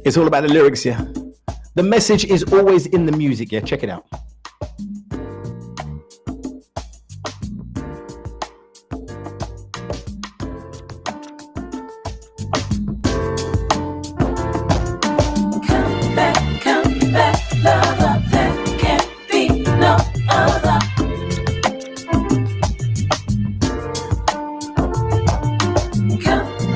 It's all about the lyrics, yeah. The message is always in the music, yeah. Check it out. Come back, lover. There can't be no other. Come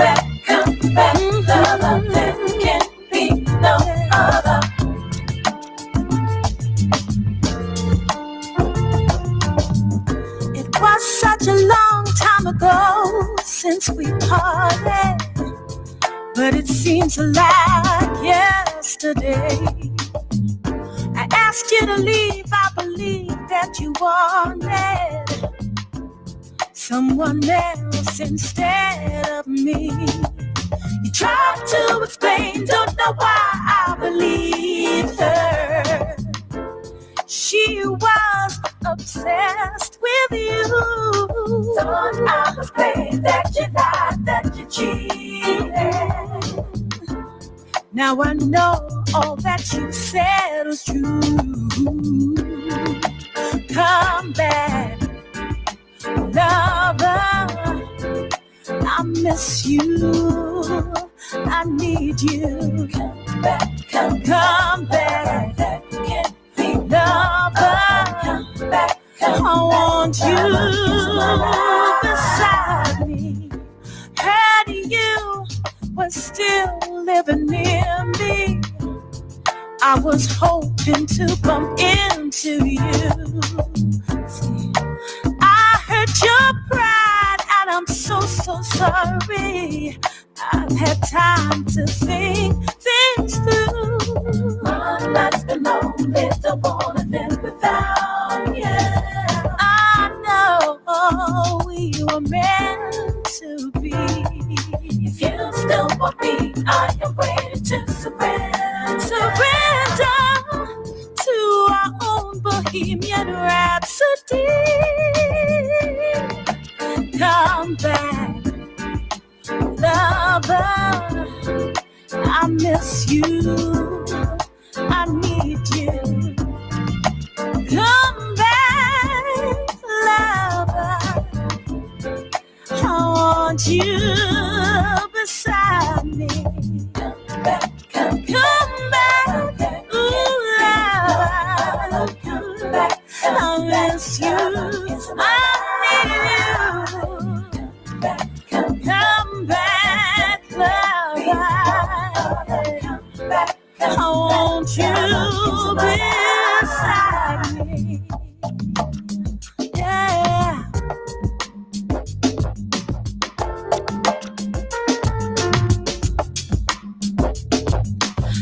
back, lover. There can't be no other. It was such a long time ago since we parted, but it seems like yesterday. I asked you to leave, I believe that you wanted someone else instead of me. You tried to explain, don't know why I believed her. he was obsessed with you. Thought I was playing that you lied, that you cheated. Now I know all that you said was true. Come back, lover. I miss you. I need you. Come back, come back. Lover, come back. I want you beside me. Had you was still living near me, I was hoping to bump into you. I hurt your pride and I'm so sorry. I've had time to think things through. My life's been lonely, don't wanna live without you. I know we were meant to be. If you still want me, I am ready to surrender to our own bohemian rhapsody. Come back, lover, I miss you, I need you. Come back, lover, I want you beside me. Come back, come back, ooh, lover, come back, I miss you, I need you. Come back, lover, I want you beside me. Yeah.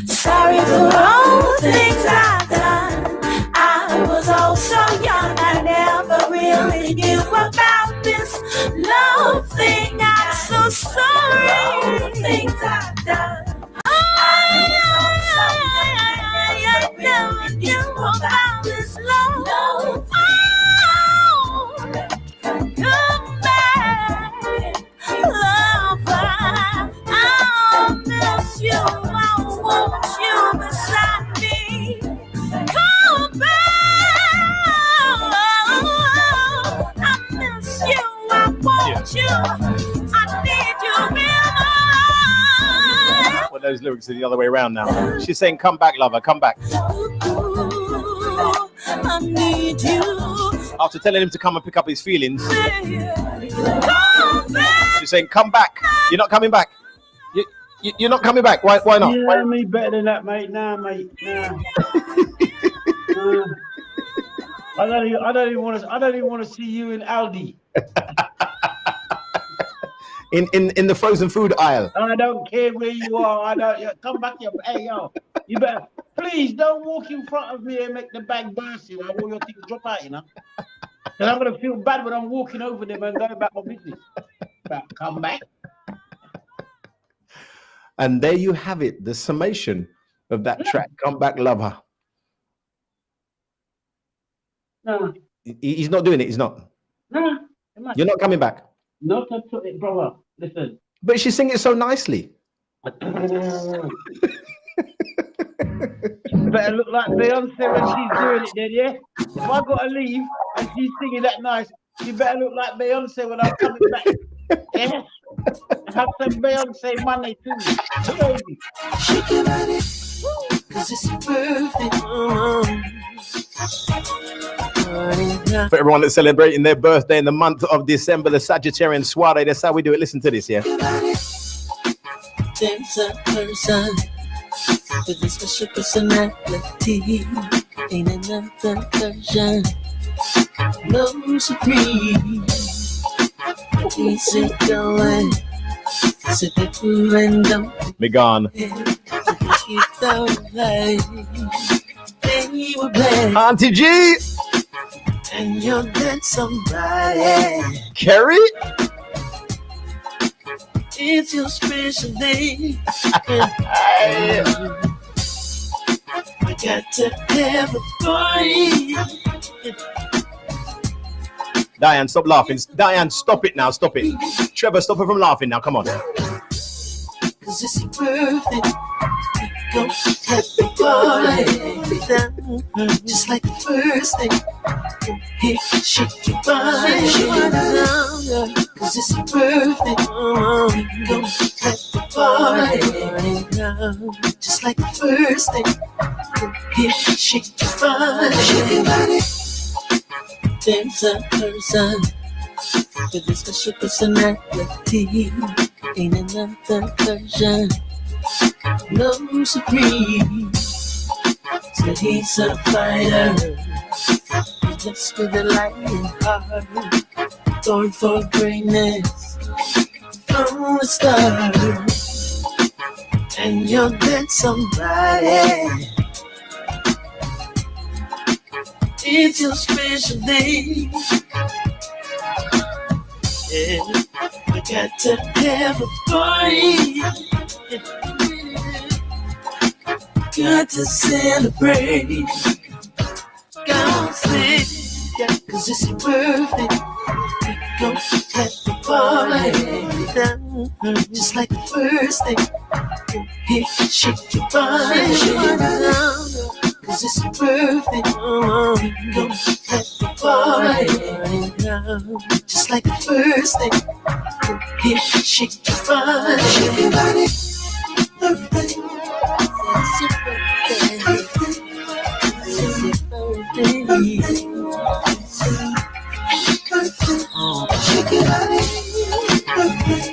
Sorry for all the things I've done. I was all so young, I never really knew about this love thing. I'm so sorry. All the things I've done. I never knew about this love. Come back, lover. I miss you. I want you beside me. Come back. I miss you. I want you. I need you in my life. Well, those lyrics are the other way around now. She's saying, come back, lover, come back. I need you. After telling him to come and pick up his feelings, Come back. she's saying, come back. You're not coming back. You're not coming back. Why not? You Why? know me better than that, mate. Nah, mate. Nah. I don't even want to see you in Aldi. In the frozen food aisle. I don't care where you are. Come back here. Hey, yo, you better please don't walk in front of me and make the bag burst. You know, all your things drop out. You know, and I'm gonna feel bad when I'm walking over them and going back my business. But come back. And there you have it, the summation of that track. Come back, lover. No, He's not doing it. He's not. no, You're not coming back. not to put it, brother. Listen. But she's singing it so nicely. Better look like Beyonce when she's doing it, then, yeah? If I gotta leave and she's singing that nice, you better look like Beyonce when I'm coming back. Yeah? Have some Beyonce money too. Baby. Shake your body, cause it's perfect. For everyone that's celebrating their birthday in the month of December, the Sagittarian Soiree, that's how we do it. Listen to this, yeah? There's a person with a special personality. Ain't another version. No supreme. Easy going. So that you and don't Megan. They were blessed. Auntie G. And you're that somebody. Kerry. It's your special day. With got to have a party. Diane, stop laughing. Diane, stop it now. Stop it. Trevor, stop her from laughing now. Come on. Cause it's your birthday. Go happy party. Just like the first thing. Hit, shake your body. Cause it's your birthday. Go happy party. Just like the first thing. Hit, shake your body. Shake your body. There's a person with a special personality. Ain't another version. No supreme. So he's a fighter. Just with a lion heart. Going for greatness. From the start. And you're that somebody. It's your special day. Yeah, we got to have a party. Got to celebrate. Gonna say, yeah, cause it's your birthday. We gon' have the party. Just like the first thing. Hit, shake your body. Cause it's your birthday. We gon' have the party. Just like the first thing. Hit, shake your body. Shake your body. Birthday. It's your birthday. It's your birthday. Shake your body. Birthday.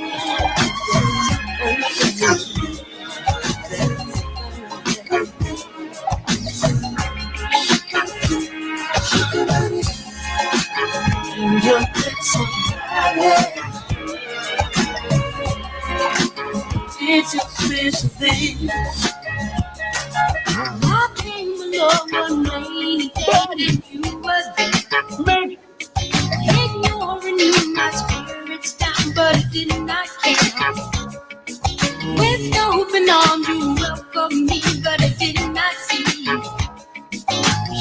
It's a special thing. I came along one rainy day and you were there. Ignoring you, my spirits down, but it did not care. With open arms, you welcomed me, but I did not see.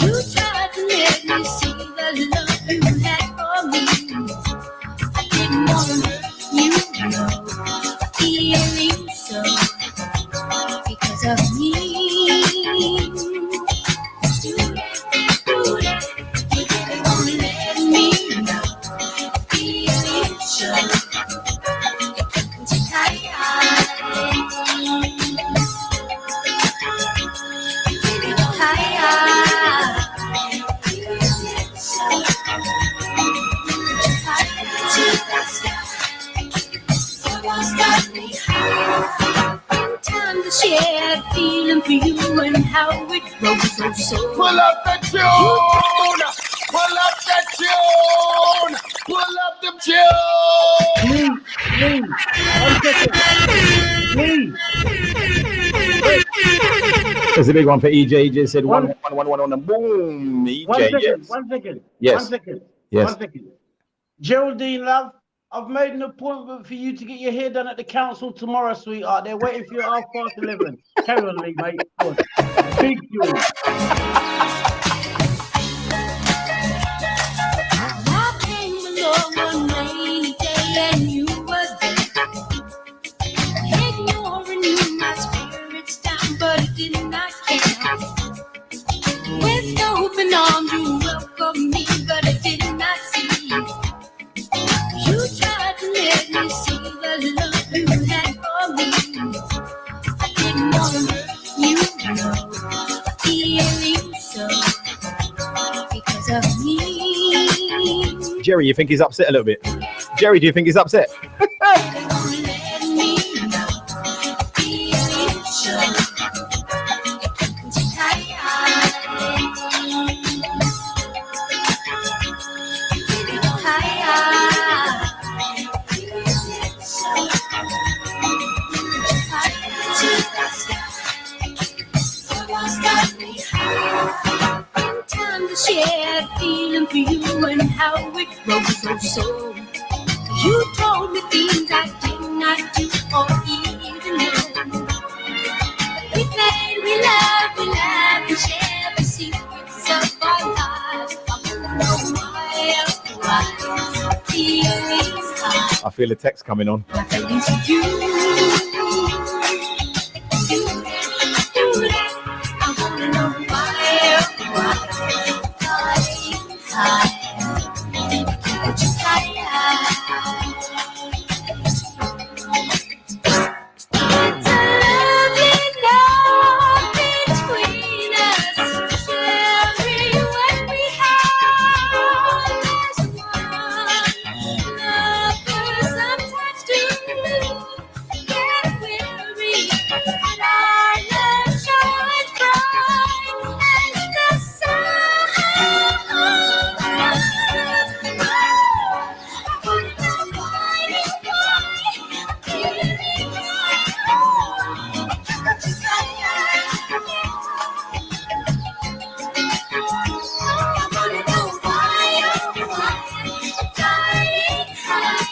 You tried to let me see the love you had for me. I didn't want to hurt you, no, feeling so because of me. You didn't want to let me know, feeling so shared feeling for you and how it grows so. Pull up the tune! Pull up the tune! Pull up the tune! Please. 1 second. Please. There's a big one for EJ. EJ said one, boom. EJ, 1 second. yes. 1 second. Yes. 1 second. Yes. 1 second. Geraldine, love, I've made an appointment for you to get your hair done at the council tomorrow, sweetheart. They're waiting for you at 11:30. Carry on, Lee, mate. Good. Big deal. I came along one rainy day and you were there. Ignoring you, my spirits down, but it did not care. With open arms, you welcomed me, but I did not see. You tried to let me see the love you had for me. I didn't want to hurt you, no, feeling so because of me. Jerry, you think he's upset a little bit? Jerry, do you think he's upset? Shared feeling for you and how it grows so. You told me things I did not do or even know. We played, we loved, we shared. I feel a text coming on.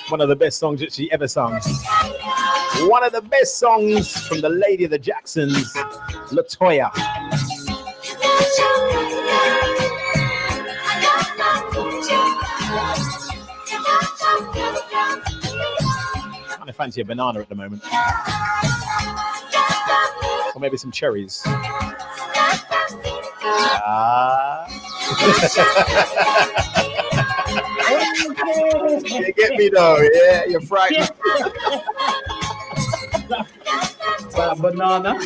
One of the best songs that she ever sung. One of the best songs from the Lady of the Jacksons, LaToya. I kind of fancy a banana at the moment. Or maybe some cherries. You get me though, yeah, you're frightened. Banana.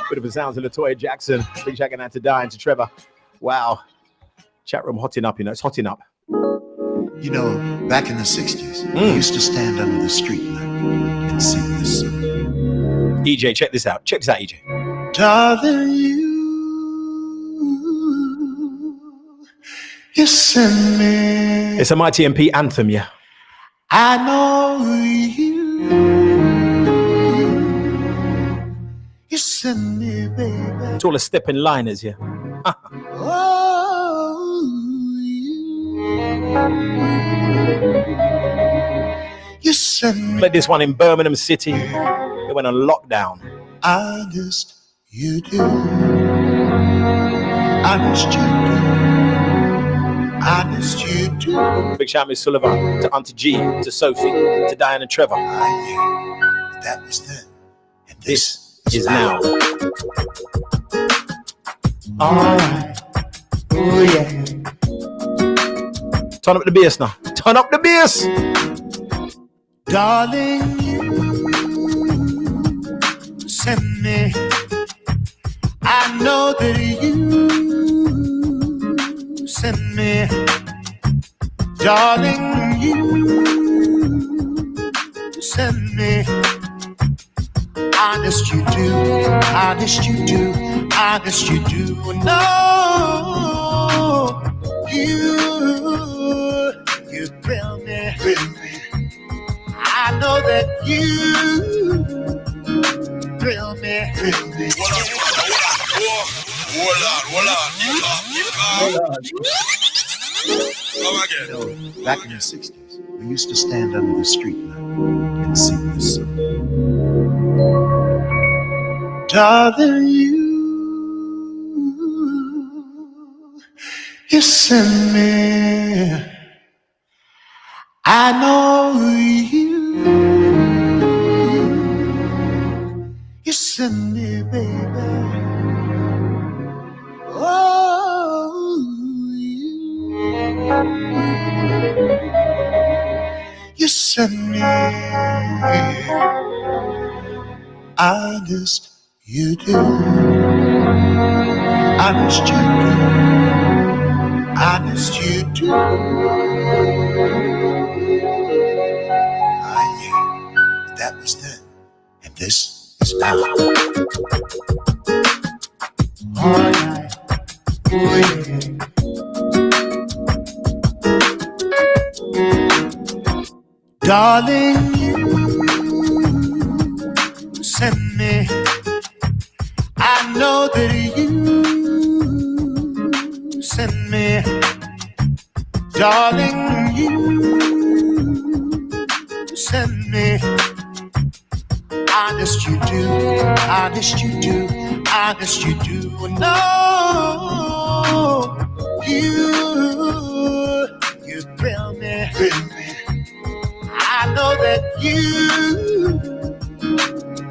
Bit of a sounds of LaToya Jackson. Big shout out to Diane, to Trevor. Wow. Chat room hotting up, you know, it's hotting up. You know, back in the 60s, we used to stand under the street lamp and sing this song. EJ, check this out. Check this out, EJ. Darling, you send me. It's a Mighty MP anthem, yeah. I know you send me, baby. It's all a step in liners, yeah. You send me. Played this one in Birmingham City. They went on lockdown. Honest, you do. Honest, you do. Honest, you do. Big shout out Miss Sullivan, to Auntie G, to Sophie, to Diane and Trevor. That was then. And this is now. Alright. Oh yeah. Turn up the bass now. Turn up the bass. Darling, you send me. I know that you send me. Darling, you send me. Honest you do, honest you do, honest you do. No, you thrill me. I know that you thrill me. Come again. Back in the 60s, we used to stand under the street lamp and sing this song. Darling, you send me. I know you send me, baby. Oh, you send me. Honest, you do. Honest, you do. Honest, you do. That was then, and this is now. All night, oh yeah. Darling, you send me. I know that you send me. Darling, you send me. Honest you do, honest you do, honest you do. No, you thrill me. I know that you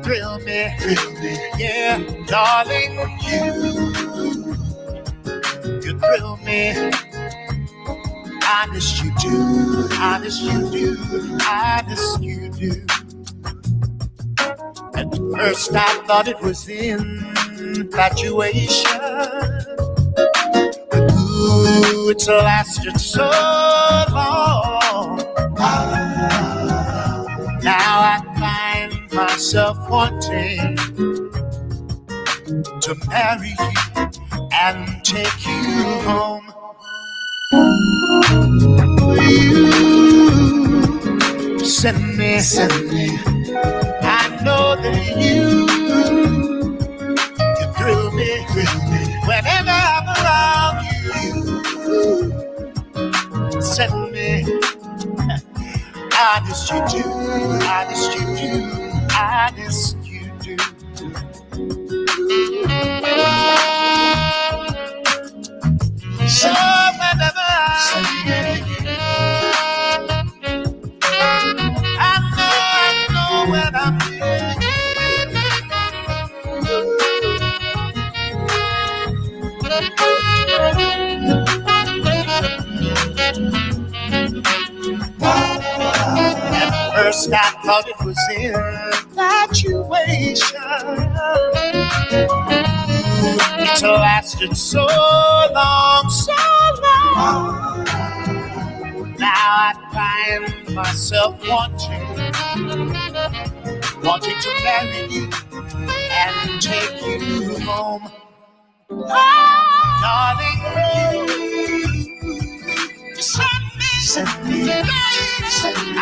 thrill me, yeah, darling, you thrill me. Honest you do, honest you do, honest you do. At first I thought it was infatuation, but ooh, it's lasted so long. Now I find myself wanting to marry you and take you home. You send me. I know that you thrill me whenever I'm around you. Send me. Honest you do, honest you do, honest you do. So whenever I know when I'm here. At first I thought it was infatuation. It's lasted so long. Now I find myself wanting to marry you and take you home. Darling, you send me,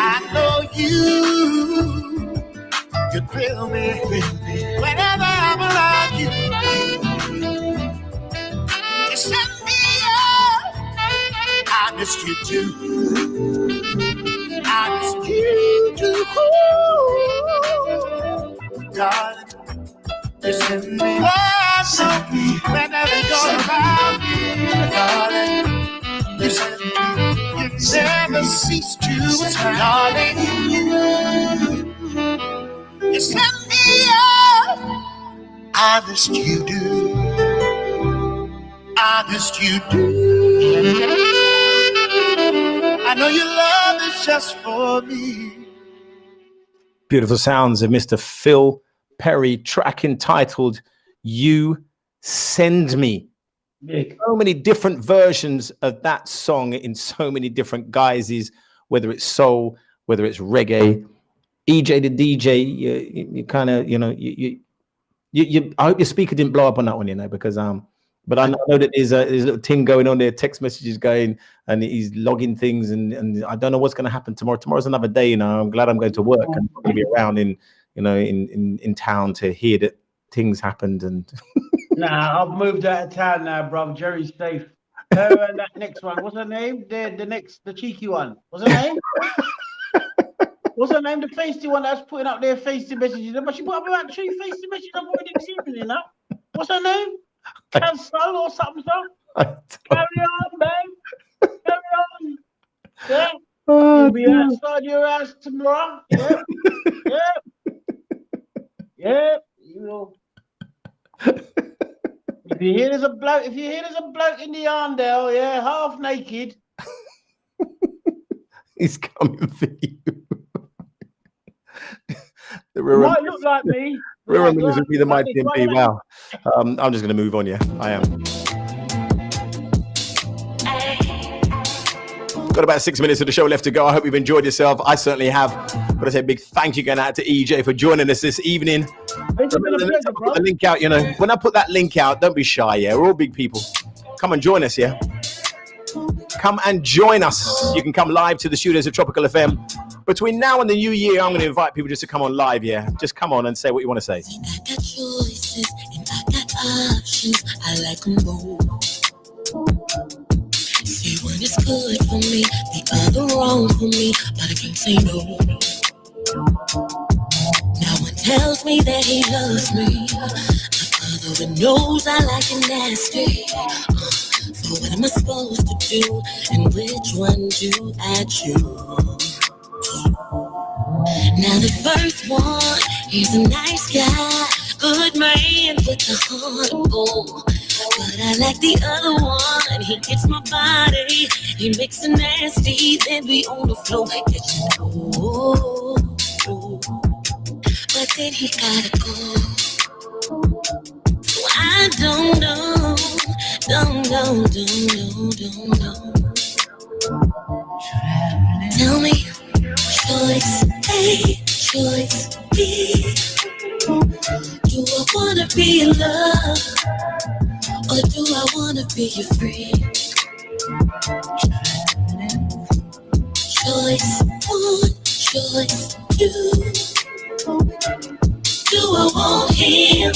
I know you thrill me whenever I'm around you. You send me up, honest you do, honest you do, darling. You send me up, whenever you're around me, darling. You send me, you never cease to smile, darling. You send me up, honest you do, honest you do. I know your love is just for me. Beautiful sounds of Mr. Phil Perry, track entitled You Send Me. So many different versions of that song in so many different guises, whether it's soul, whether it's reggae. EJ the DJ, you kind of, you I hope your speaker didn't blow up on that one, because but I know that there's a little thing going on there, text messages going, and he's logging things, and I don't know what's going to happen tomorrow. Tomorrow's another day, I'm glad I'm going to work and I'm going to be around in town to hear that things happened. And Nah, I've moved out of town now, bro. Jerry's safe. And that next one, what's her name? The cheeky one. What's her name? What's her name? The feisty one that's putting up their feisty messages. But she put up about 3 feisty messages I've already this evening, What's her name? Cancel or something, Carry on, babe. Carry on. Yeah. You'll be outside your house tomorrow. Yeah. Yeah. Yeah. You know. If you hear there's a bloke in the Arndale, half naked. He's coming for you. It might look like me. Reminisce would be the mighty MP. Wow. I'm just going to move on, I am. Got about 6 minutes of the show left to go. I hope you've enjoyed yourself. I certainly have. Got to say a big thank you going out to EJ for joining us this evening. Put the link out, when I put that link out, don't be shy, we're all big people. Come and join us, Come and join us. You can come live to the studios of Tropical FM. Between now and the new year, I'm going to invite people just to come on live, Just come on and say what you want to say. I got choices and I got options. I like them both. See, one is good for me, the other wrong for me, but I can't say no. Now one tells me that he loves me, the other one knows I like it nasty. So So what am I supposed to do? And which one do I choose? Now the first one, he's a nice guy, good man with a heart of gold. But I like the other one, he gets my body, he makes it nasty, then we on the floor, get you know. But then he gotta go. So I don't know. Tell me, choice A, choice B. Do I wanna be in love, or do I wanna be your friend? Choice one, choice two. Do I want him,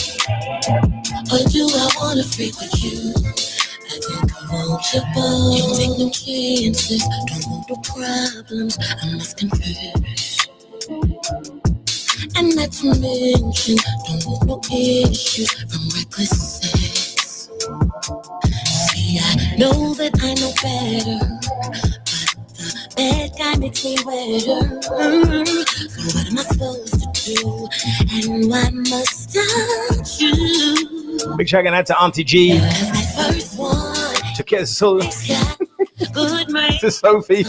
or do I wanna freak with you? I think I want your boy. Don't take no chances, don't want no problems, I must confess. And not to mention, don't want no issues from reckless sex. See, I know that I know better, but the bad guy makes me wetter. So what am I supposed to do? And why must I choose? Big shout out to Auntie G, to Kesul, to Sophie,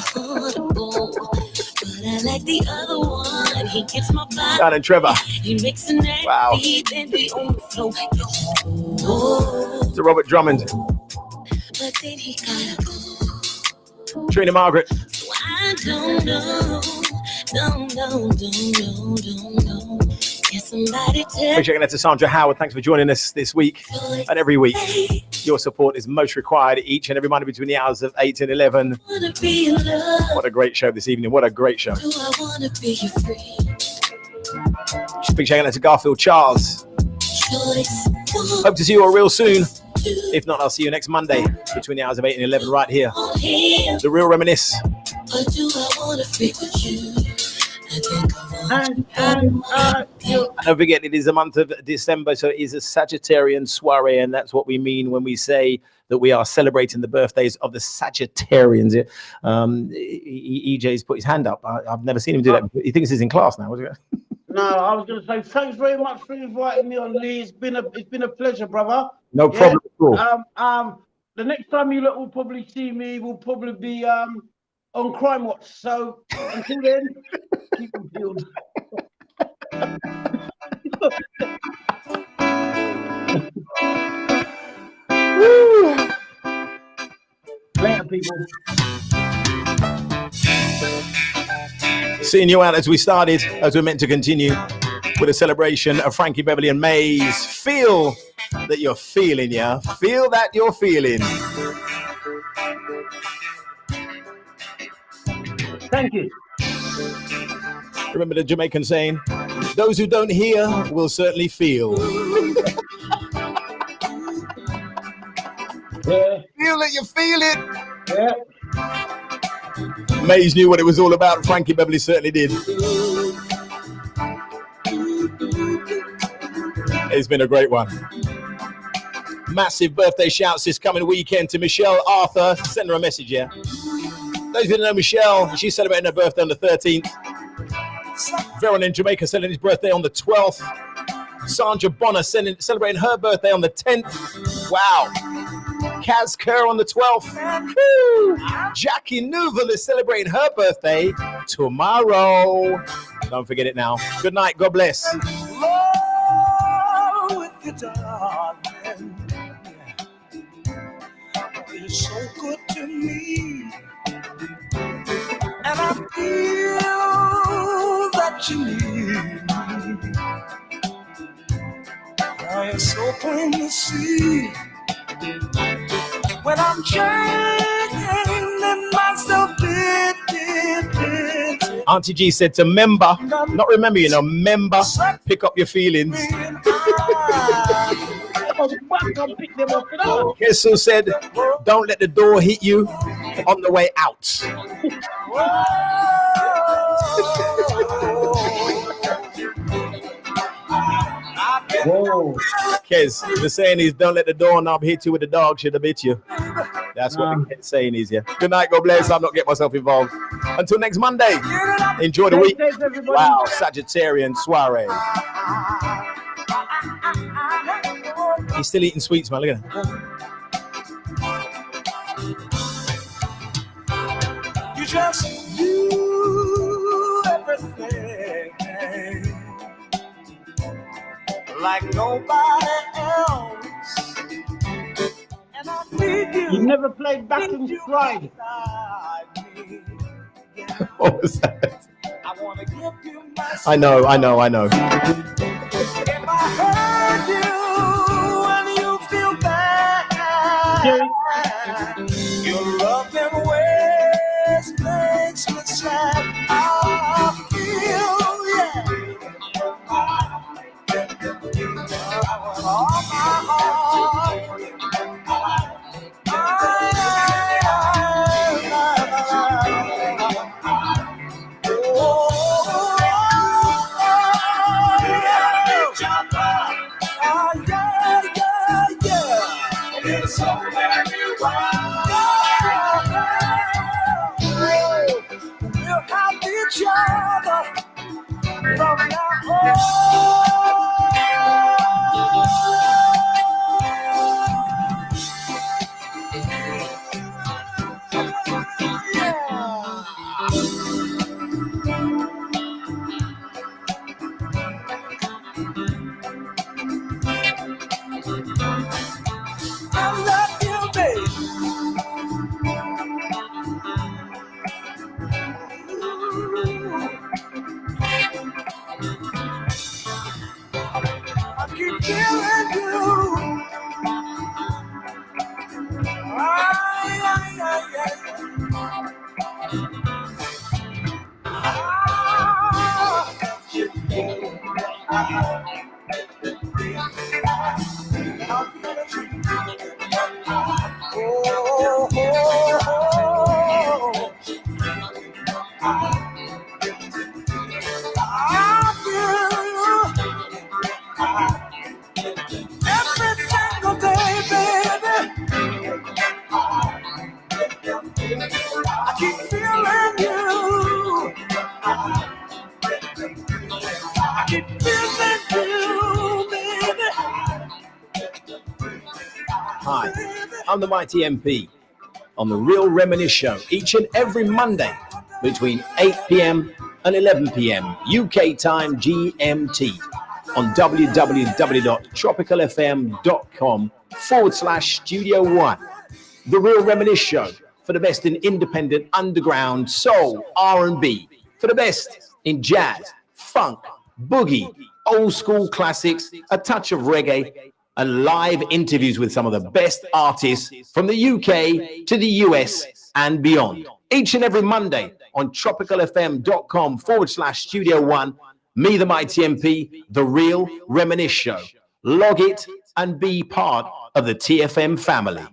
I like the other one. He gets my body. Dan and Trevor. He makes a nasty, wow. Then we on the floor. To Robert Drummond. But then he gotta go. Trina Margaret. So I don't know. Can somebody tell? Big shout out to Sandra Howard. Thanks for joining us this week and every week. Your support is most required each and every Monday between the hours of 8 and 11. What a great show this evening. What a great show. Do I wanna be your friend? Big shout out to Garfield Charles. Hope to see you all real soon. If not, I'll see you next Monday between the hours of 8 and 11 right here. The Real Reminisce. Or do I wanna freak with you? And don't forget, it is the month of December, so it is a Sagittarian soiree, and that's what we mean when we say that we are celebrating the birthdays of the Sagittarians. EJ's put his hand up. I've never seen him do that. He thinks he's in class now. No, I was going to say thanks very much for inviting me on, Lee. It's been a pleasure, brother. No problem at all. The next time you lot will probably see me will probably be on Crime Watch. So until then, keep them peeled. Later, people. Seeing you out as we started, as we're meant to continue with a celebration of Frankie Beverly and Maze. Feel that you're feeling, yeah? Feel that you're feeling. Thank you. Remember the Jamaican saying, those who don't hear will certainly feel. Yeah. Feel it, you feel it. Yeah. Maze knew what it was all about. Frankie Beverly certainly did. It's been a great one. Massive birthday shouts this coming weekend to Michelle Arthur. Send her a message, yeah? Those who don't know Michelle, she's celebrating her birthday on the 13th. Veron in Jamaica celebrating his birthday on the 12th. Sandra Bonner celebrating her birthday on the 10th. Wow. Kaz Kerr on the 12th. Woo. Jackie Nouvel is celebrating her birthday tomorrow. Don't forget it now. Good night. God bless. Lord, with you, darling. You're so good to me. And I feel that you need me. Now it's so plain to see when I'm changing myself. Auntie G said to member, not remember, you know, member, pick up your feelings. Kessel said, don't let the door hit you on the way out. Whoa. Kes, the saying is, don't let the doorknob hit you with the dog should have bit you. That's what the kid's saying is, yeah. Good night, God bless. I'm not getting myself involved. Until next Monday. Enjoy the week. Wow, Sagittarian soiree. He's still eating sweets, man. Look at him. You just do everything like nobody else. And I need you. You never played Back and Stride. What was that? I want to give you my I know. If I heard you and you feel bad, your love and ways makes me sad. I feel, all my heart. So where you are, we'll have each other from now on. I love you, baby. I keep feeling you. Every single day, baby, I keep feeling you. I keep feeling you, baby. Hi, I'm the Mighty MP on the Real Reminisce Show each and every Monday between 8 p.m. and 11 p.m. UK time GMT on www.tropicalfm.com/Studio One. The Real Reminisce Show for the best in independent underground soul, R&B, for the best in jazz, funk, boogie, old school classics, a touch of reggae, and live interviews with some of the best artists from the UK to the US and beyond. Each and every Monday on tropicalfm.com/Studio One. Me, the Mighty MP, the Real Reminisce Show. Log it and be part of the TFM family.